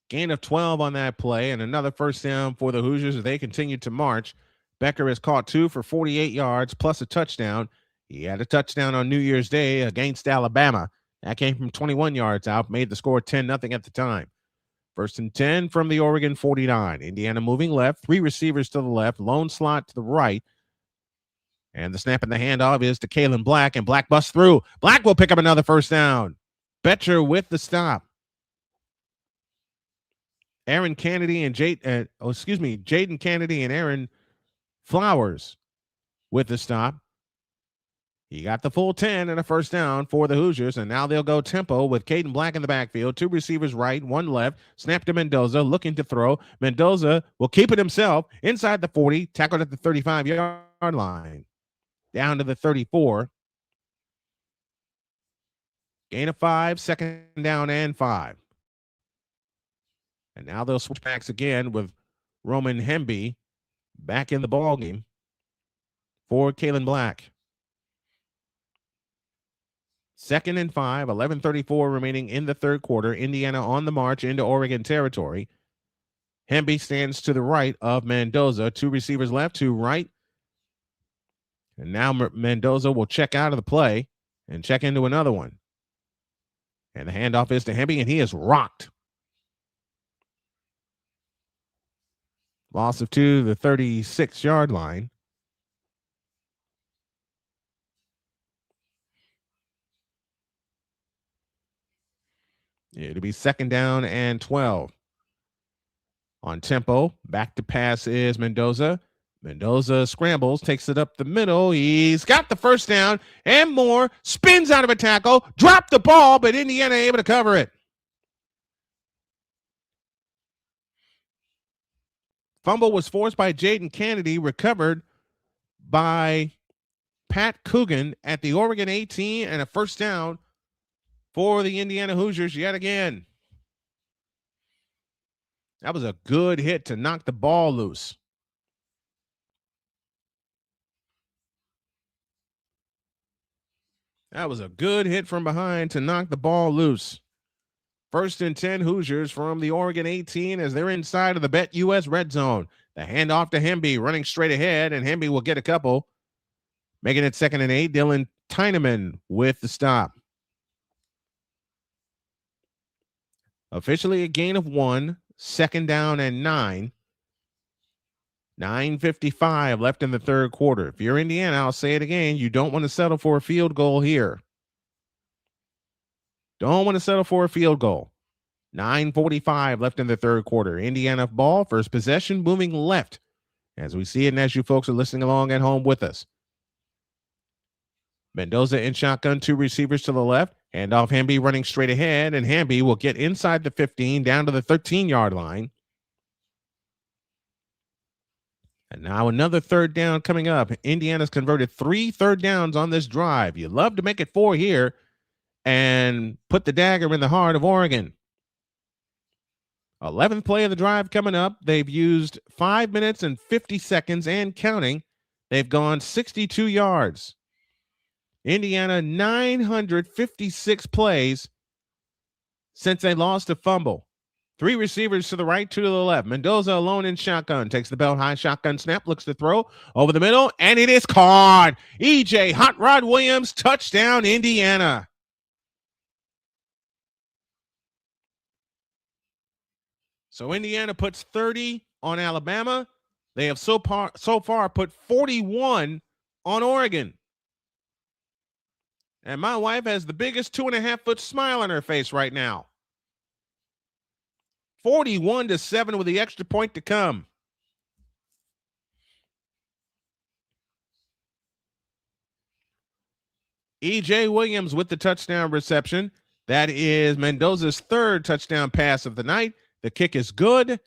Gain of 12 on that play, and another first down for the Hoosiers as they continue to march. Becker has caught 2 for 48 yards, plus a touchdown. He had a touchdown on New Year's Day against Alabama. That came from 21 yards out, made the score 10-0 at the time. First and 10 from the Oregon 49. Indiana moving left, 3 receivers to the left, lone slot to the right. And the snap and the handoff is to Kalen Black, and Black busts through. Black will pick up another first down. Betcher with the stop. Jaden Kennedy and Aaron Flowers with the stop. He got the full 10 and a first down for the Hoosiers, and now they'll go tempo with Caden Black in the backfield. 2 receivers right, 1 left. Snap to Mendoza, looking to throw. Mendoza will keep it himself inside the 40, tackled at the 35-yard line. Down to the 34. Gain of 5, second down and 5. And now they'll switch backs again with Roman Hemby back in the ballgame for Kalen Black. Second and 5, 11:34 remaining in the third quarter. Indiana on the march into Oregon territory. Hemby stands to the right of Mendoza. 2 receivers left, 2 right. And now Mendoza will check out of the play and check into another one. And the handoff is to Hemby, and he is rocked. Loss of 2 to the 36-yard line. It'll be second down and 12. On tempo, back to pass is Mendoza. Mendoza scrambles, takes it up the middle. He's got the first down, and Moore spins out of a tackle, dropped the ball, but Indiana able to cover it. Fumble was forced by Jaden Kennedy, recovered by Pat Coogan at the Oregon 18, and a first down for the Indiana Hoosiers yet again. That was a good hit to knock the ball loose. That was a good hit from behind to knock the ball loose. First and 10 Hoosiers from the Oregon 18 as they're inside of the Bet US red zone. The handoff to Hemby, running straight ahead, and Hemby will get a couple. Making it second and 8, Dylan Tyneman with the stop. Officially a gain of 1, second down and 9. 9:55 left in the third quarter. If you're Indiana, I'll say it again, you don't want to settle for a field goal here. Don't want to settle for a field goal. 9:45 left in the third quarter. Indiana ball, first possession, moving left. As we see it and as you folks are listening along at home with us. Mendoza in shotgun, 2 receivers to the left. Handoff Hemby running straight ahead, and Hemby will get inside the 15 down to the 13-yard line. And now another third down coming up. Indiana's converted 3 third downs on this drive. You love to make it 4 here and put the dagger in the heart of Oregon. 11th play of the drive coming up. They've used 5 minutes and 50 seconds and counting. They've gone 62 yards. Indiana, 956 plays since they lost a fumble. 3 receivers to the right, 2 to the left. Mendoza alone in shotgun. Takes the belt high shotgun snap. Looks to throw over the middle. And it is caught. E.J. Hot Rod Williams, touchdown, Indiana. So Indiana puts 30 on Alabama. They have so far put 41 on Oregon. And my wife has the biggest 2.5-foot smile on her face right now. 41-7 with the extra point to come. E.J. Williams with the touchdown reception. That is Mendoza's 3rd touchdown pass of the night. The kick is good.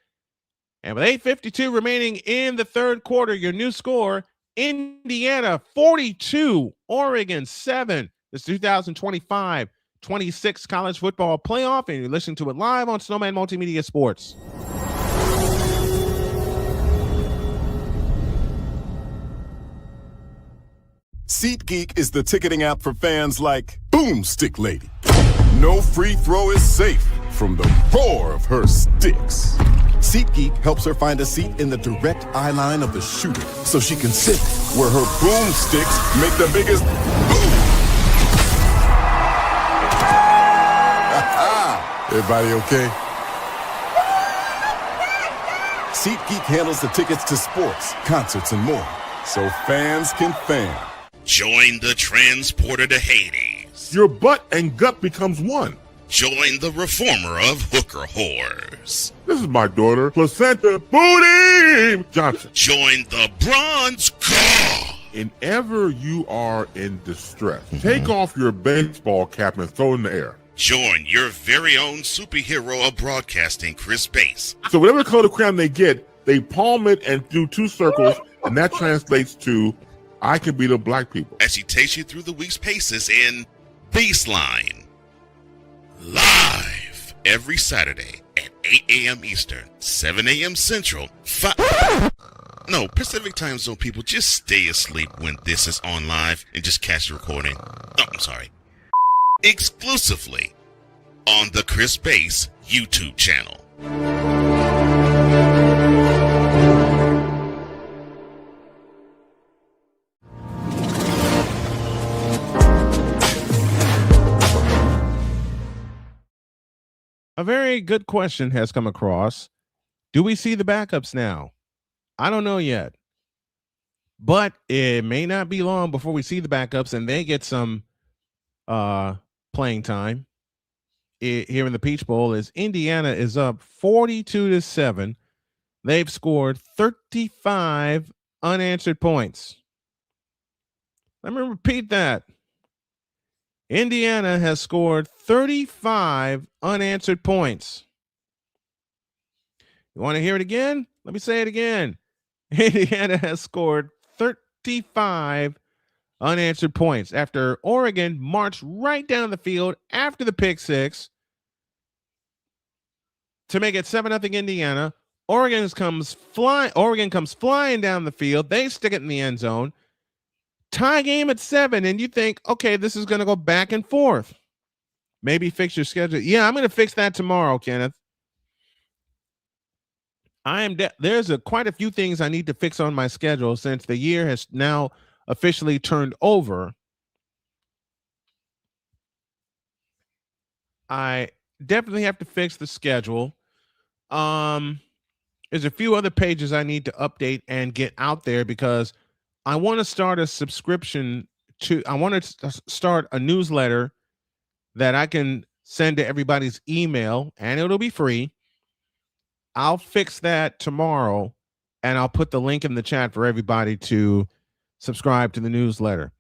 And with 8:52 remaining in the 3rd quarter, your new score, Indiana 42, Oregon 7. This 2025-26 college football playoff, and you're listening to it live on Snowman Multimedia Sports. SeatGeek is the ticketing app for fans like Boomstick Lady. No free throw is safe from the roar of her sticks. SeatGeek helps her find a seat in the direct eye line of the shooter so she can sit where her boomsticks make the biggest boom. Everybody okay? SeatGeek handles the tickets to sports, concerts, and more, so fans can fan. Join the transporter to Hades. Your butt and gut becomes one. Join the reformer of hooker whores. This is my daughter, Placenta Booty Johnson. Join the bronze god. Whenever you are in distress, take off your baseball cap and throw it in the air. Join your very own superhero of broadcasting, Chris Bass. So whatever color crayon they get, they palm it and do 2 circles, and that translates to, I can beat up black people. As he takes you through the week's paces in Baseline. Live every Saturday at 8 a.m. Eastern, 7 a.m. Central, Pacific time zone people, just stay asleep when this is on live and just catch the recording. Exclusively on the Chris Bass YouTube channel. A very good question has come across. Do we see the backups now? I don't know yet. But it may not be long before we see the backups and they get some playing time. Here in the Peach Bowl is Indiana is up 42-7. They've scored 35 unanswered points. Let me repeat that. Indiana has scored 35 unanswered points. You want to hear it again? Let me say it again. Indiana has scored 35 unanswered points after Oregon marched right down the field after the pick six to make it 7-0 Indiana. Oregon comes flying down the field. They stick it in the end zone. Tie game at 7, and you think, okay, this is going to go back and forth. Maybe fix your schedule. Yeah, I'm going to fix that tomorrow, Kenneth. There's quite a few things I need to fix on my schedule since the year has now officially turned over. I definitely have to fix the schedule. There's a few other pages I need to update and get out there because I want to start a subscription I want to start a newsletter that I can send to everybody's email, and it'll be free. I'll fix that tomorrow, and I'll put the link in the chat for everybody to subscribe to the newsletter.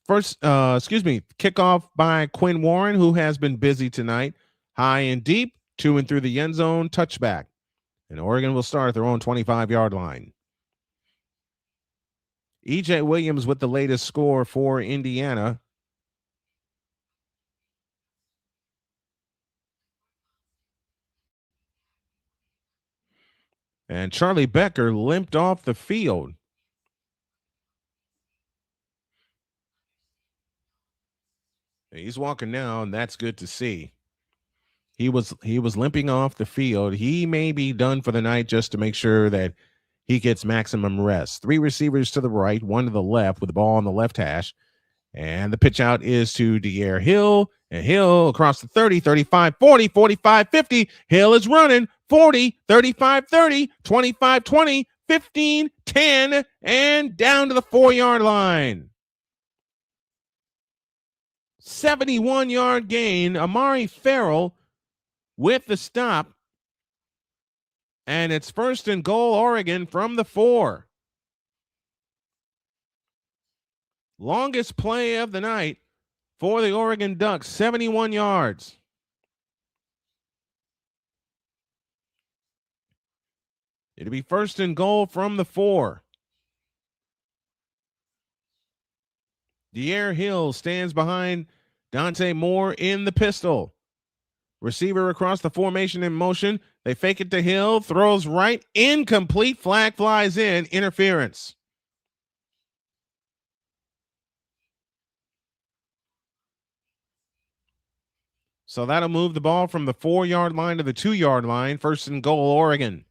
First, kickoff by Quinn Warren, who has been busy tonight. High and deep, to and through the end zone, touchback. And Oregon will start at their own 25-yard line. EJ Williams with the latest score for Indiana. And Charlie Becker limped off the field. He's walking now, and that's good to see. He was limping off the field. He may be done for the night just to make sure that he gets maximum rest. 3 receivers to the right, 1 to the left with the ball on the left hash. And the pitch out is to Dier Hill. And Hill across the 30, 35, 40, 45, 50. Hill is running 40, 35, 30, 25, 20, 15, 10, and down to the 4-yard line. 71-yard gain. Amari Farrell with the stop. And it's 1st and goal, Oregon from the 4. Longest play of the night for the Oregon Ducks, 71 yards. It'll be 1st and goal from the 4. Dier Hill stands behind Dante Moore in the pistol. Receiver across the formation in motion. They fake it to Hill, throws right, incomplete, flag flies in, interference. So that'll move the ball from the 4-yard line to the 2-yard line. 1st and goal, Oregon.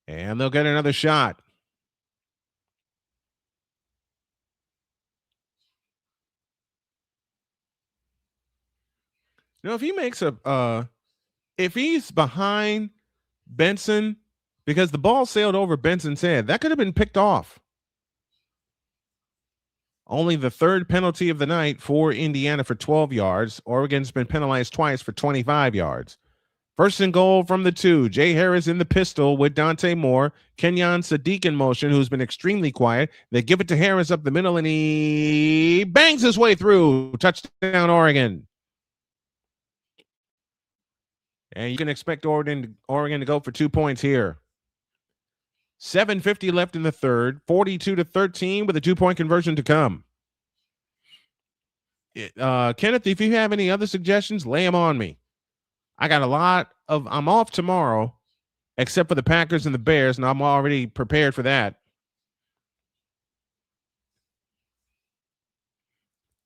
And they'll get another shot. You know, if he makes if he's behind Benson, because the ball sailed over Benson's head, that could have been picked off. Only the 3rd penalty of the night for Indiana for 12 yards. Oregon's been penalized twice for 25 yards. 1st and goal from the 2. Jay Harris in the pistol with Dante Moore. Kenyon Sadiq in motion, who's been extremely quiet. They give it to Harris up the middle, and he bangs his way through. Touchdown, Oregon. And you can expect Oregon to go for 2 points here. 7:50 left in the 3rd, 42-13 with a 2-point conversion to come. Kenneth, if you have any other suggestions, lay them on me. I got I'm off tomorrow, except for the Packers and the Bears, and I'm already prepared for that.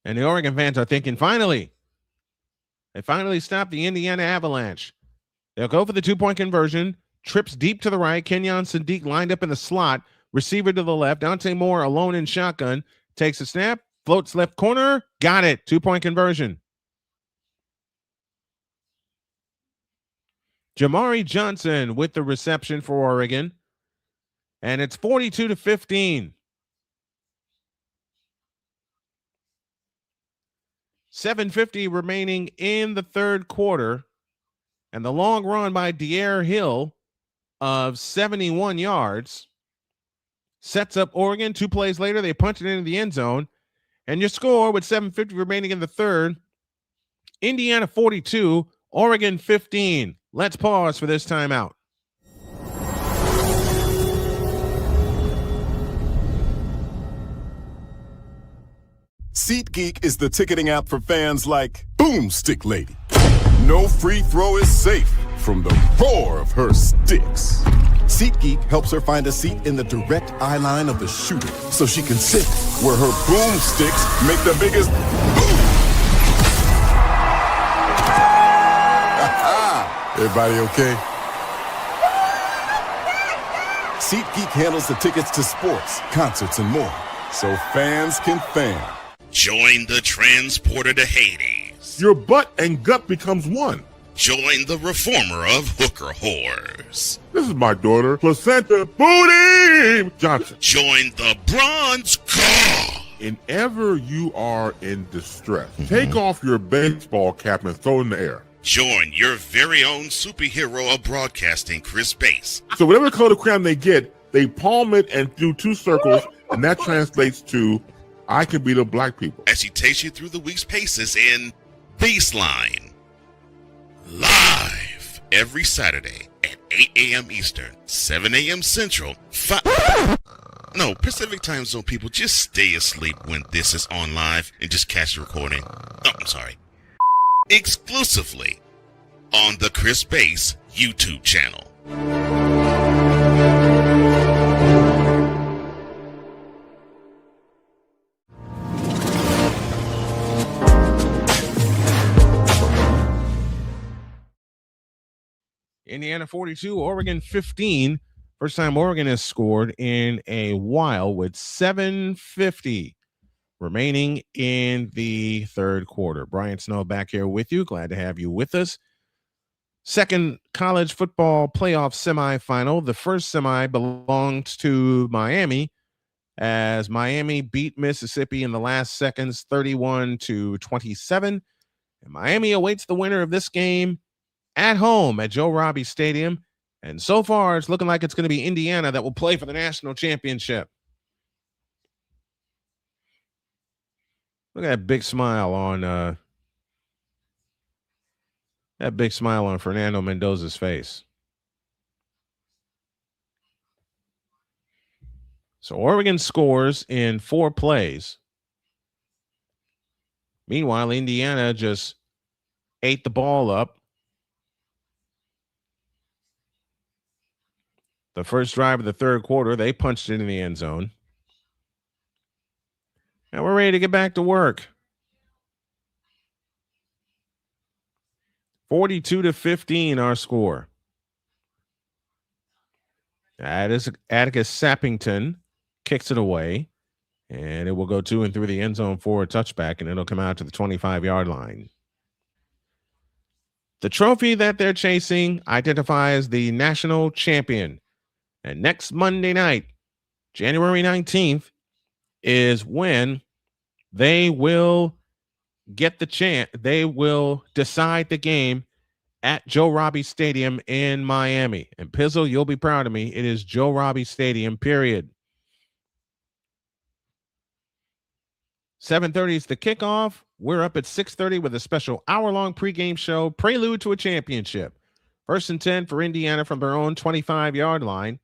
And the Oregon fans are thinking, they finally stopped the Indiana Avalanche. They'll go for the 2-point conversion. Trips deep to the right. Kenyon Sadiq lined up in the slot. Receiver to the left. Dante Moore alone in shotgun. Takes a snap. Floats left corner. Got it. 2-point conversion. Jamari Johnson with the reception for Oregon. And it's 42-15. 7:50 remaining in the 3rd quarter. And the long run by Dier Hill of 71 yards sets up Oregon. 2 plays later, they punch it into the end zone. And your score with 7:50 remaining in the 3rd, Indiana 42, Oregon 15. Let's pause for this timeout. SeatGeek is the ticketing app for fans like Boomstick Lady. No free throw is safe from the roar of her sticks. SeatGeek helps her find a seat in the direct eye line of the shooter so she can sit where her boomsticks make the biggest boom. Everybody okay? SeatGeek handles the tickets to sports, concerts, and more, so fans can fan. Join the transporter to Hades. Your butt and gut becomes one. Join the reformer of hooker whores. This is my daughter, Placenta Booty Johnson. Join the bronze car. Whenever you are in distress, take off your baseball cap and throw it in the air. Join your very own superhero of broadcasting, Chris Bass. So whatever color crayon they get, they palm it and do 2 circles, and that translates to, I can beat up black people. As he takes you through the week's paces in Baseline. Live every Saturday at 8 a.m. Eastern, 7 a.m. Central, 5... No, Pacific Time Zone people, just stay asleep when this is on live and just catch the recording. Oh, I'm sorry. Exclusively on the Chris Base YouTube channel. Indiana 42, Oregon 15. First time Oregon has scored in a while with 7:50 remaining in the third quarter. Brian Snow back here with you. Glad to have you with us. Second college football playoff semifinal. The first semi belongs to Miami as Miami beat Mississippi in the last seconds 31-27. And Miami awaits the winner of this game at home at Joe Robbie Stadium. And so far, it's looking like it's going to be Indiana that will play for the national championship. Look at that big smile on Fernando Mendoza's face. So Oregon scores in 4 plays. Meanwhile, Indiana just ate the ball up. The first drive of the third quarter, they punched it in the end zone. Now we're ready to get back to work. 42-15, our score. Atticus Sappington kicks it away, and it will go to and through the end zone for a touchback, and it'll come out to the 25-yard line. The trophy that they're chasing identifies the national champion. And next Monday night, January 19th, is when they will get the chance. They will decide the game at Joe Robbie Stadium in Miami. And Pizzle, you'll be proud of me. It is Joe Robbie Stadium, period. 7:30 is the kickoff. We're up at 6:30 with a special hour-long pregame show, prelude to a championship. First and 10 for Indiana from their own 25-yard line.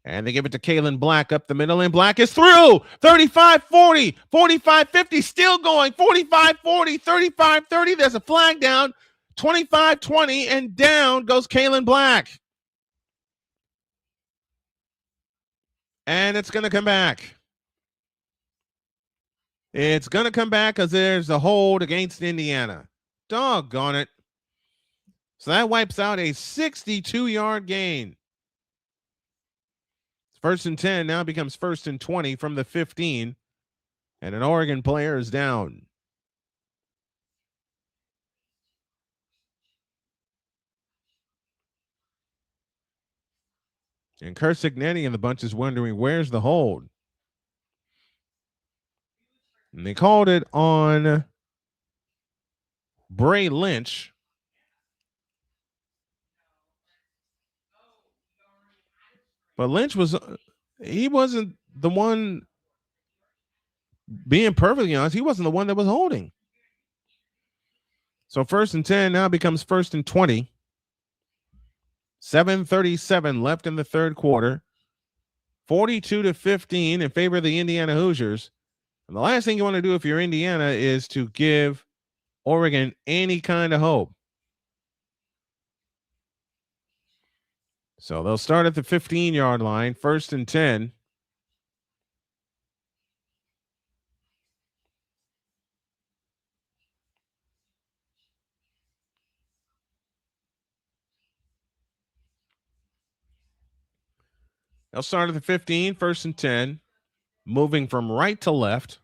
And they give it to Kalen Black up the middle, and Black is through. 35-40, 45-50, still going. 45-40, 35-30. There's a flag down. 25-20, and down goes Kalen Black. And it's going to come back. It's going to come back because there's a hold against Indiana. Doggone it. So that wipes out a 62-yard gain. First and 10 now becomes first and 20 from the 15. And an Oregon player is down. And Kurt Signetti and the bunch is wondering, where's the hold? And they called it on Bray Lynch. But Lynch he wasn't the one, being perfectly honest, he wasn't the one that was holding. So first and 10 now becomes first and 20. 7:37 left in the third quarter. 42-15 in favor of the Indiana Hoosiers. And the last thing you want to do if you're Indiana is to give Oregon any kind of hope. So they'll start at the 15-yard line, first and 10. They'll start at the 15, first and 10, moving from right to left.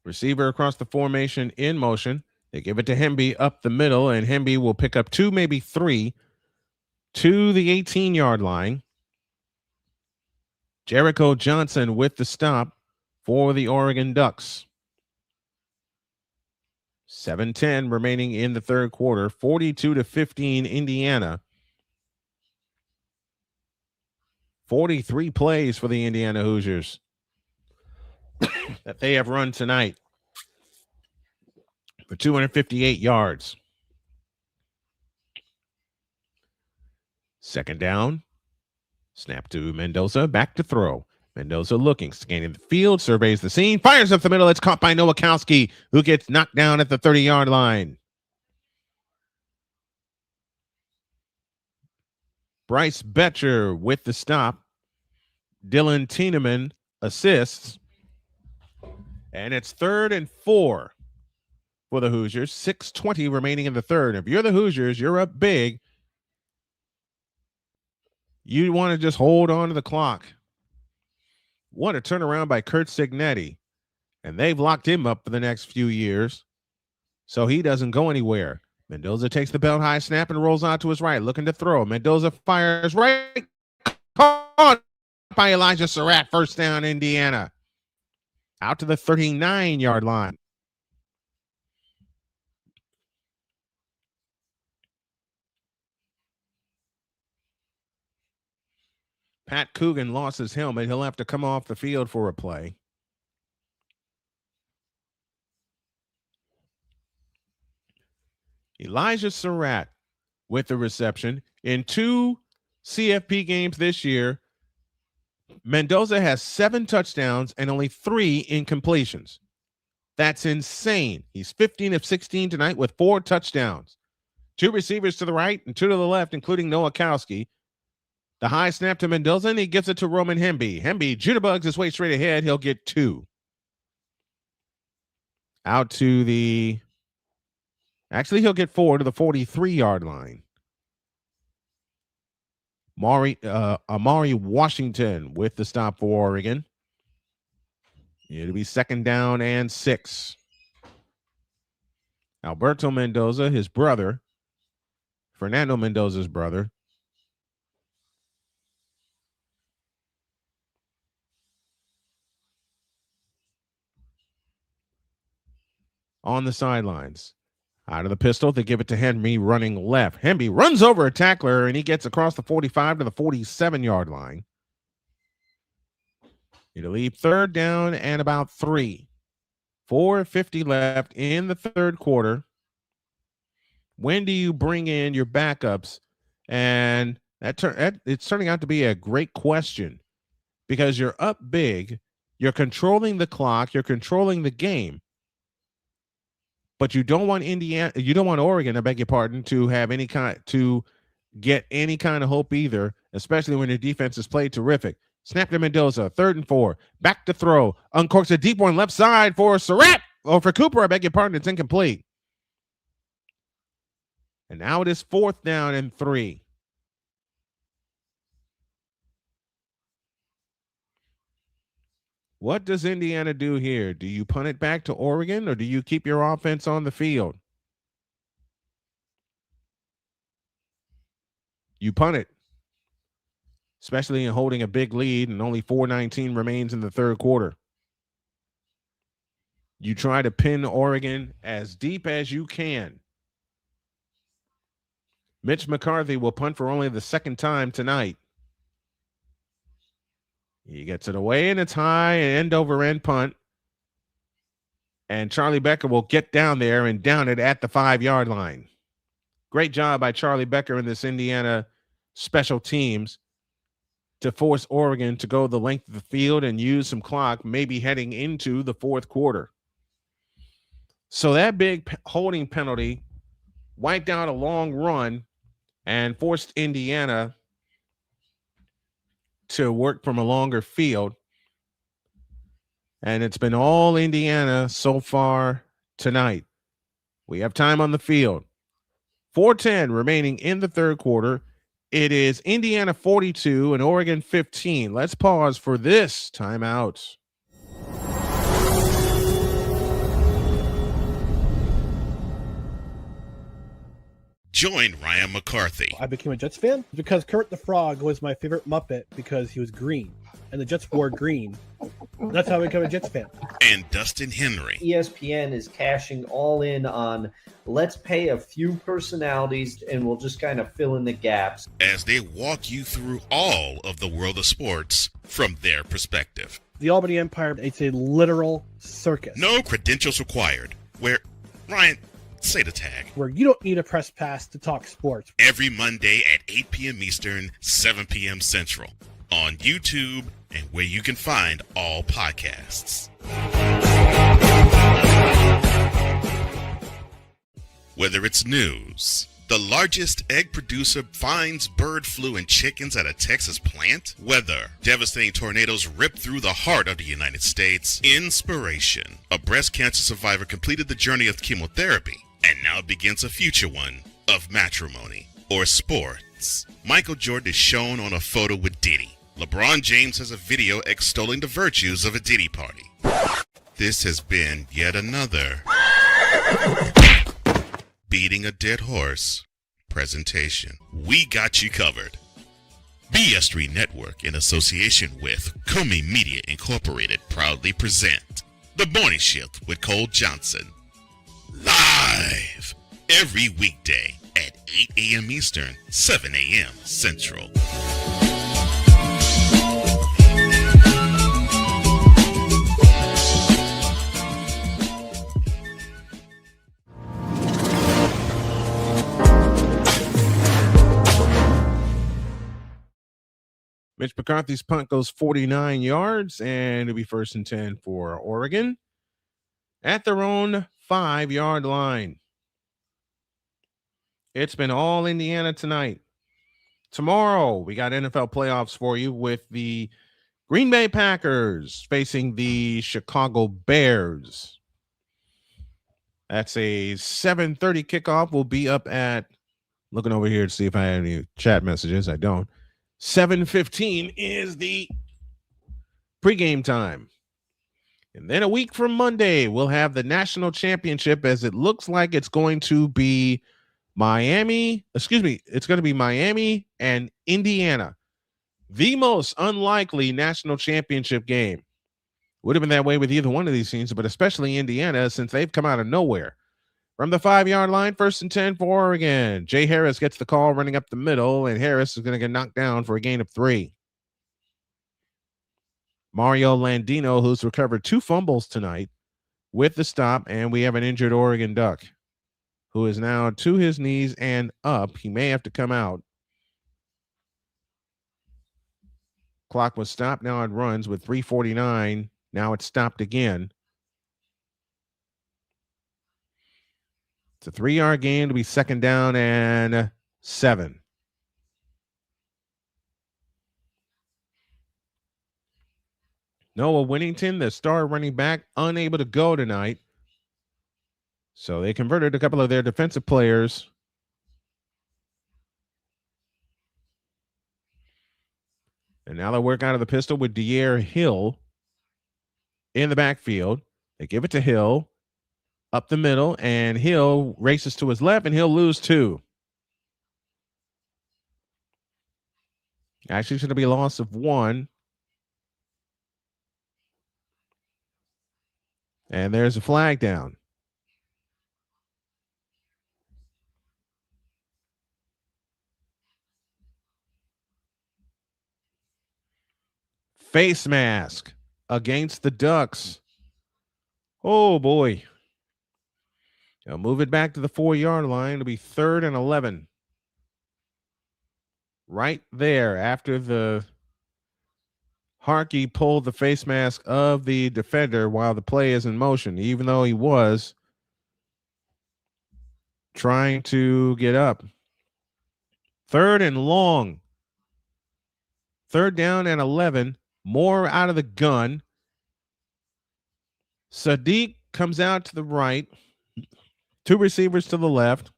Receiver across the formation in motion. They give it to Hemby up the middle, and Hemby will pick up 2, maybe 3, to the 18-yard line. Jericho Johnson with the stop for the Oregon Ducks. 7:10 remaining in the third quarter. 42-15 Indiana. 43 plays for the Indiana Hoosiers that they have run tonight for 258 yards. Second down. Snap to Mendoza. Back to throw. Mendoza looking, scanning the field, surveys the scene, fires up the middle. It's caught by Nowakowski, who gets knocked down at the 30-yard line. Bryce Betcher with the stop. Dylan Tieneman assists. And it's 3rd and 4 for the Hoosiers. 6:20 remaining in the third. If you're the Hoosiers, you're up big. You want to just hold on to the clock. What a turnaround by Kurt Signetti. And they've locked him up for the next few years, so he doesn't go anywhere. Mendoza takes the belt high snap and rolls out to his right, looking to throw. Mendoza fires right. Caught by Elijah Surratt. First down, Indiana. Out to the 39-yard line. Pat Coogan lost his helmet. He'll have to come off the field for a play. Elijah Surratt with the reception. In 2 CFP games this year, Mendoza has 7 touchdowns and only 3 incompletions. That's insane. He's 15 of 16 tonight with 4 touchdowns. 2 receivers to the right and 2 to the left, including Nowakowski. The high snap to Mendoza, and he gives it to Roman Hemby. Hemby jitterbugs his way straight ahead. He'll get 2. Out to the... Actually, he'll get 4 to the 43-yard line. Amari Washington with the stop for Oregon. It'll be 2nd down and 6. Alberto Mendoza, his brother, Fernando Mendoza's brother, on the sidelines. Out of the pistol, they give it to Henry running left. Henry runs over a tackler, and he gets across the 45 to the 47-yard line. It'll leave 3rd down and about 3. 4:50 left in the third quarter. When do you bring in your backups? And it's turning out to be a great question, because you're up big, you're controlling the clock, you're controlling the game. But you don't want Oregon, I beg your pardon, to get any kind of hope either, especially when their defense has played terrific. Snap to Mendoza, 3rd and 4. Back to throw. Uncorks a deep one left side for Surratt. Or for Cooper, I beg your pardon, it's incomplete. And now it is 4th down and 3. What does Indiana do here? Do you punt it back to Oregon, or do you keep your offense on the field? You punt it, especially in holding a big lead, and only 4:19 remains in the third quarter. You try to pin Oregon as deep as you can. Mitch McCarthy will punt for only the 2nd time tonight. He gets it away, and it's high, end over end punt. And Charlie Becker will get down there and down it at the 5-yard line. Great job by Charlie Becker and this Indiana special teams to force Oregon to go the length of the field and use some clock, maybe heading into the 4th quarter. So that big holding penalty wiped out a long run and forced Indiana to work from a longer field. And it's been all Indiana so far tonight. We have time on the field. 4:10 remaining in the third quarter. It is Indiana 42 and Oregon 15. Let's pause for this timeout. Join Ryan McCarthy. I became a Jets fan because Kurt the Frog was my favorite Muppet because he was green, and the Jets wore green. That's how I became a Jets fan. And Dustin Henry. ESPN is cashing all in on let's pay a few personalities and we'll just kind of fill in the gaps, as they walk you through all of the world of sports from their perspective. The Albany Empire, it's a literal circus. No credentials required. Where, Ryan, Say the tag. where you don't need a press pass to talk sports. Every Monday at 8 p.m. Eastern, 7 p.m. Central. On YouTube and where you can find all podcasts. Whether it's news, the largest egg producer finds bird flu in chickens at a Texas plant, weather, devastating tornadoes rip through the heart of the United States, inspiration, a breast cancer survivor completed the journey of chemotherapy, and now begins a future one of matrimony or sports. Michael Jordan is shown on a photo with Diddy. LeBron James has a video extolling the virtues of a Diddy party. This has been yet another Beating a Dead Horse presentation. We got you covered. BS3 Network, in association with Comey Media Incorporated, proudly present The Morning Shift with Cole Johnson. Live every weekday at 8 a.m. Eastern, 7 a.m. Central. Mitch McCarthy's punt goes 49 yards, and it'll be 1st and 10 for Oregon at their own 5-yard line. It's been all Indiana tonight. Tomorrow, we got NFL playoffs for you with the Green Bay Packers facing the Chicago Bears. That's a 7:30 kickoff. We'll be up at, looking over here to see if I have any chat messages. I don't. 7:15 is the pregame time. And then a week from Monday, we'll have the national championship, as it looks like it's going to be it's going to be Miami and Indiana. The most unlikely national championship game. Would have been that way with either one of these teams, but especially Indiana, since they've come out of nowhere. From the 5-yard line, 1st and 10 for Oregon. Jay Harris gets the call running up the middle, and Harris is going to get knocked down for a gain of 3. Mario Landino, who's recovered 2 fumbles tonight, with the stop, and we have an injured Oregon Duck, who is now to his knees and up. He may have to come out. Clock was stopped. Now it runs with 3:49. Now it's stopped again. It's a 3-yard gain to be 2nd down and 7. Noah Winnington, the star running back, unable to go tonight. So they converted a couple of their defensive players. And now they work out of the pistol with De'Air Hill in the backfield. They give it to Hill up the middle, and Hill races to his left, and he'll lose 2. Actually, it's going to be a loss of 1. And there's a flag down. Face mask against the Ducks. Oh, boy. Now move it back to the 4-yard line. It'll be 3rd and 11. Right there after the Harkey pulled the face mask of the defender while the play is in motion, even though he was trying to get up. 3rd and long. 3rd down and 11. Moore out of the gun. Sadiq comes out to the right. 2 receivers to the left.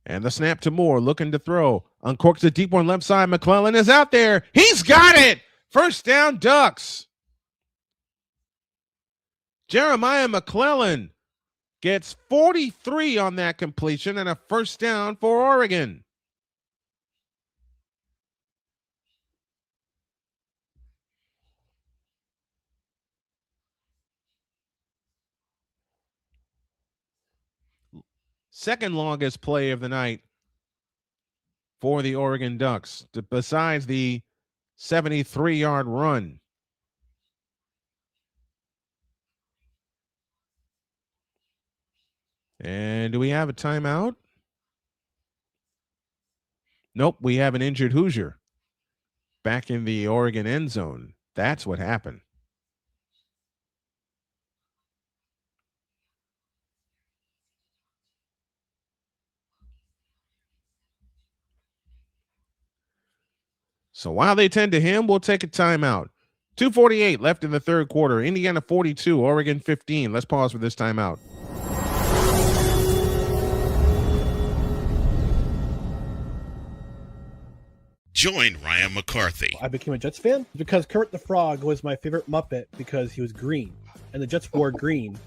And the snap to Moore, looking to throw. Uncorks a deep one left side. McClellan is out there. He's got it. 1st down, Ducks. Jeremiah McClellan gets 43 on that completion and a 1st down for Oregon. Second longest play of the night for the Oregon Ducks, besides the 73-yard run. And do we have a timeout? Nope, we have an injured Hoosier back in the Oregon end zone. That's what happened. So while they tend to him, we'll take a timeout. 2:48 left in the third quarter. Indiana 42, Oregon 15. Let's pause for this timeout. Join Ryan McCarthy I became a Jets fan because Kurt the Frog was my favorite Muppet because he was green, and the Jets wore green.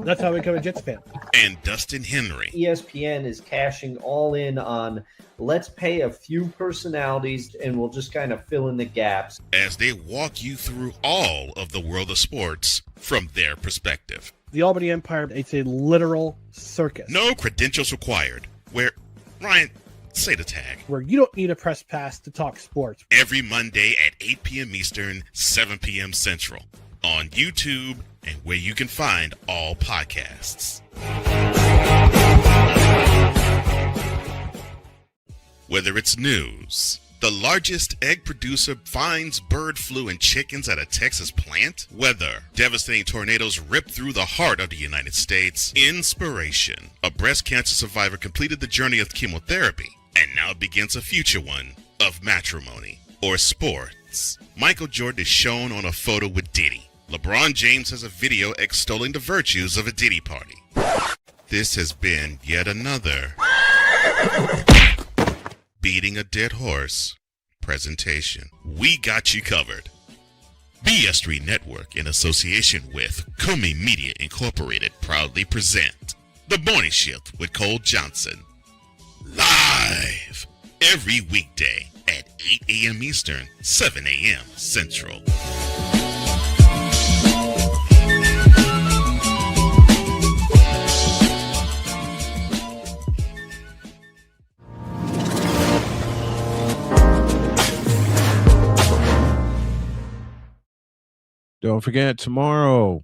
That's how I became a Jets fan. and Dustin Henry ESPN is cashing all in on let's pay a few personalities and we'll just kind of fill in the gaps. as they walk you through all of the world of sports from their perspective. The Albany Empire, it's a literal circus. No credentials required. Where, Ryan, say the tag. Where you don't need a press pass to talk sports. Every Monday at 8 p.m. Eastern, 7 p.m. Central. On YouTube and where you can find all podcasts. Whether it's news, the largest egg producer finds bird flu in chickens at a Texas plant, weather, devastating tornadoes rip through the heart of the United States, inspiration, a breast cancer survivor completed the journey of chemotherapy, and now begins a future one of matrimony or sports. Michael Jordan is shown on a photo with Diddy. LeBron James has a video extolling the virtues of a Diddy party. This has been yet another beating a dead horse presentation. We got you covered. BS3 Network, in association with Comey Media Incorporated, proudly present The Morning Shift with Cole Johnson. Live every weekday at 8 a.m. Eastern, 7 a.m. Central. Don't forget, tomorrow,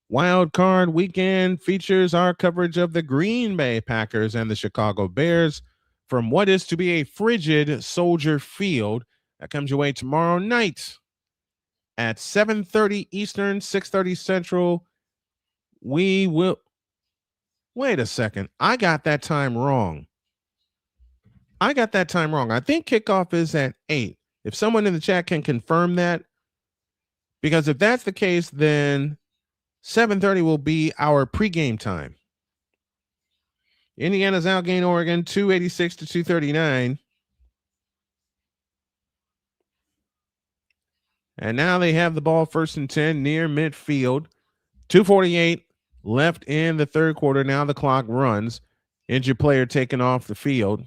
Wild Card Weekend features our coverage of the Green Bay Packers and the Chicago Bears from what is to be a frigid Soldier Field. That comes your way tomorrow night at 7:30 Eastern, 6:30 Central. We will... Wait a second. I got that time wrong. I think kickoff is at 8. If someone in the chat can confirm that, because if that's the case, then 7:30 will be our pregame time. Indiana's outgained Oregon 286 to 239. And now they have the ball 1st and 10 near midfield. 2:48 left in the third quarter. Now the clock runs. Injured player taken off the field.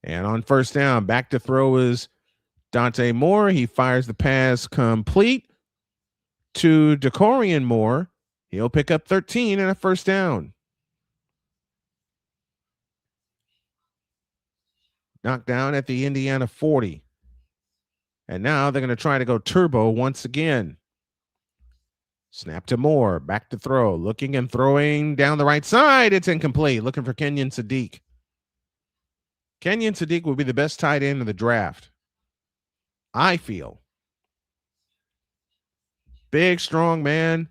And on first down, back to throw is Dante Moore. He fires the pass complete to Decorian Moore. He'll pick up 13 and a first down. Knocked down at the Indiana 40. And now they're going to try to go turbo once again. Snap to Moore. Back to throw. Looking and throwing down the right side. It's incomplete. Looking for Kenyon Sadiq. Kenyon Sadiq will be the best tight end of the draft, I feel. Big, strong man.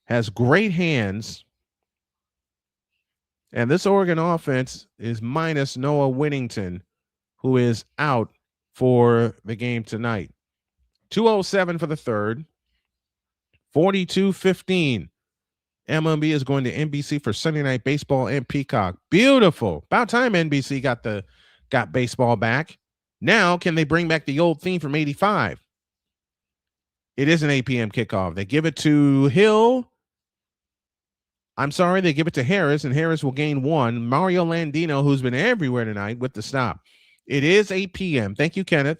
Has great hands. And this Oregon offense is minus Noah Whittington, who is out for the game tonight. 2:07 for the third. 42-15. MLB is going to NBC for Sunday Night Baseball and Peacock. Beautiful. About time NBC got baseball back. Now, can they bring back the old theme from 85? It is an 8 p.m. kickoff. They give it to Hill. I'm sorry, they give it to Harris, and Harris will gain 1. Mario Landino, who's been everywhere tonight, with the stop. It is 8 p.m. Thank you, Kenneth.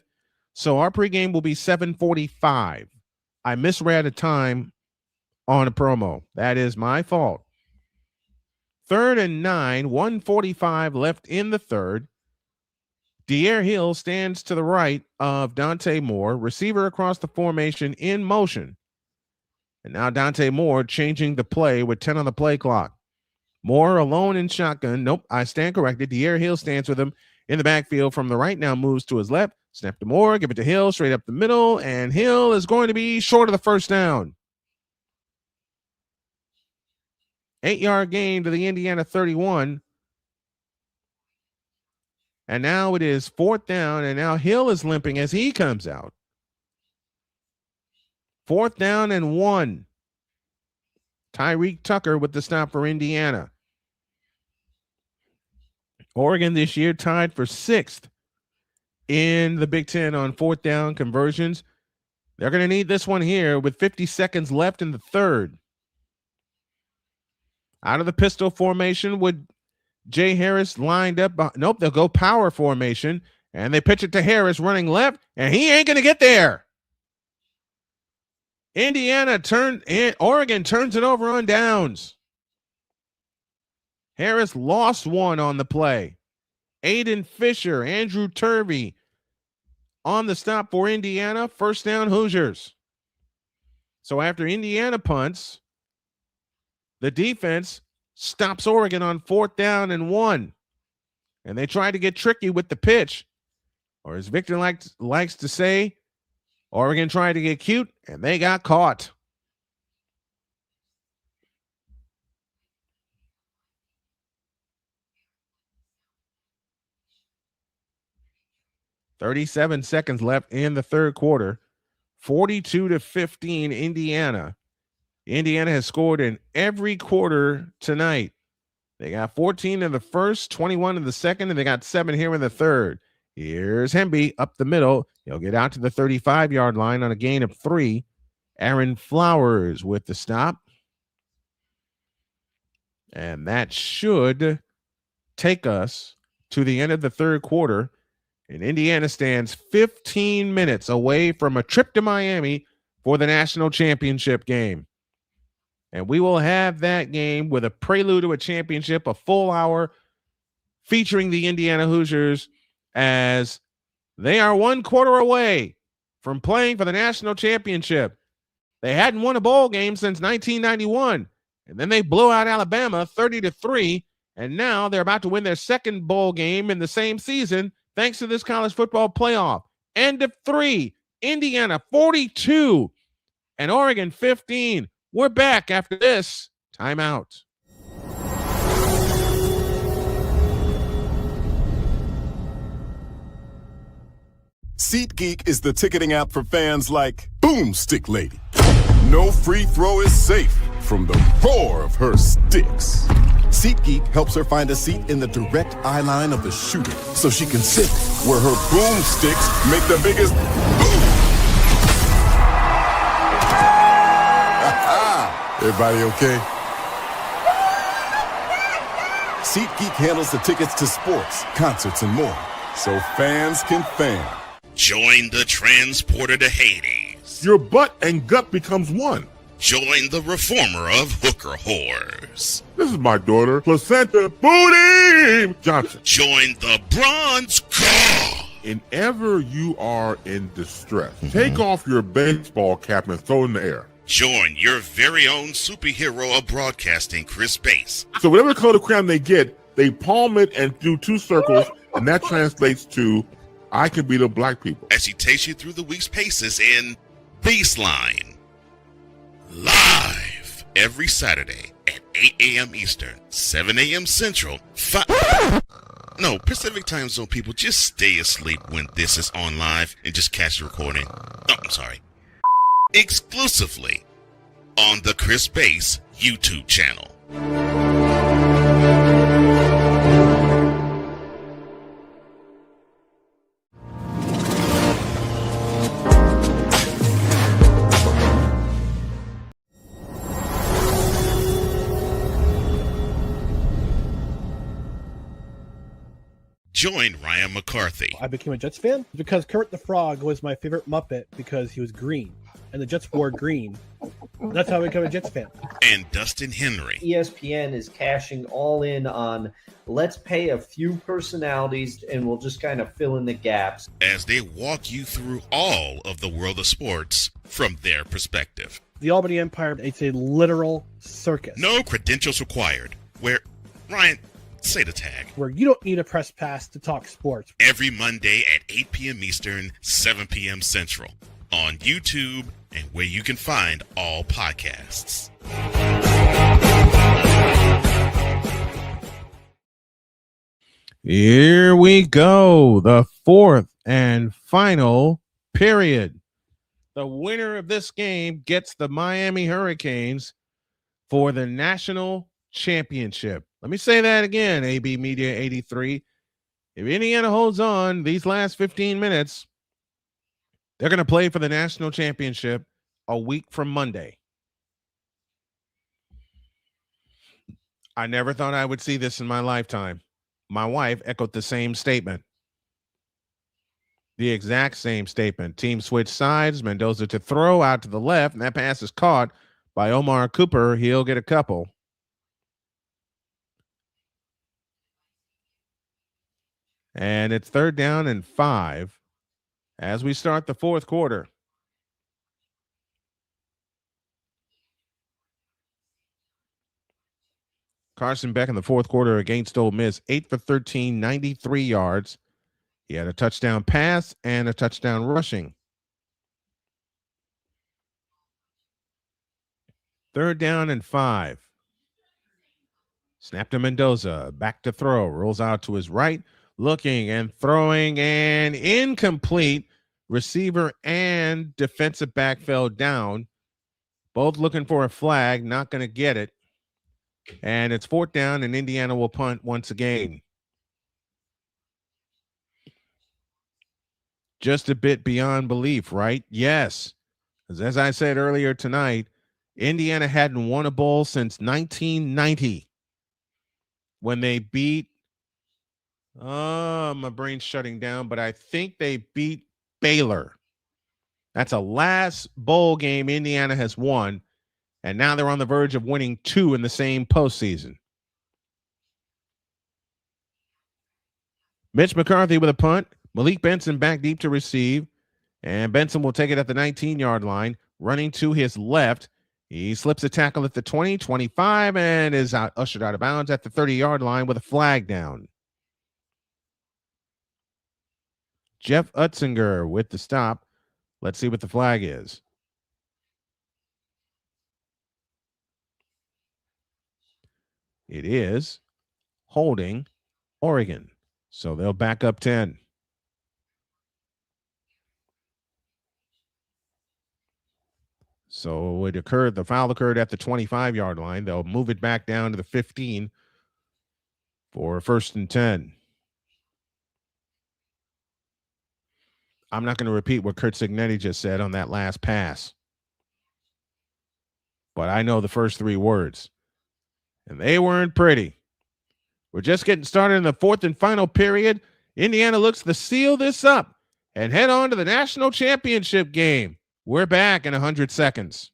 So our pregame will be 7:45. I misread a time on a promo. That is my fault. 3rd and 9, 1:45 left in the third. De'Air Hill stands to the right of Dante Moore. Receiver across the formation in motion. And now Dante Moore changing the play with 10 on the play clock. Moore alone in shotgun. Nope, I stand corrected. De'Aaron Hill stands with him in the backfield from the right, now moves to his left. Snap to Moore, give it to Hill, straight up the middle, and Hill is going to be short of the first down. 8-yard gain to the Indiana 31. And now it is 4th down, and now Hill is limping as he comes out. 4th down and 1. Tyreek Tucker with the stop for Indiana. Oregon this year tied for 6th in the Big Ten on 4th down conversions. They're going to need this one here with 50 seconds left in the third. Out of the pistol formation with Jay Harris lined up. Nope, they'll go power formation, and they pitch it to Harris running left, and he ain't going to get there. Oregon turns it over on downs. Harris lost one on the play. Aiden Fisher, Andrew Turvey on the stop for Indiana. First down Hoosiers. So after Indiana punts, the defense stops Oregon on 4th down and 1. And they tried to get tricky with the pitch. Or as Victor likes to say, Oregon tried to get cute, and they got caught. .37 seconds left in the third quarter. 42-15 Indiana. Indiana has scored in every quarter tonight. They got 14 in the first, 21 in the second, and they got 7 here in the third. Here's Hemby up the middle. He'll get out to the 35-yard line on a gain of 3. Aaron Flowers with the stop. And that should take us to the end of the third quarter. And Indiana stands 15 minutes away from a trip to Miami for the national championship game. And we will have that game with a prelude to a championship, a full hour featuring the Indiana Hoosiers as they are 1 quarter away from playing for the national championship. They hadn't won a bowl game since 1991. And then they blew out Alabama 30-3. And now they're about to win their second bowl game in the same season thanks to this college football playoff. End of 3, Indiana 42 and Oregon 15. We're back after this timeout. SeatGeek is the ticketing app for fans like Boomstick Lady. No free throw is safe from the roar of her sticks. SeatGeek helps her find a seat in the direct eye line of the shooter so she can sit where her boomsticks make the biggest boom. Everybody okay? SeatGeek handles the tickets to sports, concerts, and more, so fans can fan. Join the transporter to Hades. Your butt and gut becomes one. Join the reformer of hooker whores. This is my daughter, Placenta Booty Johnson. Join the bronze car. Whenever you are in distress, take off your baseball cap and throw it in the air. Join your very own superhero of broadcasting, Chris Bass. So whatever color crayon they get, they palm it and do 2 circles, and that translates to I can beat up black people. As he takes you through the week's paces in Baseline. Live every Saturday at 8 a.m. Eastern, 7 a.m. Central, Pacific time zone people, just stay asleep when this is on live and just catch the recording. Oh, I'm sorry. Exclusively on the Chris Bass YouTube channel. Join Ryan McCarthy. I became a Jets fan because Kurt the Frog was my favorite Muppet because he was green, and the Jets wore green. That's how I became a Jets fan. And Dustin Henry. ESPN is cashing all in on let's pay a few personalities and we'll just kind of fill in the gaps as they walk you through all of the world of sports from their perspective. The Albany Empire, it's a literal circus. No credentials required. Where, Ryan, say the tag. Where you don't need a press pass to talk sports. Every Monday at 8 p.m. Eastern, 7 p.m. Central. On YouTube and where you can find all podcasts. Here we go. The fourth and final period. The winner of this game gets the Miami Hurricanes for the national championship. Let me say that again, AB Media 83. If Indiana holds on these last 15 minutes, they're going to play for the national championship a week from Monday. I never thought I would see this in my lifetime. My wife echoed the same statement. The exact same statement. Team switch sides. Mendoza to throw out to the left, and that pass is caught by Omar Cooper. He'll get a couple. And it's 3rd down and 5 as we start the fourth quarter. Carson Beck in the fourth quarter against Ole Miss, 8 for 13, 93 yards. He had a touchdown pass and a touchdown rushing. 3rd down and 5. Snap to Mendoza, back to throw, rolls out to his right, looking and throwing, and incomplete. Receiver and defensive back fell down. Both looking for a flag, not going to get it. And it's 4th down, and Indiana will punt once again. Just a bit beyond belief, right? Yes. As I said earlier tonight, Indiana hadn't won a bowl since 1990 when they beat, my brain's shutting down, but I think they beat Baylor. That's a last bowl game Indiana has won, and now they're on the verge of winning 2 in the same postseason. Mitch McCarthy with a punt. Malik Benson back deep to receive, and Benson will take it at the 19-yard line, running to his left. He slips a tackle at the 20, 25, and is ushered out of bounds at the 30-yard line with a flag down. Jeff Utzinger with the stop. Let's see what the flag is. It is holding Oregon. So they'll back up 10. So the foul occurred at the 25-yard line. They'll move it back down to the 15 for 1st and 10. I'm not going to repeat what Kurt Cignetti just said on that last pass, but I know the first 3 words, and they weren't pretty. We're just getting started in the 4th and final period. Indiana looks to seal this up and head on to the national championship game. We're back in 100 seconds.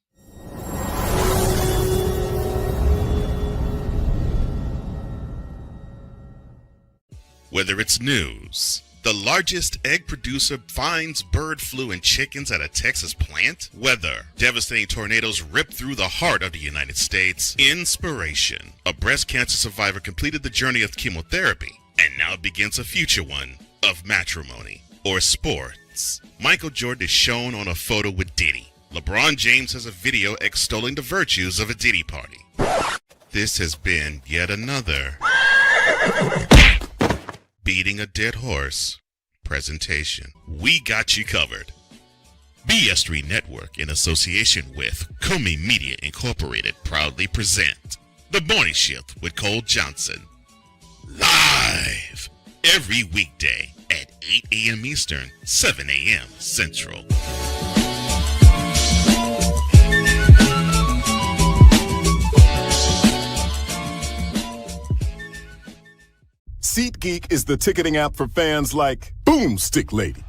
Whether it's news, the largest egg producer finds bird flu in chickens at a Texas plant, weather, devastating tornadoes rip through the heart of the United States, inspiration, a breast cancer survivor completed the journey of chemotherapy, and now begins a future one of matrimony or sports. Michael Jordan is shown on a photo with Diddy. LeBron James has a video extolling the virtues of a Diddy party. This has been yet another beating a dead horse presentation. We got you covered. BS3 Network, in association with Comey Media Incorporated, proudly present The Morning Shift with Cole Johnson. Live every weekday at 8 a.m. Eastern, 7 a.m. Central. SeatGeek is the ticketing app for fans like Boomstick Lady.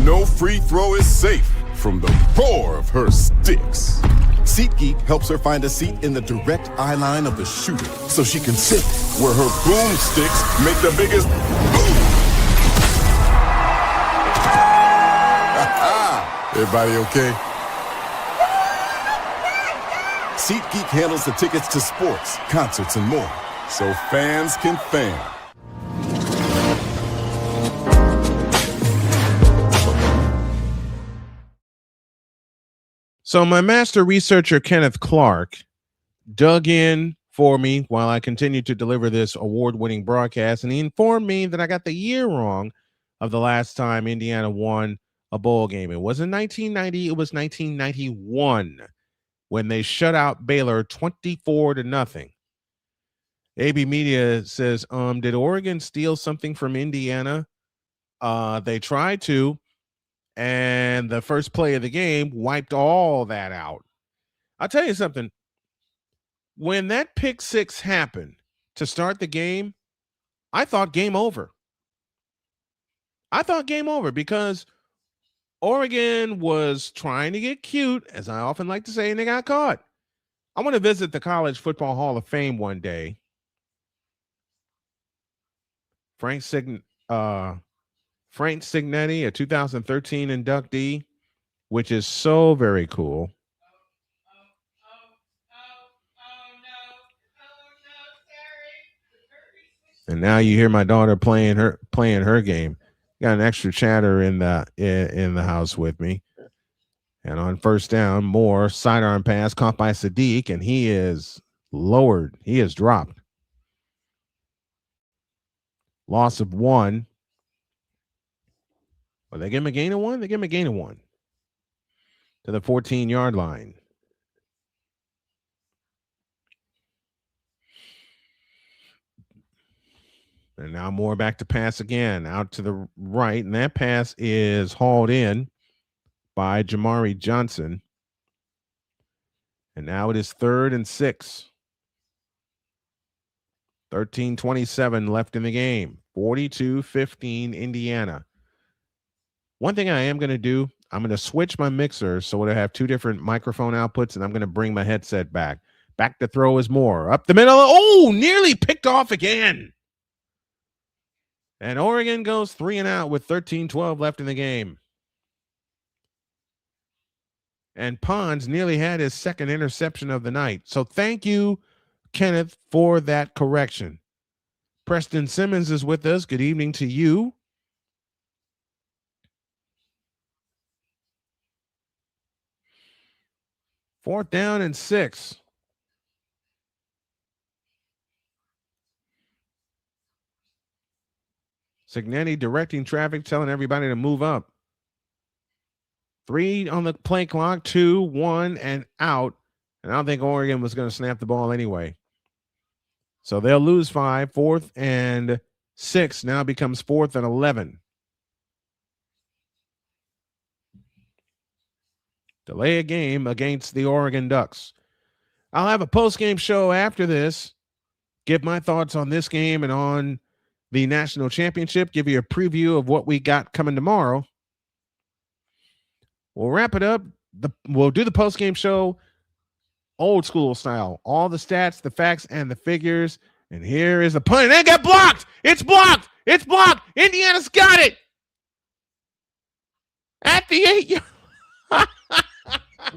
No free throw is safe from the roar of her sticks. SeatGeek helps her find a seat in the direct eye line of the shooter so she can sit where her boomsticks make the biggest boom. Everybody okay? SeatGeek handles the tickets to sports, concerts, and more, so fans can fan. So my master researcher, Kenneth Clark, dug in for me while I continued to deliver this award-winning broadcast, and he informed me that I got the year wrong of the last time Indiana won a bowl game. It wasn't 1990, it was 1991 when they shut out Baylor 24-0. AB Media says, did Oregon steal something from Indiana? They tried to, and the first play of the game wiped all that out. I'll tell you something. When that pick six happened to start the game, I thought game over. I thought game over because Oregon was trying to get cute, as I often like to say, and they got caught. I want to visit the College Football Hall of Fame one day. Frank Signetti, a 2013 inductee, which is so very cool. And now you hear my daughter playing her game. Got an extra chatter in the house with me. And on first down, Moore sidearm pass caught by Sadiq, and he is lowered. He is dropped. Loss of 1. Well, they give him a gain of 1. They give him a gain of 1 to the 14-yard line. And now Moore back to pass again, out to the right. And that pass is hauled in by Jamari Johnson. And now it is 3rd and 6. 13:27 left in the game. 42-15 Indiana. One thing I am going to do, I'm going to switch my mixer so I have 2 different microphone outputs, and I'm going to bring my headset back. Back to throw is Moore. Up the middle. Oh, nearly picked off again. And Oregon goes 3 and out with 13:12 left in the game. And Pons nearly had his second interception of the night. So thank you, Kenneth, for that correction. Preston Simmons is with us. Good evening to you. Fourth down and 6. Signetti directing traffic, telling everybody to move up. 3 on the play clock, 2, 1, and out. And I don't think Oregon was going to snap the ball anyway. So they'll lose 5. 4th and 6 now becomes 4th and 11. Delay a game against the Oregon Ducks. I'll have a post-game show after this. Give my thoughts on this game and on the national championship. Give you a preview of what we got coming tomorrow. We'll wrap it up. We'll do the post-game show old school style. All the stats, the facts, and the figures. And here is the punt. And it got blocked. It's blocked. It's blocked. Indiana's got it. At the 8.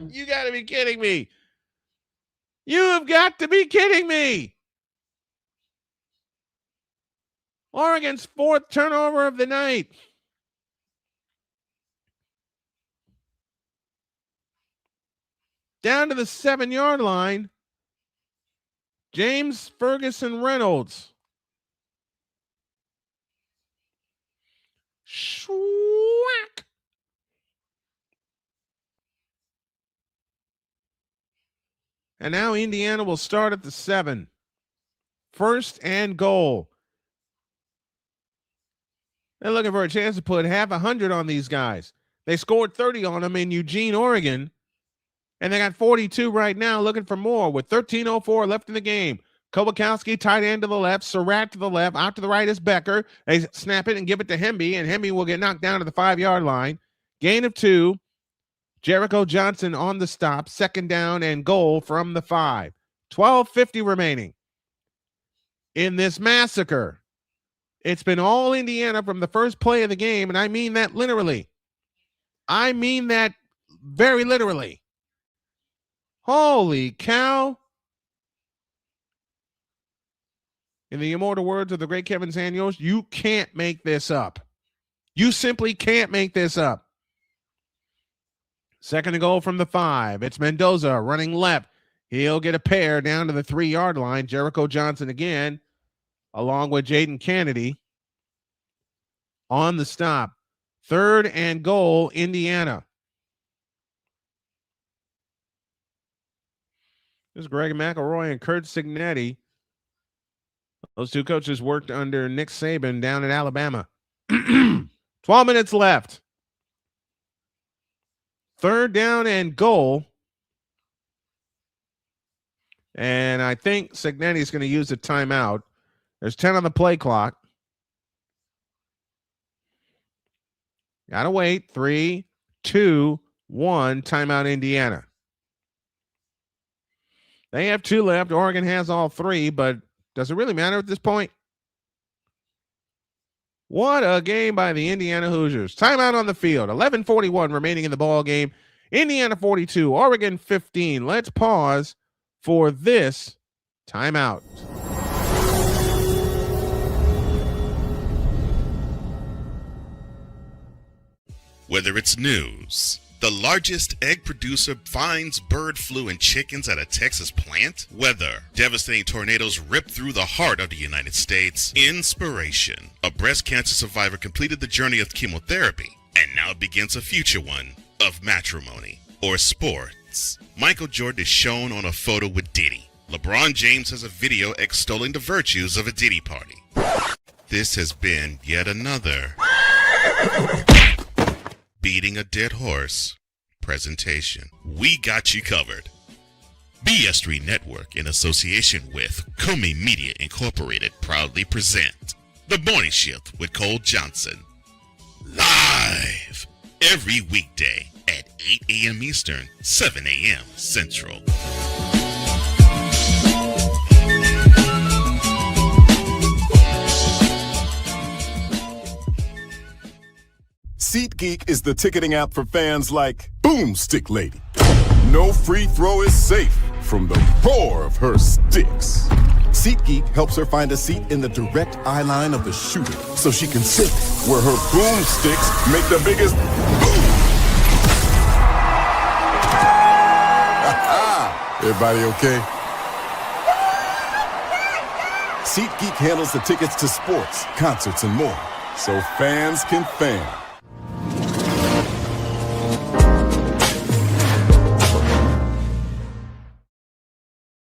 You got to be kidding me. You have got to be kidding me. Oregon's 4th turnover of the night. Down to the 7-yard line. James Ferguson Reynolds. Schwack. And now Indiana will start at the 7. 1st and goal. They're looking for a chance to put half 100 on these guys. They scored 30 on them in Eugene, Oregon. And they got 42 right now, looking for more with 13:04 left in the game. Kowalkowski, tight end to the left, Surratt to the left, out to the right is Becker. They snap it and give it to Hemby, and Hemby will get knocked down to the 5-yard line. Gain of 2. Jericho Johnson on the stop, 2nd down and goal from the 5. 12:50 remaining in this massacre. It's been all Indiana from the first play of the game, and I mean that literally. I mean that very literally. Holy cow. In the immortal words of the great Kevin Samuels, you can't make this up. You simply can't make this up. Second and goal from the 5. It's Mendoza running left. He'll get a pair down to the 3-yard line. Jericho Johnson again, along with Jaden Kennedy on the stop. Third and goal, Indiana. This is Greg McElroy and Kurt Signetti. Those two coaches worked under Nick Saban down in Alabama. 12 minutes left. Third down and goal. And I think Signetti's going to use a timeout. There's 10 on the play clock. Gotta wait. 3, 2, 1. Timeout, Indiana. They have 2 left. Oregon has all 3, but does it really matter at this point? What a game by the Indiana Hoosiers. Timeout on the field. 11:41 remaining in the ball game. Indiana 42, Oregon 15. Let's pause for this timeout. Whether it's news, the largest egg producer finds bird flu in chickens at a Texas plant, weather, devastating tornadoes rip through the heart of the United States, inspiration, a breast cancer survivor completed the journey of chemotherapy, and now begins a future one of matrimony or sports. Michael Jordan is shown on a photo with Diddy. LeBron James has a video extolling the virtues of a Diddy party. This has been yet another beating a dead horse presentation. We got you covered. BS3 Network, in association with Comey Media Incorporated, proudly present The Morning Shift with Cole Johnson. Live every weekday at 8 a.m. Eastern, 7 a.m. Central. SeatGeek is the ticketing app for fans like Boomstick Lady. No free throw is safe from the roar of her sticks. SeatGeek helps her find a seat in the direct eye line of the shooter so she can sit where her boomsticks make the biggest boom. Everybody okay? SeatGeek handles the tickets to sports, concerts, and more, so fans can fan.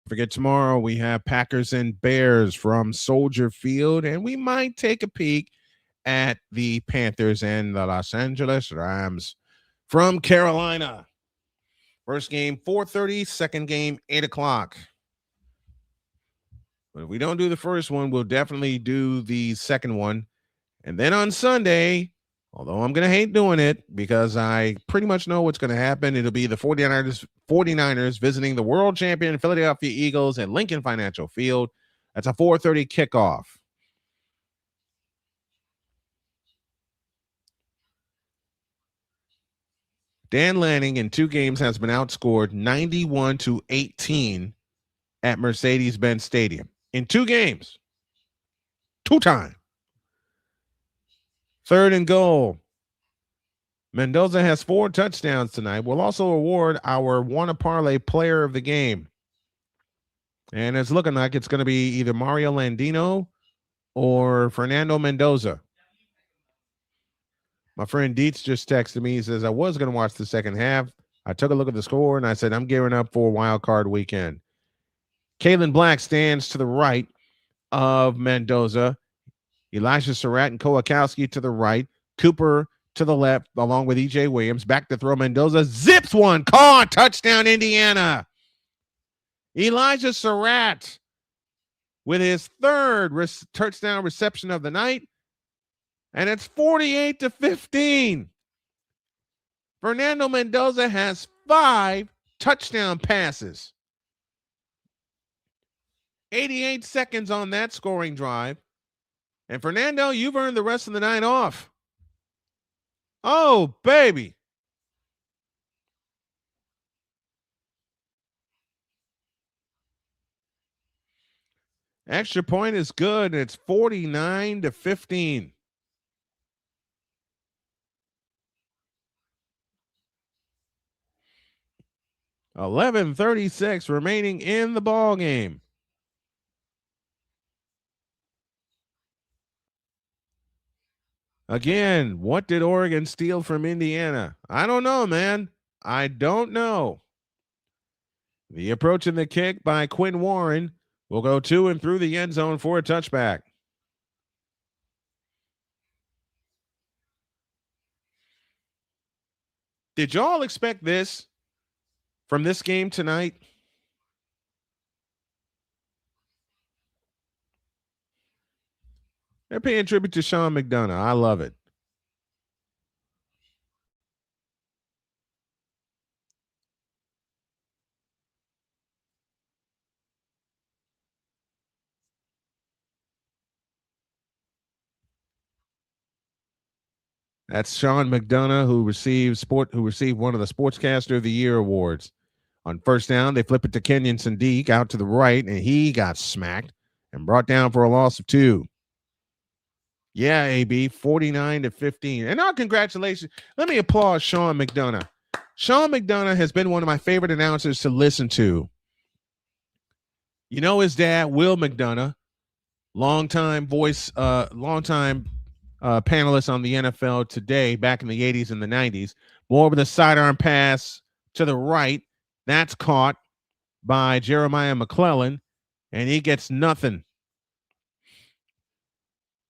Forget tomorrow we have Packers and Bears from Soldier Field, and we might take a peek at the Panthers and the Los Angeles Rams from Carolina. First game 4:30, second game 8 o'clock. But if we don't do the first one, we'll definitely do the second one. And then on Sunday, although I'm going to hate doing it because I pretty much know what's going to happen, it'll be the 49ers visiting the world champion Philadelphia Eagles at Lincoln Financial Field. That's a 4:30 kickoff. Dan Lanning in 2 games has been outscored 91-18 at Mercedes-Benz Stadium. In 2 games. 2 times. Third and goal. Mendoza has 4 touchdowns tonight. We'll also award our Wanna Parlay player of the game. And it's looking like it's going to be either Mario Landino or Fernando Mendoza. My friend Dietz just texted me. He says, I was going to watch the second half. I took a look at the score, and I said, I'm gearing up for wild card weekend. Kalen Black stands to the right of Mendoza. Elijah Surratt and Kowakowski to the right. Cooper to the left, along with E.J. Williams. Back to throw. Mendoza zips one. Caught. Touchdown, Indiana. Elijah Surratt with his 3rd touchdown reception of the night. And it's 48-15. Fernando Mendoza has 5 touchdown passes. 88 seconds on that scoring drive. And Fernando, you've earned the rest of the night off. Oh, baby. Extra point is good. It's 49-15. $11:36 remaining in the ball game. Again, what did Oregon steal from Indiana? I don't know, man. I don't know. The approach and the kick by Quinn Warren will go to and through the end zone for a touchback. Did y'all expect this from this game tonight? They're paying tribute to Sean McDonough. I love it. That's Sean McDonough, who received one of the Sportscaster of the Year awards. On first down, they flip it to Kenyon Sadiq out to the right, and he got smacked and brought down for a loss of 2. Yeah, AB, 49-15. And our congratulations. Let me applaud Sean McDonough. Sean McDonough has been one of my favorite announcers to listen to. You know his dad, Will McDonough, longtime panelist on the NFL Today back in the 80s and the 90s. More with a sidearm pass to the right. That's caught by Jeremiah McClellan, and he gets nothing.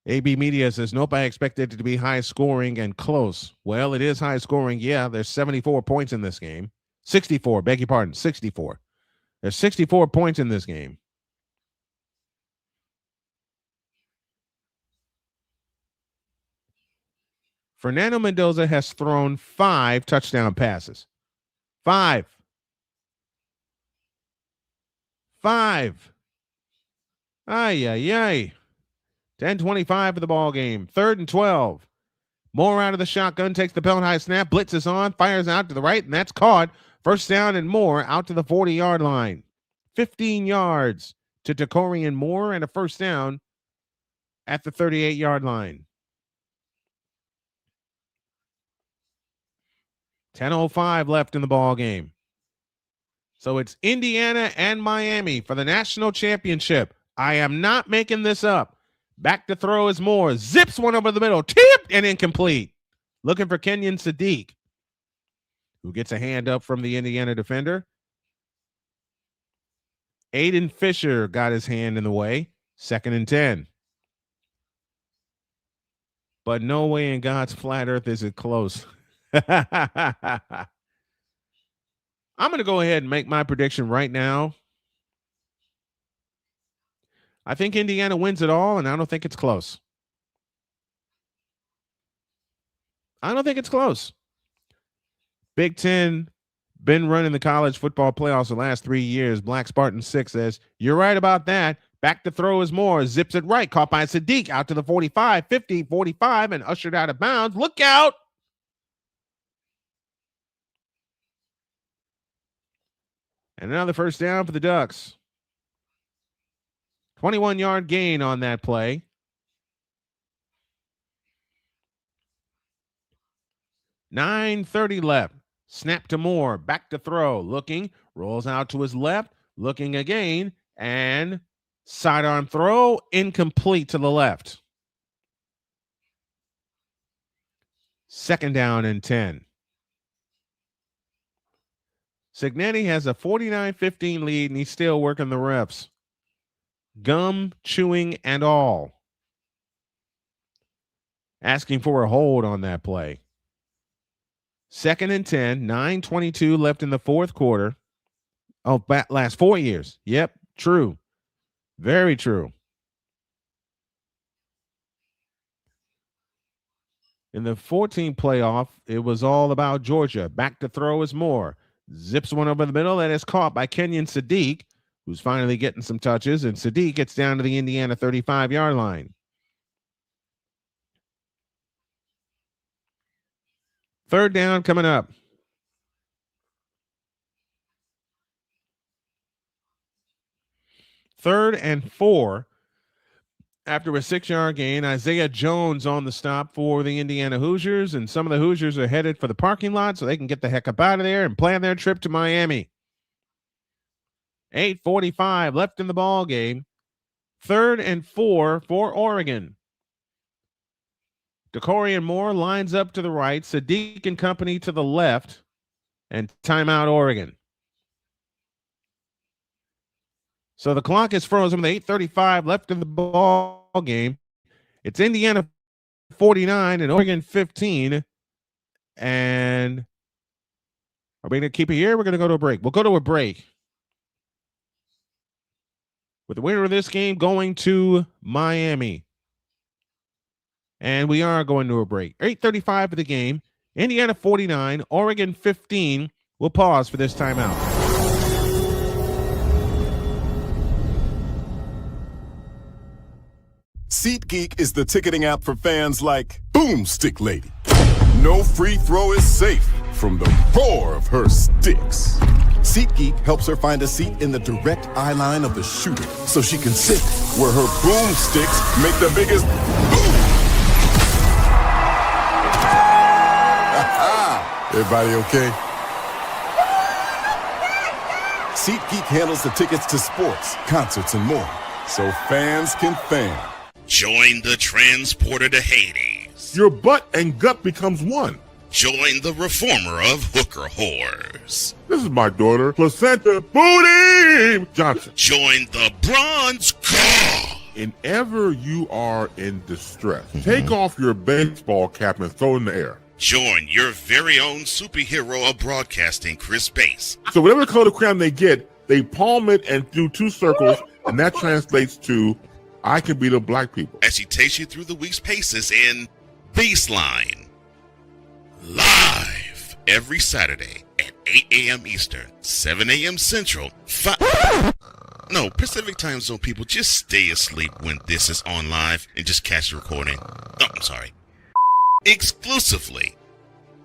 AB Media says, nope, I expected it to be high scoring and close. Well, it is high scoring. Yeah, there's 74 points in this game. 64, beg your pardon, 64. There's 64 points in this game. Fernando Mendoza has thrown 5 touchdown passes. 5. 5. Ay, ay, ay. 10:25 for the ball game. 3rd and 12. Moore out of the shotgun, takes the penalty high snap, blitz is on, fires out to the right, and that's caught. First down and Moore out to the 40-yard line. 15 yards to Decorian Moore and a first down at the 38-yard line. 10:05 left in the ball game. So it's Indiana and Miami for the national championship. I am not making this up. Back to throw is Moore. Zips one over the middle. Tipped and incomplete. Looking for Kenyon Sadiq, who gets a hand up from the Indiana defender. Aiden Fisher got his hand in the way. 2nd and 10. But no way in God's flat earth is it close. I'm going to go ahead and make my prediction right now. I think Indiana wins it all, and I don't think it's close. I don't think it's close. Big Ten been running the college football playoffs the last 3 years. Black Spartan 6 says, you're right about that. Back to throw is Moore. Zips it right. Caught by Sadiq out to the 45, 50, 45, and ushered out of bounds. Look out. And another first down for the Ducks. 21-yard gain on that play. 9:30 left. Snap to Moore. Back to throw. Looking. Rolls out to his left. Looking again. And sidearm throw. Incomplete to the left. 2nd down and 10. Cignetti has a 49-15 lead, and he's still working the refs. Gum, chewing, and all. Asking for a hold on that play. 2nd and 10, 9:22 left in the 4th quarter. Oh, last 4 years. Yep, true. Very true. In the 14 playoff, it was all about Georgia. Back to throw is Moore. Zips one over the middle, and is caught by Kenyon Sadiq, who's finally getting some touches, and Sadiq gets down to the Indiana 35-yard line. 3rd down coming up. 3rd and 4 after a 6-yard gain. Isaiah Jones on the stop for the Indiana Hoosiers, and some of the Hoosiers are headed for the parking lot so they can get the heck up out of there and plan their trip to Miami. 8:45 left in the ball game. 3rd and 4 for Oregon. DeCorian Moore lines up to the right, Sadiq and company to the left, and timeout Oregon. So the clock is frozen with 8:35 left in the ball game. It's Indiana 49 and Oregon 15. And are we going to keep it here? We're going to go to a break. We'll go to a break, with the winner of this game going to Miami. And we are going to a break. 8:35 for the game. Indiana 49, Oregon 15. We'll pause for this timeout. SeatGeek is the ticketing app for fans like Boomstick Lady. No free throw is safe from the roar of her sticks. SeatGeek helps her find a seat in the direct eye line of the shooter so she can sit where her boomsticks make the biggest boom. Everybody okay? SeatGeek handles the tickets to sports, concerts, and more, so fans can fan. Join the transporter to Hades. Your butt and gut becomes one. Join the reformer of hooker whores. This is my daughter, Placenta Booty Johnson. Join the bronze car. Whenever you are in distress, take off your baseball cap and throw it in the air. Join your very own superhero of broadcasting, Chris Bass. So whatever color crayon they get, they palm it and do 2 circles, and that translates to, I can beat up black people. As he takes you through the week's paces in Baseline. Live every Saturday at 8 a.m. Eastern, 7 a.m. Central, Pacific time zone people, just stay asleep when this is on live and just catch the recording. Oh, I'm sorry. Exclusively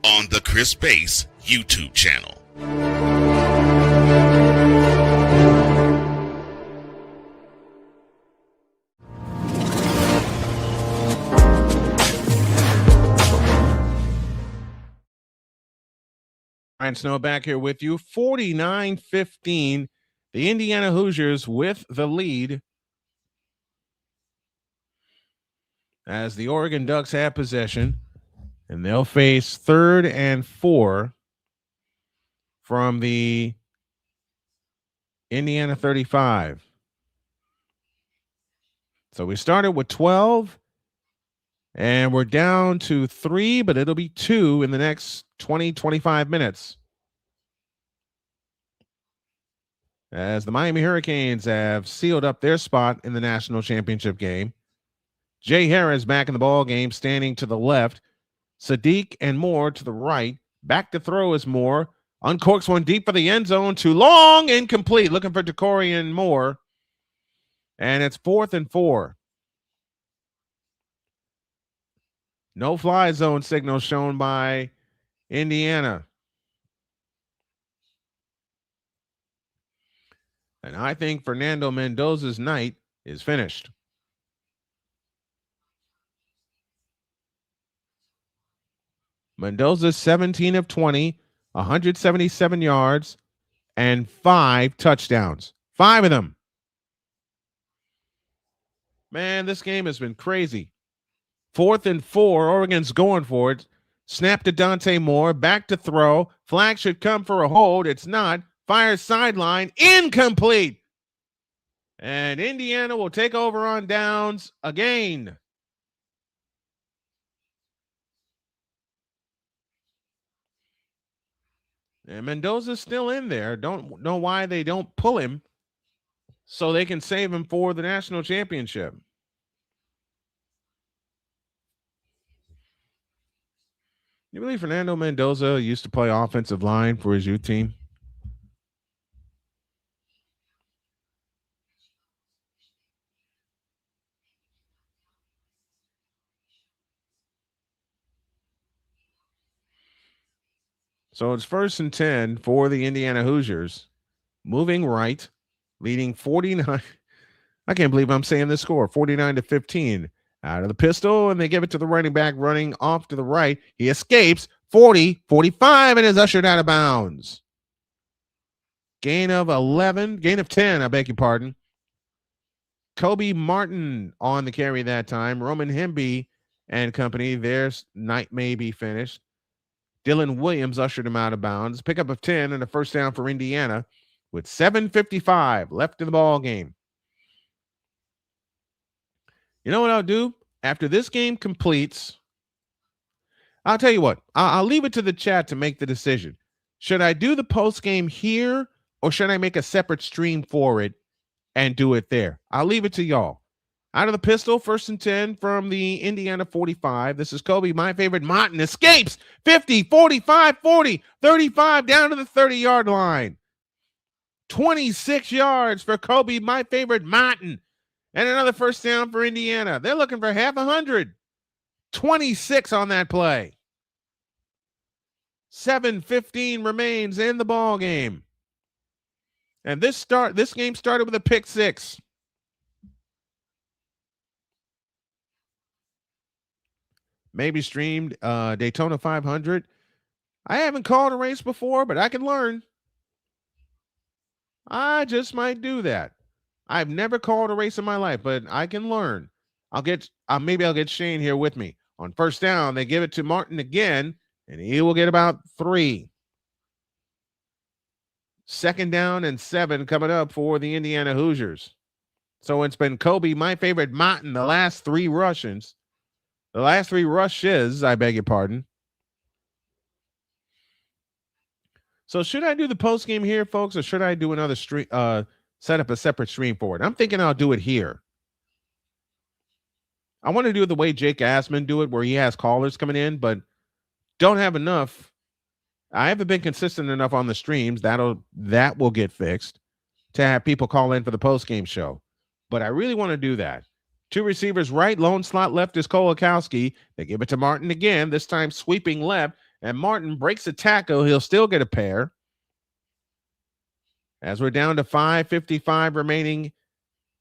on the Chris Bass YouTube channel. Brian Snow back here with you. 49-15. The Indiana Hoosiers with the lead as the Oregon Ducks have possession, and they'll face 3rd and 4 from the Indiana 35. So we started with 12, and we're down to 3, but it'll be 2 in the next 20, 25 minutes, as the Miami Hurricanes have sealed up their spot in the national championship game. Jay Harris back in the ball game, standing to the left. Sadiq and Moore to the right. Back to throw is Moore. Uncorks one deep for the end zone. Too long, incomplete. Looking for DeCorian Moore. And it's 4th and 4. No fly zone signal shown by Indiana. And I think Fernando Mendoza's night is finished. Mendoza 17 of 20, 177 yards, and 5 touchdowns. 5 of them. Man, this game has been crazy. 4th and 4, Oregon's going for it. Snap to Dante Moore, back to throw. Flag should come for a hold. It's not. Fires sideline, incomplete. And Indiana will take over on downs again. And Mendoza's still in there. Don't know why they don't pull him so they can save him for the national championship. You believe Fernando Mendoza used to play offensive line for his youth team? So it's 1st and 10 for the Indiana Hoosiers. Moving right, leading 49. I can't believe I'm saying this score, 49-15. Out of the pistol, and they give it to the running back running off to the right. He escapes, 40-45, and is ushered out of bounds. Gain of 10, I beg your pardon. Kobe Martin on the carry that time. Roman Hemby and company, their night may be finished. Dylan Williams ushered him out of bounds. Pickup of 10 and a first down for Indiana with 7:55 left in the ball game. You know what I'll do? After this game completes, I'll tell you what. I'll leave it to the chat to make the decision. Should I do the post game here, or should I make a separate stream for it and do it there? I'll leave it to y'all. Out of the pistol, 1st and 10 from the Indiana 45. This is Kobe, my favorite. Martin escapes, 50, 45, 40, 35, down to the 30-yard line. 26 yards for Kobe, my favorite. Martin. And another first down for Indiana. They're looking for half 100. 26 on that play. 7:15 remains in the ball game. And this game started with a pick 6. Maybe streamed Daytona 500. I haven't called a race before, but I can learn. I just might do that. I've never called a race in my life, but I can learn. Maybe I'll get Shane here with me. On first down, they give it to Martin again, and he will get about 3. 2nd down and 7 coming up for the Indiana Hoosiers. So it's been Kobe, my favorite, Martin, the last 3 rushes. The last 3 rushes, I beg your pardon. So should I do the post game here, folks, or should I do another stream? Set up a separate stream for it? I'm thinking I'll do it here. I want to do it the way Jake Assman do it, where he has callers coming in, but don't have enough. I haven't been consistent enough on the streams. That will get fixed to have people call in for the post game show. But I really want to do that. 2 receivers right, lone slot left is Kolakowski. They give it to Martin again, this time sweeping left, and Martin breaks a tackle. He'll still get a pair. As we're down to 5:55 remaining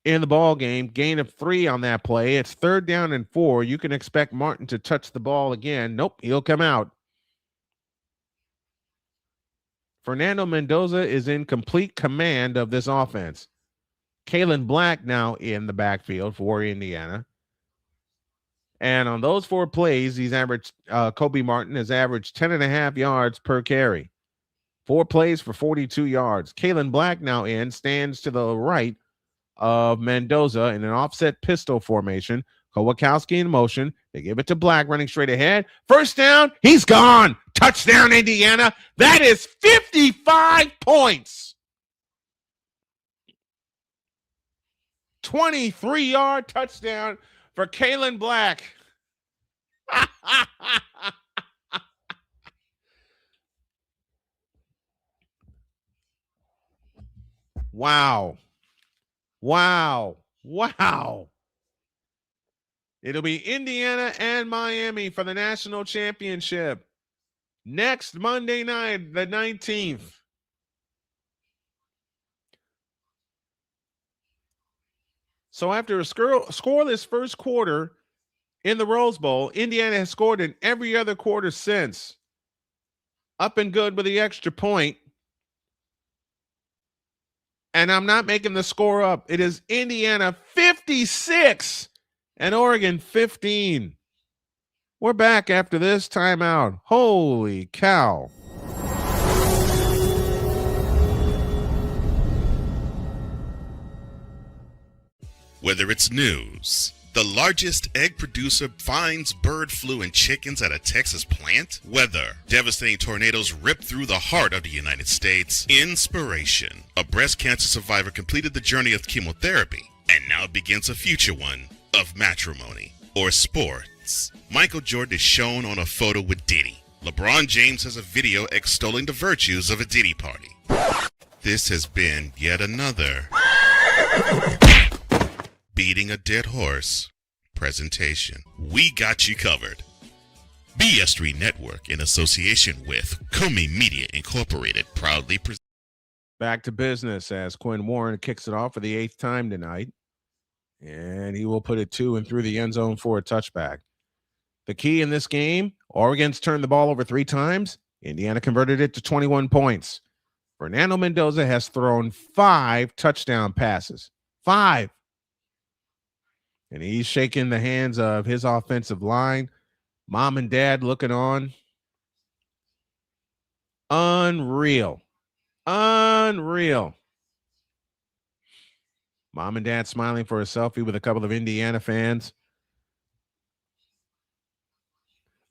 in the ball game, gain of 3 on that play. It's 3rd down and 4. You can expect Martin to touch the ball again. Nope, he'll come out. Fernando Mendoza is in complete command of this offense. Kalen Black now in the backfield for Indiana. And on those 4 plays, Kobe Martin has averaged 10.5 yards per carry. 4 plays for 42 yards. Kalen Black now stands to the right of Mendoza in an offset pistol formation. Kowalkowski in motion. They give it to Black running straight ahead. First down. He's gone. Touchdown, Indiana. That is 55 points. 23-yard touchdown for Kalen Black. Wow. It'll be Indiana and Miami for the national championship next Monday night, the 19th. So after a scoreless first quarter in the Rose Bowl, Indiana has scored in every other quarter since. Up and good with the extra point. And I'm not making the score up. It is Indiana 56 and Oregon 15. We're back after this timeout. Holy cow. Whether it's news, the largest egg producer finds bird flu in chickens at a Texas plant, weather, devastating tornadoes rip through the heart of the United States, inspiration, a breast cancer survivor completed the journey of chemotherapy, and now begins a future one of matrimony, or sports. Michael Jordan is shown on a photo with Diddy. LeBron James has a video extolling the virtues of a Diddy party. This has been yet another beating a dead horse presentation. We got you covered. BS3 Network, in association with Multimedia Incorporated, proudly presents. Back to business as Quinn Warren kicks it off for the 8th time tonight. And he will put it to and through the end zone for a touchback. The key in this game, Oregon's turned the ball over 3 times. Indiana converted it to 21 points. Fernando Mendoza has thrown 5 touchdown passes. 5. And he's shaking the hands of his offensive line. Mom and dad looking on. Unreal. Unreal. Mom and dad smiling for a selfie with a couple of Indiana fans.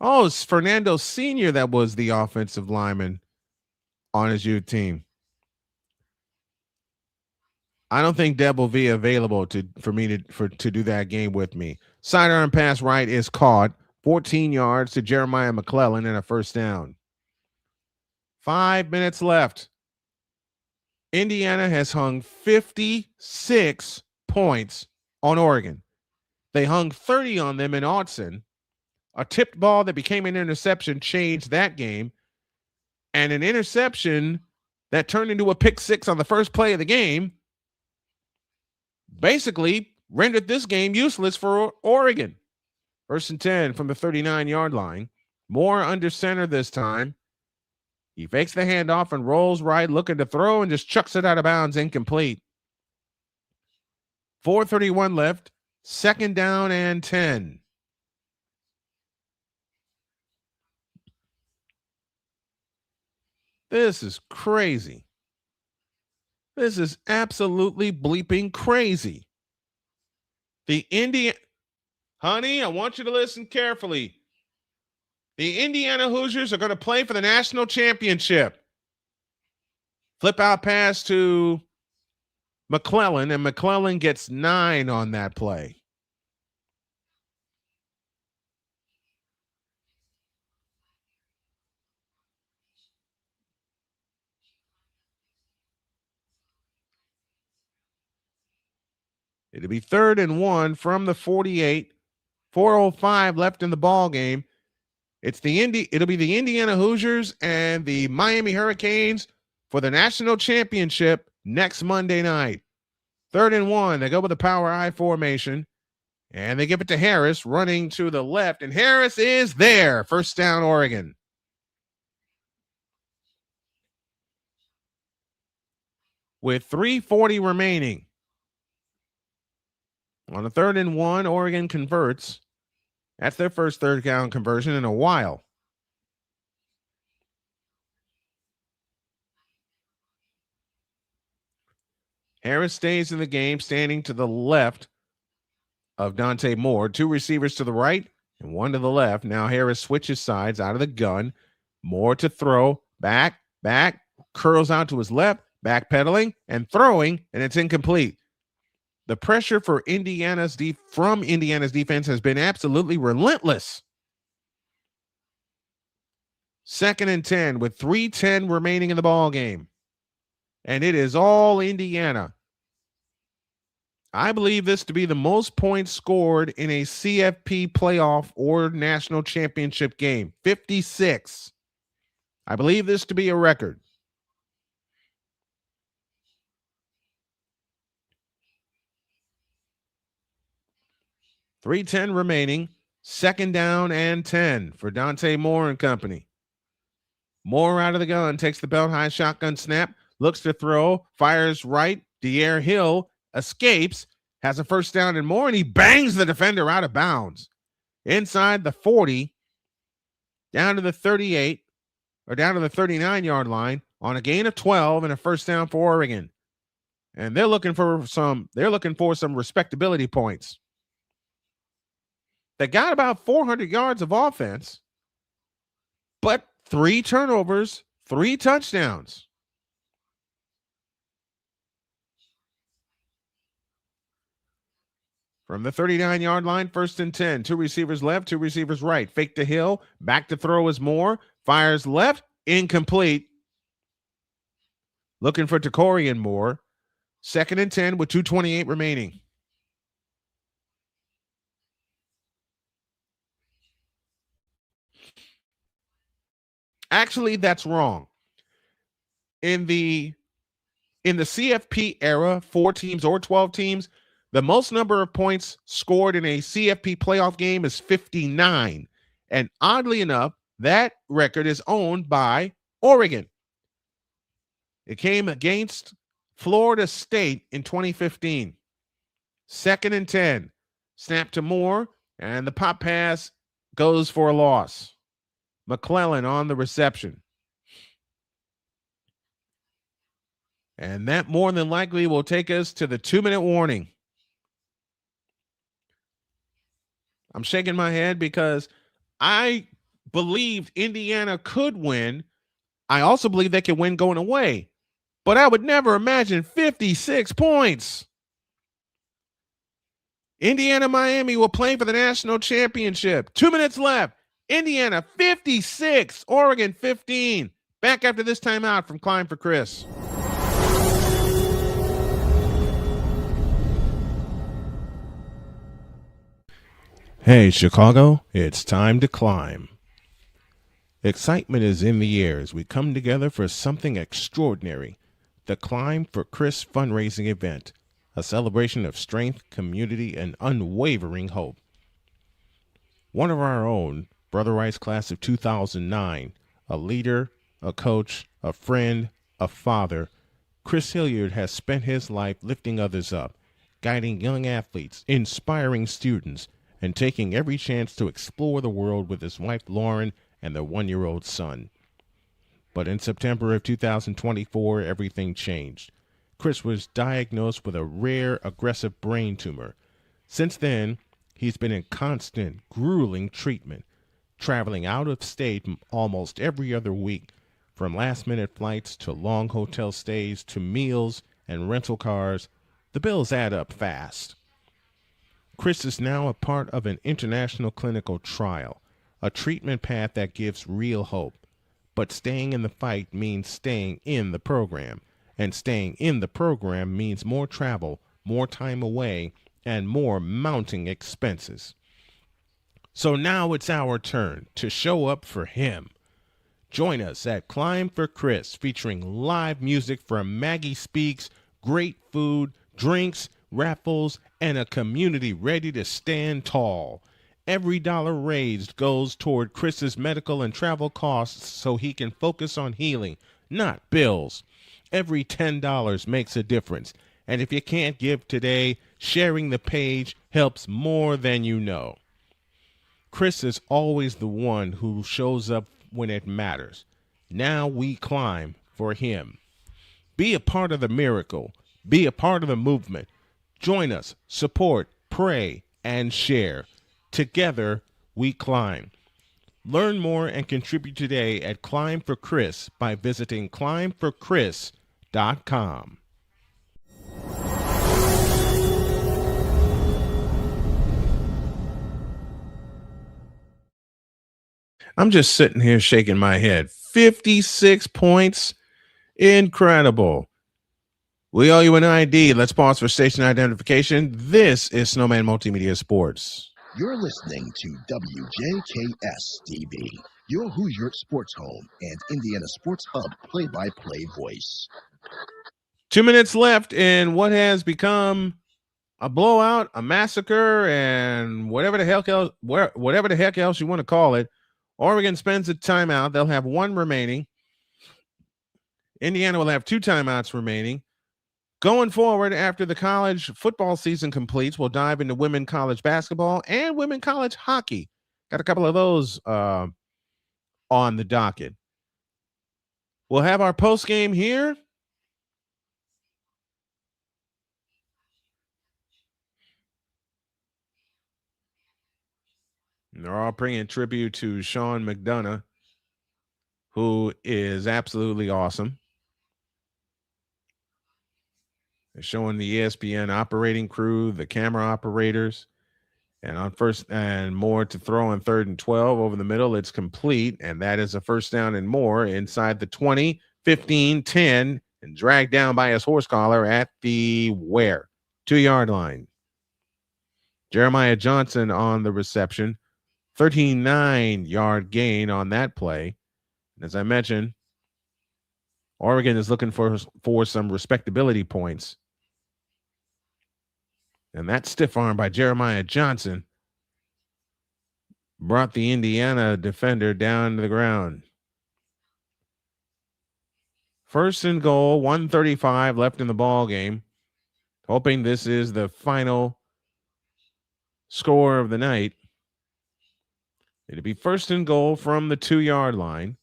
Oh, it's Fernando Sr. that was the offensive lineman on his youth team. I don't think Deb will be available to do that game with me. Sidearm pass right is caught. 14 yards to Jeremiah McClellan and a first down. 5 minutes left. Indiana has hung 56 points on Oregon. They hung 30 on them in Autzen. A tipped ball that became an interception changed that game. And an interception that turned into a pick 6 on the first play of the game basically rendered this game useless for Oregon. 1st and 10 from the 39-yard line. Moore under center this time. He fakes the handoff and rolls right, looking to throw, and just chucks it out of bounds, incomplete. 4:31 left. 2nd down and 10. This is crazy. This is absolutely bleeping crazy. Honey, I want you to listen carefully. The Indiana Hoosiers are going to play for the national championship. Flip out pass to McClellan, and McClellan gets 9 on that play. It'll be 3rd and 1 from the 48. 4:05 left in the ball game. It'll be the Indiana Hoosiers and the Miami Hurricanes for the national championship next Monday night. 3rd and 1. They go with the power I formation, and they give it to Harris running to the left, and Harris is there. First down, Oregon. With 3:40 remaining. On a 3rd and 1, Oregon converts. That's their first 3rd down conversion in a while. Harris stays in the game, standing to the left of Dante Moore. 2 receivers to the right and 1 to the left. Now Harris switches sides out of the gun. Moore to throw. Back, curls out to his left, backpedaling and throwing, and it's incomplete. The pressure from Indiana's defense has been absolutely relentless. 2nd and 10 with 3:10 remaining in the ball game. And it is all Indiana. I believe this to be the most points scored in a CFP playoff or national championship game. 56. I believe this to be a record. .310 remaining. 2nd down and 10 for Dante Moore and company. Moore out of the gun, takes the belt high shotgun snap, looks to throw, fires right. De'Air Hill escapes, has a first down and more, and he bangs the defender out of bounds. Inside the 40, down to the 38, or down to the 39-yard line on a gain of 12 and a first down for Oregon. And they're looking for some respectability points. They got about 400 yards of offense, but 3 turnovers, 3 touchdowns. From the 39-yard line, 1st and 10. 2 receivers left, 2 receivers right. Fake to Hill, back to throw is Moore. Fires left, incomplete. Looking for Takorian Moore. 2nd and 10 with 2:28 remaining. Actually, that's wrong. In the CFP era, 4 teams or 12 teams, The most number of points scored in a CFP playoff game is 59. And oddly enough, that record is owned by Oregon. It came against Florida State in 2015. 2nd and 10. Snap to Moore, and the pop pass goes for a loss. McClellan on the reception. And that more than likely will take us to the 2-minute warning. I'm shaking my head because I believed Indiana could win. I also believe they could win going away. But I would never imagine 56 points. Indiana, Miami will play for the national championship. 2 minutes left. Indiana 56, Oregon 15. Back after this timeout from Climb for Chris. Hey, Chicago, it's time to climb. Excitement is in the air as we come together for something extraordinary. The Climb for Chris fundraising event, a celebration of strength, community, and unwavering hope. One of our own, Brother Rice class of 2009, a leader, a coach, a friend, a father, Chris Hilliard has spent his life lifting others up, guiding young athletes, inspiring students, and taking every chance to explore the world with his wife Lauren and their 1-year-old son. But in September of 2024, everything changed. Chris was diagnosed with a rare, aggressive brain tumor. Since then, he's been in constant, grueling treatment, traveling out of state almost every other week, from last-minute flights to long hotel stays to meals and rental cars. The bills add up fast. Chris is now a part of an international clinical trial, a treatment path that gives real hope. But staying in the fight means staying in the program, and staying in the program means more travel, more time away, and more mounting expenses. So now it's our turn to show up for him. Join us at Climb for Chris, featuring live music from Maggie Speaks, great food, drinks, raffles, and a community ready to stand tall. Every dollar raised goes toward Chris's medical and travel costs so he can focus on healing, not bills. Every $10 makes a difference. And if you can't give today, sharing the page helps more than you know. Chris is always the one who shows up when it matters. Now we climb for him. Be a part of the miracle. Be a part of the movement. Join us, support, pray, and share. Together, we climb. Learn more and contribute today at Climb for Chris by visiting climbforchris.com. I'm just sitting here shaking my head. 56 points. Incredible. We owe you an ID. Let's pause for station identification. This is Snowman Multimedia Sports. You're listening to WJKS-TV, your Hoosier sports home and Indiana Sports Hub play-by-play voice. 2 minutes left in what has become a blowout, a massacre, and whatever the heck else you want to call it. Oregon spends a timeout. They'll have one remaining. Indiana will have 2 timeouts remaining. Going forward, after the college football season completes, we'll dive into women college basketball and women college hockey. Got a couple of those on the docket. We'll have our post game here. And they're all bringing tribute to Sean McDonough, who is absolutely awesome. They're showing the ESPN operating crew, the camera operators, and on first and more to throw on 3rd and 12 over the middle. It's complete, and that is a first down and more inside the 20, 15, 10, and dragged down by his horse collar at the 2-yard line. Jeremiah Johnson on the reception, 39-yard gain on that play. And as I mentioned, Oregon is looking for some respectability points. And that stiff arm by Jeremiah Johnson brought the Indiana defender down to the ground. First and goal, 1:35 left in the ball game. Hoping this is the final score of the night. It'll be first and goal from the 2-yard line.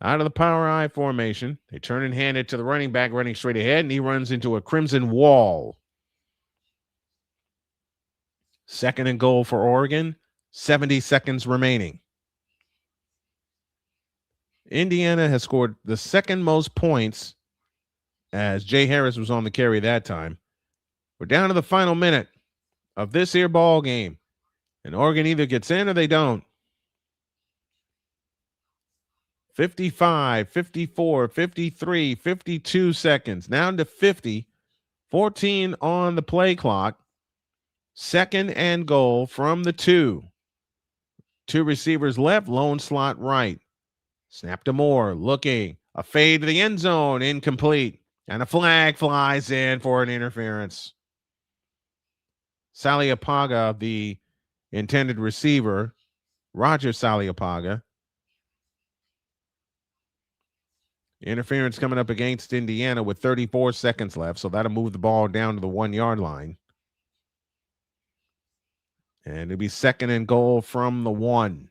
Out of the power I formation. They turn and hand it to the running back running straight ahead, and he runs into a crimson wall. Second and goal for Oregon. 70 seconds remaining. Indiana has scored the second most points, as Jay Harris was on the carry that time. We're down to the final minute of this here ball game, and Oregon either gets in or they don't. 55, 54, 53, 52 seconds. Down to 50. 14 on the play clock. Second and goal from the 2. 2 receivers left, lone slot right. Snap to Moore, looking. A fade to the end zone, incomplete. And a flag flies in for an interference. Saliapaga, the intended receiver, Roger Saliapaga. Interference coming up against Indiana with 34 seconds left, so that'll move the ball down to the 1-yard line. And it'll be second and goal from the 1.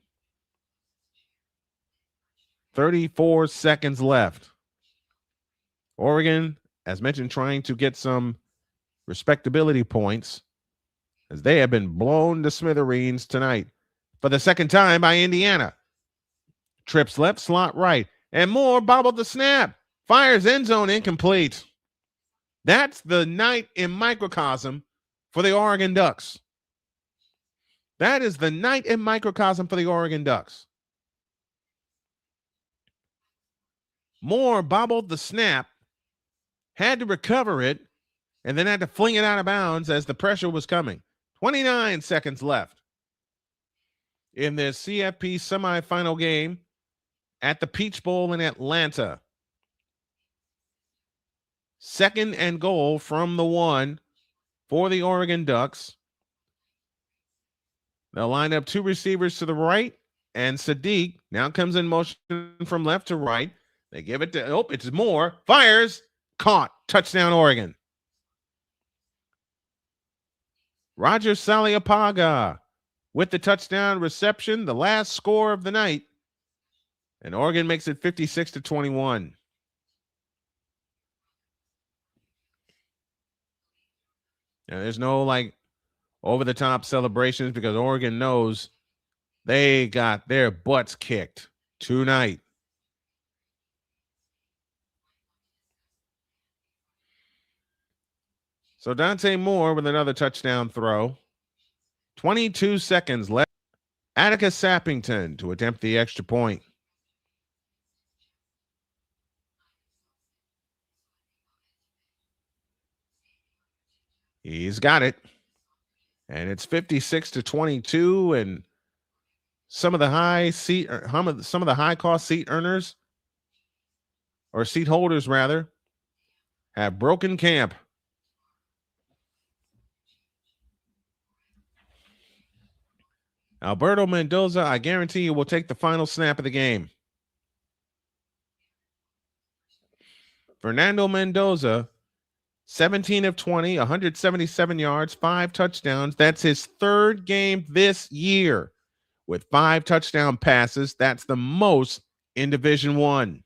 34 seconds left. Oregon, as mentioned, trying to get some respectability points as they have been blown to smithereens tonight for the second time by Indiana. Trips left, slot right, and Moore bobbled the snap. Fires end zone, incomplete. That's the night in microcosm for the Oregon Ducks. That is the night in microcosm for the Oregon Ducks. Moore bobbled the snap, had to recover it, and then had to fling it out of bounds as the pressure was coming. 29 seconds left in this CFP semifinal game at the Peach Bowl in Atlanta. Second and goal from the 1 for the Oregon Ducks. They'll line up 2 receivers to the right, and Sadiq now comes in motion from left to right. They give it to, it's Moore, fires, caught, touchdown Oregon. Roger Saliapaga with the touchdown reception, the last score of the night. And Oregon makes it 56-21. Now, there's no over-the-top celebrations because Oregon knows they got their butts kicked tonight. So Dante Moore with another touchdown throw. 22 seconds left. Atticus Sappington to attempt the extra point. He's got it. And it's 56-22. And some of the high cost seat earners, or seat holders rather, have broken camp. Alberto Mendoza, I guarantee you, will take the final snap of the game. Fernando Mendoza, 17 of 20, 177 yards, 5 touchdowns. That's his 3rd game this year with 5 touchdown passes. That's the most in Division I.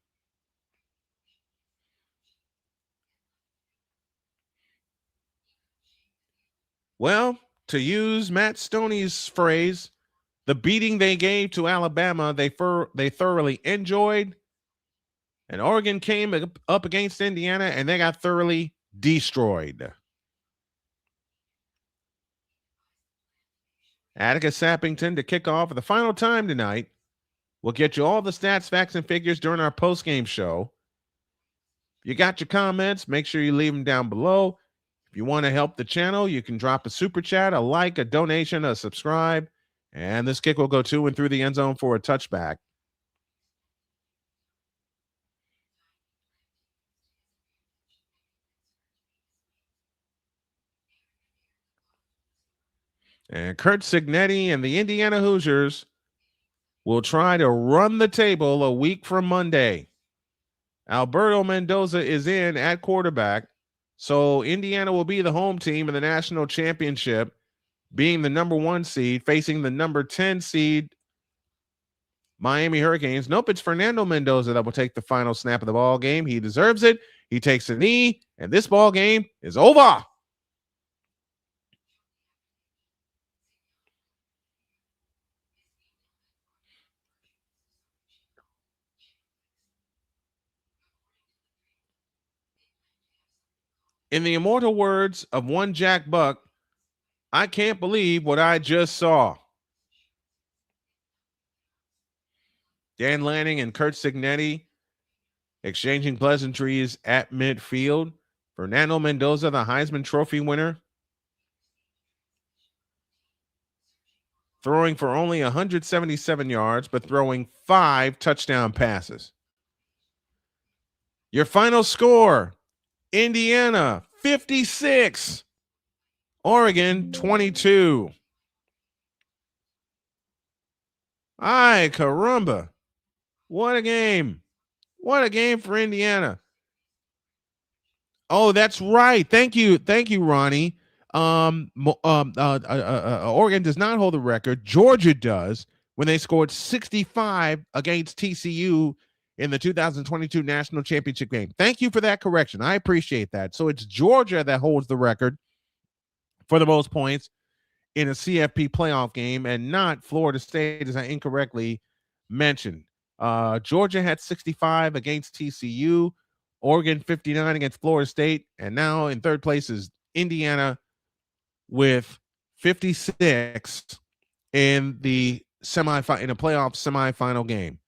Well, to use Matt Stoney's phrase, the beating they gave to Alabama, they thoroughly enjoyed. And Oregon came up against Indiana, and they got thoroughly destroyed. Atticus Sappington to kick off for the final time tonight. We'll get you all the stats, facts, and figures during our post-game show. If you got your comments, make sure you leave them down below. If you want to help the channel, you can drop a super chat, a like, a donation, a subscribe. And this kick will go to and through the end zone for a touchback. And Kurt Signetti and the Indiana Hoosiers will try to run the table a week from Monday. Alberto Mendoza is in at quarterback, so Indiana will be the home team in the national championship, being the number 1 seed, facing the number 10 seed Miami Hurricanes. Nope, it's Fernando Mendoza that will take the final snap of the ball game. He deserves it. He takes a knee, and this ball game is over. In the immortal words of one Jack Buck, I can't believe what I just saw. Dan Lanning and Kurt Signetti exchanging pleasantries at midfield. Fernando Mendoza, the Heisman Trophy winner, throwing for only 177 yards, but throwing 5 touchdown passes. Your final score, Indiana 56, Oregon 22. Ay, caramba. What a game. What a game for Indiana. Oh, that's right. Thank you. Thank you, Ronnie. Oregon does not hold the record. Georgia does when they scored 65 against TCU in the 2022 national championship game. Thank you for that correction. I appreciate that. So it's Georgia that holds the record for the most points in a CFP playoff game and not Florida State, as I incorrectly mentioned. Georgia had 65 against TCU, Oregon 59 against Florida State, and now in third place is Indiana with 56 in the semifinal, in a playoff semifinal game.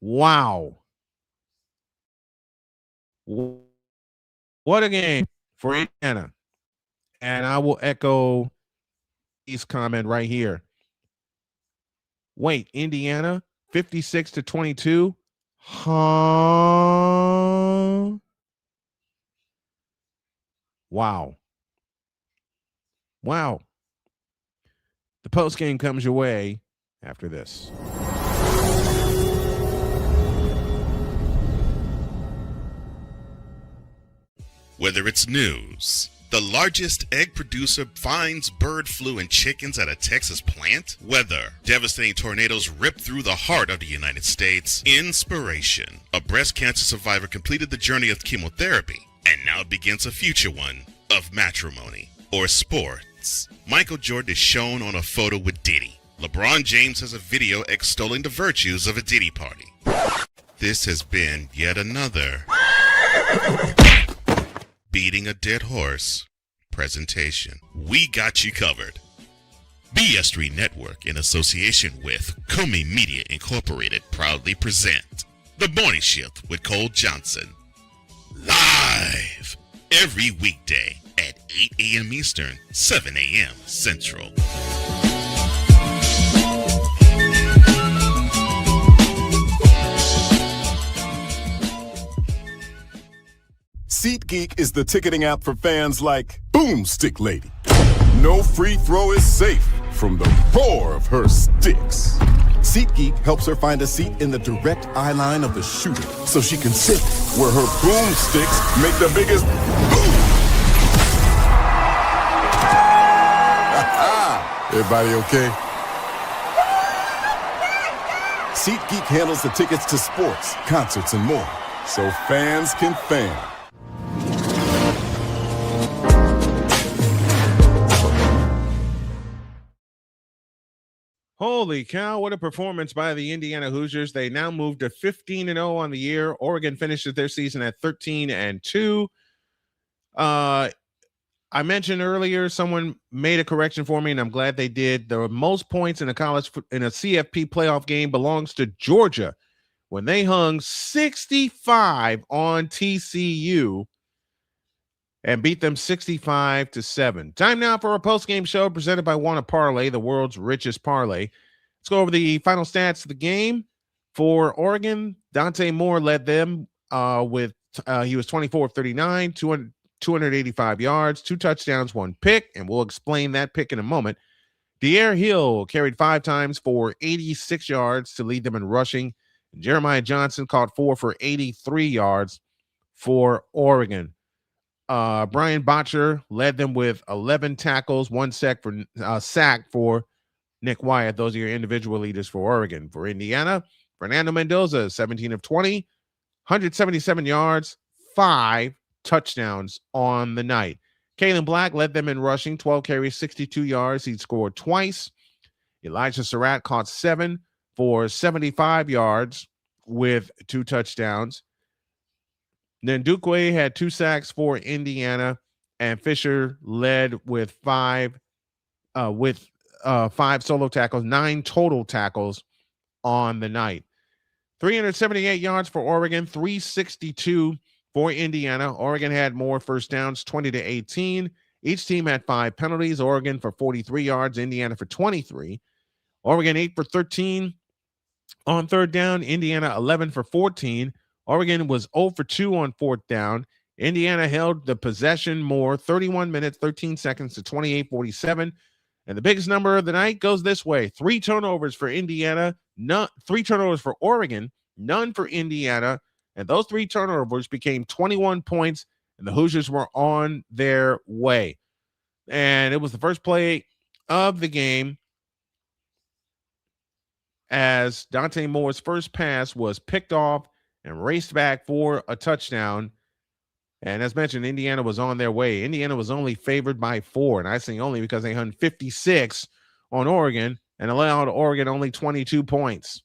Wow. What a game for Indiana. And I will echo his comment right here. Wait, Indiana 56-22? Huh? Wow. Wow. The post game comes your way after this. Whether it's news, the largest egg producer finds bird flu in chickens at a Texas plant, weather, devastating tornadoes rip through the heart of the United States, inspiration, a breast cancer survivor completed the journey of chemotherapy and now begins a future one of matrimony, or sports. Michael Jordan is shown on a photo with Diddy. LeBron James has a video extolling the virtues of a Diddy party. This has been yet another beating a dead horse presentation. We got you covered. BS3 Network, in association with Comey Media Incorporated, proudly present The Morning Shift with Cole Johnson. Live every weekday at 8 a.m. Eastern, 7 a.m. Central. SeatGeek is the ticketing app for fans like Boomstick Lady. No free throw is safe from the roar of her sticks. SeatGeek helps her find a seat in the direct eye line of the shooter so she can sit where her boomsticks make the biggest boom. Everybody okay? SeatGeek handles the tickets to sports, concerts, and more, so fans can fan. Holy cow, what a performance by the Indiana Hoosiers. They now moved to 15-0 on the year. Oregon finishes their season at 13-2. I mentioned earlier, someone made a correction for me, and I'm glad they did. The most points in a CFP playoff game belongs to Georgia when they hung 65 on TCU and beat them 65-7. Time now for a post-game show presented by Wanna Parlay, the world's richest parlay. Let's go over the final stats of the game. For Oregon, Dante Moore led them with he was 24 of 39, 285 yards, 2 touchdowns, 1 pick, and we'll explain that pick in a moment. De'Air Hill carried 5 times for 86 yards to lead them in rushing. Jeremiah Johnson caught 4 for 83 yards for Oregon. Brian Botcher led them with 11 tackles, 1 sack for Nick Wyatt. Those are your individual leaders for Oregon. For Indiana, Fernando Mendoza, 17 of 20, 177 yards, 5 touchdowns on the night. Kalen Black led them in rushing, 12 carries, 62 yards. He scored twice. Elijah Surratt caught 7 for 75 yards with 2 touchdowns. Then Dukwe had 2 sacks for Indiana, and Fisher led with 5 solo tackles, 9 total tackles on the night. 378 yards for Oregon, 362 for Indiana. Oregon had more first downs, 20-18. Each team had 5 penalties. Oregon for 43 yards, Indiana for 23. Oregon 8 for 13 on third down. Indiana 11 for 14. Oregon was 0 for 2 on fourth down. Indiana held the possession more, 31 minutes, 13 seconds to 28-47. And the biggest number of the night goes this way: 3 turnovers for Indiana, 3 turnovers for Oregon, none for Indiana. And those 3 turnovers became 21 points, and the Hoosiers were on their way. And it was the first play of the game as Dante Moore's first pass was picked off and raced back for a touchdown. And as mentioned, Indiana was on their way. Indiana was only favored by 4, and I say only because they hung 56 on Oregon and allowed Oregon only 22 points.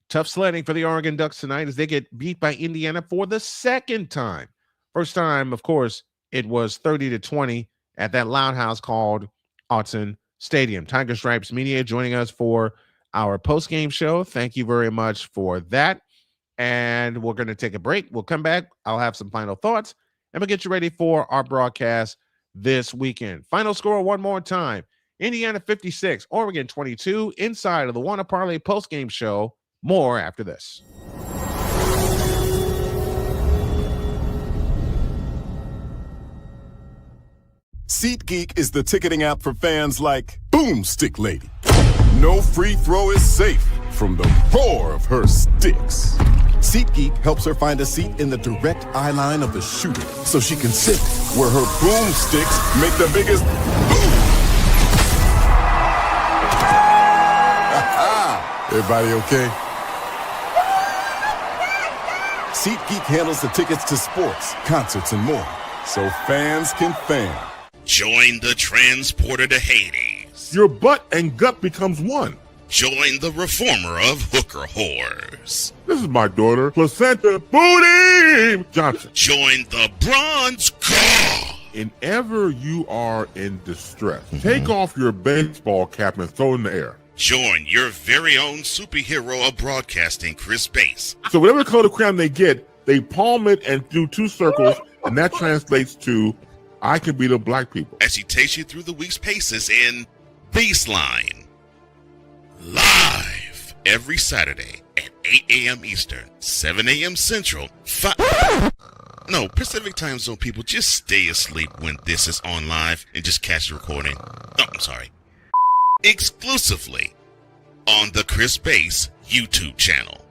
Tough sledding for the Oregon Ducks tonight as they get beat by Indiana for the second time. First time, of course, it was 30-20 at that loud house called Autzen Stadium. Tiger Stripes Media joining us for our post-game show. Thank you very much for that. And we're going to take a break. We'll come back. I'll have some final thoughts, and we'll get you ready for our broadcast this weekend. Final score one more time: Indiana 56, Oregon 22. Inside of the Wanna Parlay post-game show. More after this. SeatGeek is the ticketing app for fans like Boomstick Lady. No free throw is safe from the roar of her sticks. SeatGeek helps her find a seat in the direct eye line of the shooter so she can sit where her boomsticks make the biggest boom. Everybody okay? SeatGeek handles the tickets to sports, concerts, and more, so fans can fan. Join the transporter to Hades. Your butt and gut becomes one. Join the reformer of hooker whores. This is my daughter, Placenta Booty Johnson. Join the bronze car. Whenever you are in distress, take off your baseball cap and throw it in the air. Join your very own superhero of broadcasting, Chris Bass. So whatever color crown they get, they palm it and do 2 circles, and that translates to, I can be the black people. As he takes you through the week's paces in Baseline. Live every Saturday at 8 a.m. Eastern, 7 a.m. Central, Pacific Time Zone people, just stay asleep when this is on live and just catch the recording. Oh, I'm sorry. Exclusively on the Chris Bass YouTube channel.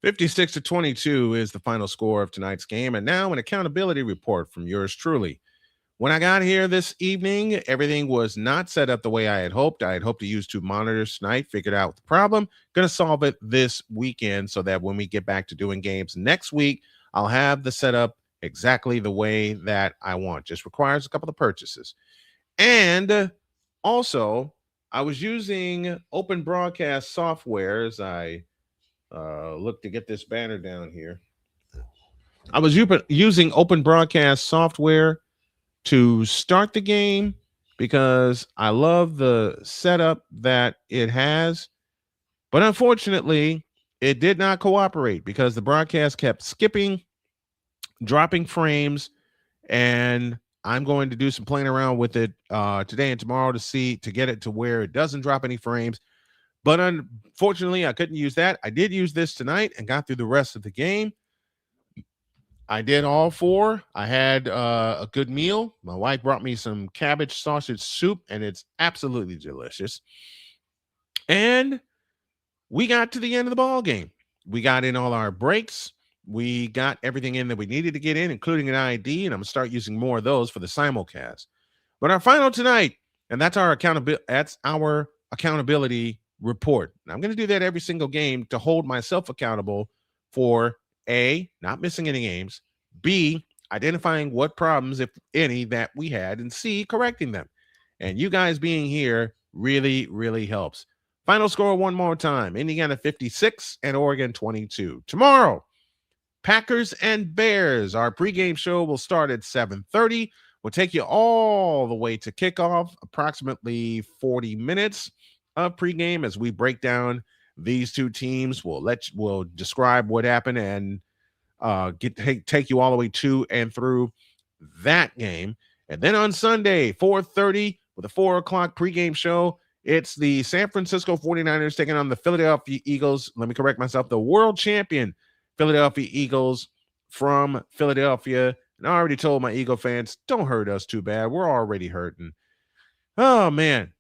(56-22) is the final score of tonight's game. And now an accountability report from yours truly. When I got here this evening, everything was not set up the way I had hoped. I had hoped to use 2 monitors tonight, figured out the problem. Going to solve it this weekend so that when we get back to doing games next week, I'll have the setup exactly the way that I want. Just requires a couple of purchases. And also, I was using open broadcast software as I look to get this banner down here. I was using open broadcast software to start the game because I love the setup that it has, but unfortunately it did not cooperate because the broadcast kept skipping, dropping frames, and I'm going to do some playing around with it today and tomorrow to get it to where it doesn't drop any frames. But unfortunately, I couldn't use that. I did use this tonight and got through the rest of the game. I did all 4. I had a good meal. My wife brought me some cabbage sausage soup, and it's absolutely delicious. And we got to the end of the ball game. We got in all our breaks. We got everything in that we needed to get in, including an ID, and I'm going to start using more of those for the simulcast. But our final tonight, and that's our accountability report. And I'm going to do that every single game to hold myself accountable for A, not missing any games, B, identifying what problems, if any, that we had, and C, correcting them. And you guys being here really, really helps. Final score one more time. Indiana 56 and Oregon 22. Tomorrow, Packers and Bears. Our pregame show will start at 7:30. We'll take you all the way to kickoff, approximately 40 minutes of pregame as we break down these two teams. We'll describe what happened and take you all the way to and through that game. And then on Sunday, 4:30 with a 4 o'clock pregame show, it's the San Francisco 49ers taking on the Philadelphia Eagles. Let me correct myself. The world champion Philadelphia Eagles from Philadelphia. And I already told my Eagle fans, don't hurt us too bad. We're already hurting. Oh, man.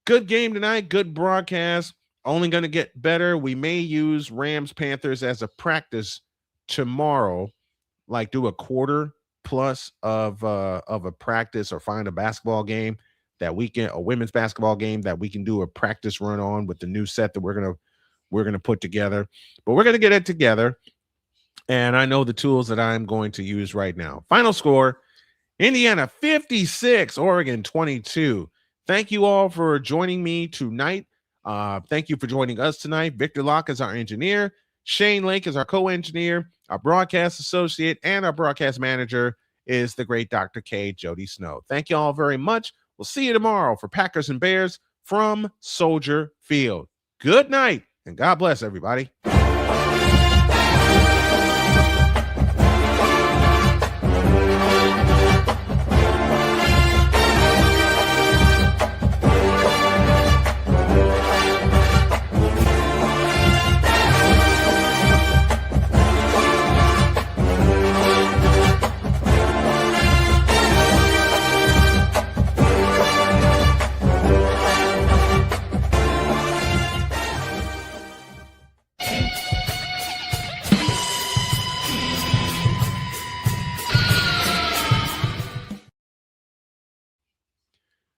Good game tonight. Good broadcast. Only going to get better. We may use Rams-Panthers as a practice tomorrow, like do a quarter plus of a practice, or find a basketball game that weekend, a women's basketball game that we can do a practice run on with the new set that we're gonna put together. But we're gonna get it together, and I know the tools that I'm going to use right now. Final score: Indiana 56, Oregon 22. Thank you all for joining me tonight. Thank you for joining us tonight. Victor Locke is our engineer. Shane Lake is our co-engineer. Our broadcast associate and our broadcast manager is the great Dr. K. Jody Snow. Thank you all very much. We'll see you tomorrow for Packers and Bears from Soldier Field. Good night, and God bless everybody.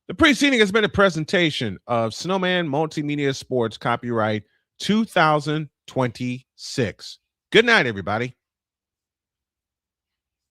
The preceding has been a presentation of Snowman Multimedia Sports, copyright 2026. Good night, everybody.